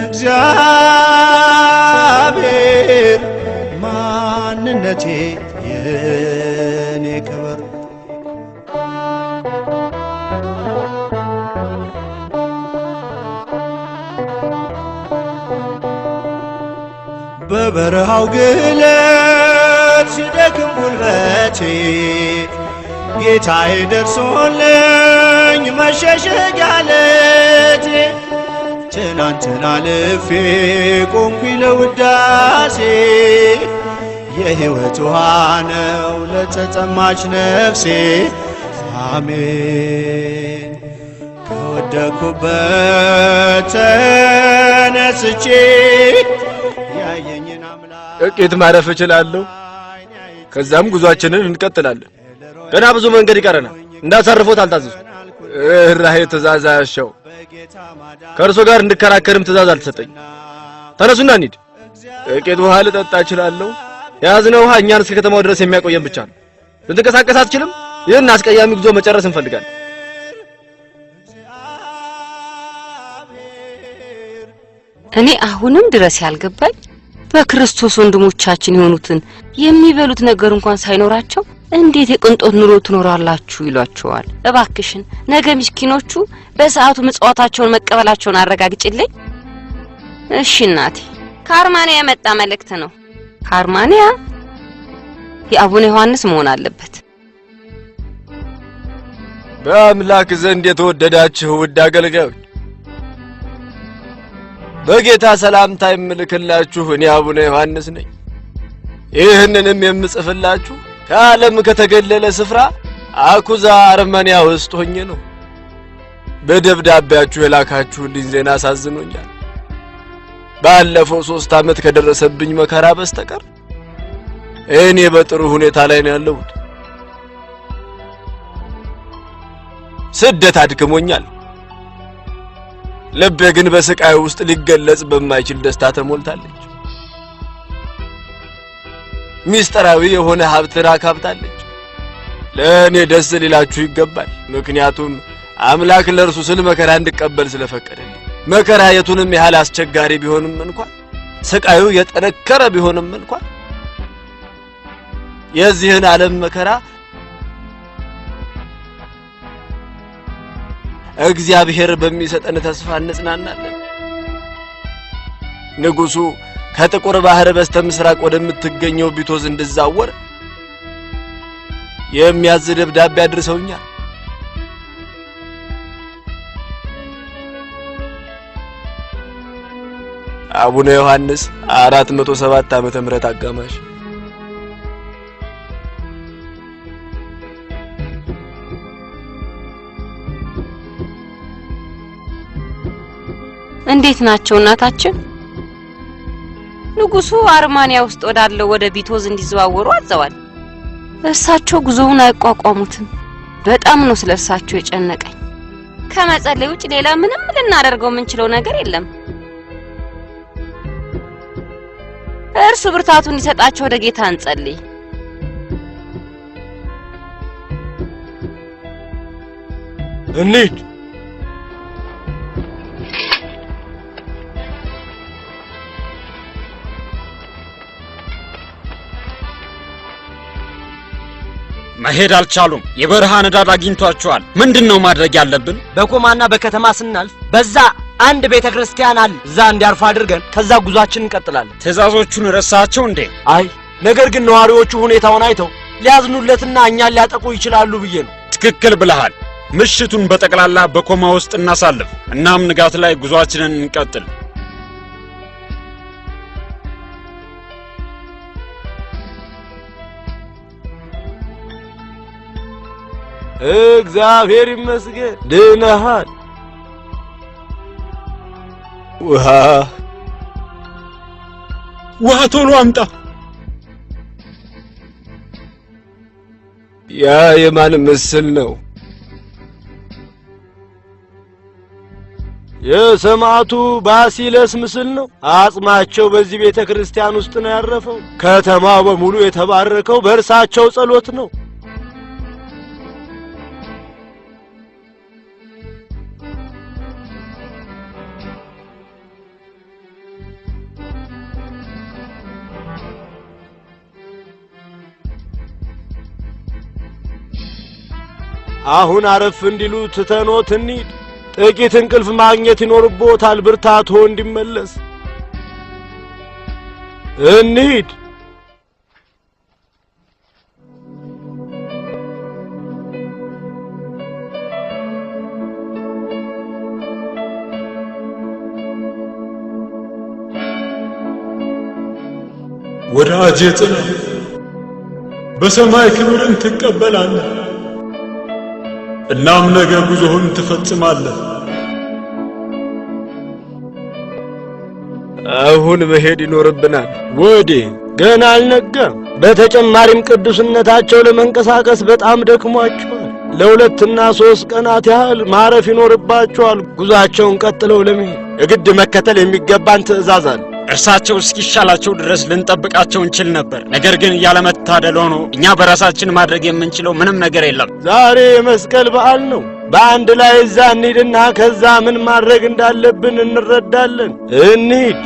እግዚአብሔር ማንነቴ የኔ ክብር በበረሃው ግለት ሲደክም ጉልበቴ ጌታዬ ደርሶልኝ መሸሸጊያ ዓለቴ። ትናንትና አልፌ ቆምኩኝ ለውዳሴ የሕይወት ውሃ ነው ለተጠማች ነፍሴ። አሜን ከወደኩበት ተነስቼ ያየኝን አምላክ ጥቂት ማረፍ እችላለሁ። ከዛም ጉዟችንን እንቀጥላለን። ገና ብዙ መንገድ ይቀረናል። እንዳሳርፎት አልታዘዙ። ራሄ ትእዛዝ አያሻው። ከእርሶ ጋር እንድከራከርም ትእዛዝ አልተሰጠኝ። ተነሱና እንሂድ። ጥቂት ውሃ ልጠጣ እችላለሁ። የያዝነው ውሃ እኛን እስከ ከተማው ድረስ የሚያቆየን ብቻ ነው። ልትንቀሳቀስ አትችልም። ይህን አስቀያሚ ጉዞ መጨረስ እንፈልጋለን። እኔ አሁንም ድረስ ያልገባኝ በክርስቶስ ወንድሞቻችን የሆኑትን የሚበሉት ነገር እንኳን ሳይኖራቸው እንዴት የቅንጦት ኑሮ ትኖራላችሁ ይሏቸዋል። እባክሽን ነገ ምስኪኖቹ በሰዓቱ ምጽዋታቸውን መቀበላቸውን አረጋግጭልኝ። እሺ እናቴ። ከአርማንያ የመጣ መልእክት ነው። ከአርማንያ የአቡነ ዮሐንስ መሆን አለበት። በአምላክ ዘንድ የተወደዳችሁ ውድ አገልጋዮች በጌታ ሰላምታ የምልክላችሁ እኔ አቡነ ዮሐንስ ነኝ። ይህንንም የምጽፍላችሁ ከዓለም ከተገለለ ስፍራ አኩዛ አርመንያ ውስጥ ሆኜ ነው። በደብዳቤያችሁ የላካችሁልኝ ዜና አሳዝኖኛል። ባለፈው 3 ዓመት ከደረሰብኝ መከራ በስተቀር እኔ በጥሩ ሁኔታ ላይ ነው ያለሁት። ስደት አድክሞኛል። ልቤ ግን በስቃይ ውስጥ ሊገለጽ በማይችል ደስታ ተሞልታለች። ሚስጥራዊ የሆነ ሀብት አካብታለች። ለእኔ ደስ ሊላችሁ ይገባል። ምክንያቱም አምላክ ለእርሱ ስል መከራ እንድቀበል ስለፈቀደልኝ። መከራ የቱንም ያህል አስቸጋሪ ቢሆንም እንኳን ስቃዩ የጠነከረ ቢሆንም እንኳን የዚህን ዓለም መከራ እግዚአብሔር በሚሰጠን ተስፋ እንጽናናለን። ንጉሱ ከጥቁር ባህር በስተምስራቅ ወደምትገኘው ቢቶዝ እንድዛወር የሚያዝ ደብዳቤ አድርሰውኛል። አቡነ ዮሐንስ 407 ዓመተ ምህረት አጋማሽ። እንዴት ናቸው እናታችን? ንጉሱ አርማንያ ውስጥ ወዳለው ወደ ቢቶዝ እንዲዘዋወሩ አዘዋል። እርሳቸው ጉዞውን አይቋቋሙትም። በጣም ነው ስለ እርሳቸው የጨነቀኝ። ከመጸለይ ውጭ ሌላ ምንም ልናደርገው የምንችለው ነገር የለም። እርሱ ብርታቱን እንዲሰጣቸው ወደ ጌታ እንጸልይ። እንሂድ። መሄድ አልቻሉም። የበረሃ ንዳድ አግኝቷቸዋል። ምንድነው ማድረግ ያለብን? በኮማና በከተማ ስናልፍ በዛ አንድ ቤተክርስቲያን አለ። እዛ እንዲያርፉ አድርገን ከዛ ጉዟችን እንቀጥላለን። ትዕዛዞቹን ረሳቸው እንዴ? አይ ነገር ግን ነዋሪዎቹ ሁኔታውን አይተው ሊያዝኑለትና እኛን ሊያጠቁ ይችላሉ ብዬ ነው። ትክክል ብለሃል። ምሽቱን በጠቅላላ በኮማ ውስጥ እናሳልፍ። እናም ንጋት ላይ ጉዟችንን እንቀጥል። እግዚአብሔር ይመስገን ድነሃል። ውሃ ቶሎ አምጣ። ያ የማን ምስል ነው? የሰማዕቱ ባሲለስ ምስል ነው። አጽማቸው በዚህ ቤተ ክርስቲያን ውስጥ ነው ያረፈው። ከተማው በሙሉ የተባረከው በእርሳቸው ጸሎት ነው። አሁን አረፍ እንዲሉ ትተኖት እንሂድ። ጥቂት እንቅልፍ ማግኘት ይኖርቦታል፣ ብርታቶ እንዲመለስ። እንሂድ። ወዳጄ ጥላ በሰማይ ክብርን ትቀበላለህ። እናም ነገ ጉዞህን ትፈጽማለህ። አሁን መሄድ ይኖርብናል። ወዴት? ገና አልነጋም። በተጨማሪም ቅዱስነታቸው ለመንቀሳቀስ በጣም ደክሟቸዋል። ለሁለትና 3 ቀናት ያህል ማረፍ ይኖርባቸዋል። ጉዟቸውን ቀጥለው ለመሄድ የግድ መከተል የሚገባን ትዕዛዝ አለ። እርሳቸው እስኪሻላቸው ድረስ ልንጠብቃቸው እንችል ነበር። ነገር ግን ያለመታደል ሆኖ እኛ በራሳችን ማድረግ የምንችለው ምንም ነገር የለም። ዛሬ የመስቀል በዓል ነው። በአንድ ላይ እዛ እንሂድና ከዛ ምን ማድረግ እንዳለብን እንረዳለን። እንሂድ።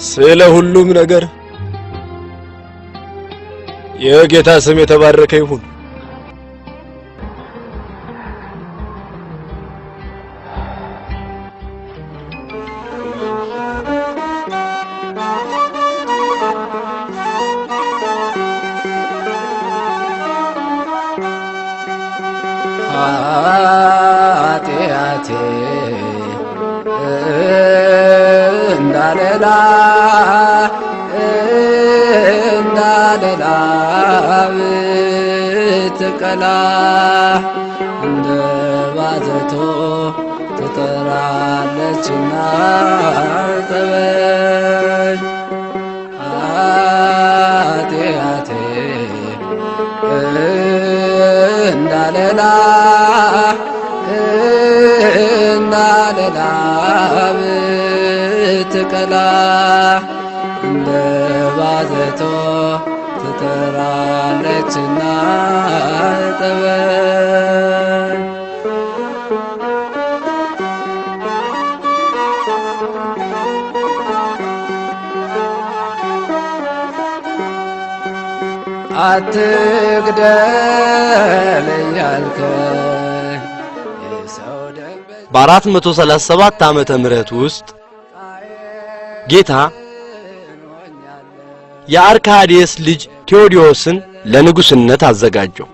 ስለ ሁሉም ነገር የጌታ ስም የተባረከ ይሁን። ኃጢአቴ እንዳለላ ብትቀላ እንደ ባዘቶ ትጠራለችና ጠበኝ። ኃጢአቴ እንዳለላ ብትቀላ እንደ ባዘቶ ትጠራለችና ጠበኝ። አትግደል እያልከኝ በ437 ዓመተ ምህረት ውስጥ ጌታ የአርካዲየስ ልጅ ቴዎዲዮስን ለንጉስነት አዘጋጀው።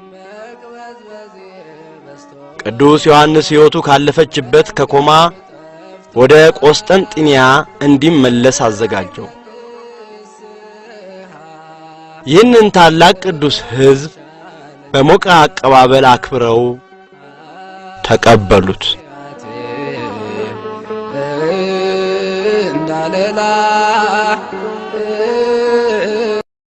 ቅዱስ ዮሐንስ ሕይወቱ ካለፈችበት ከኮማ ወደ ቆስጠንጢንያ እንዲመለስ አዘጋጀው። ይህንን ታላቅ ቅዱስ ሕዝብ በሞቀ አቀባበል አክብረው ተቀበሉት። እንዳለላ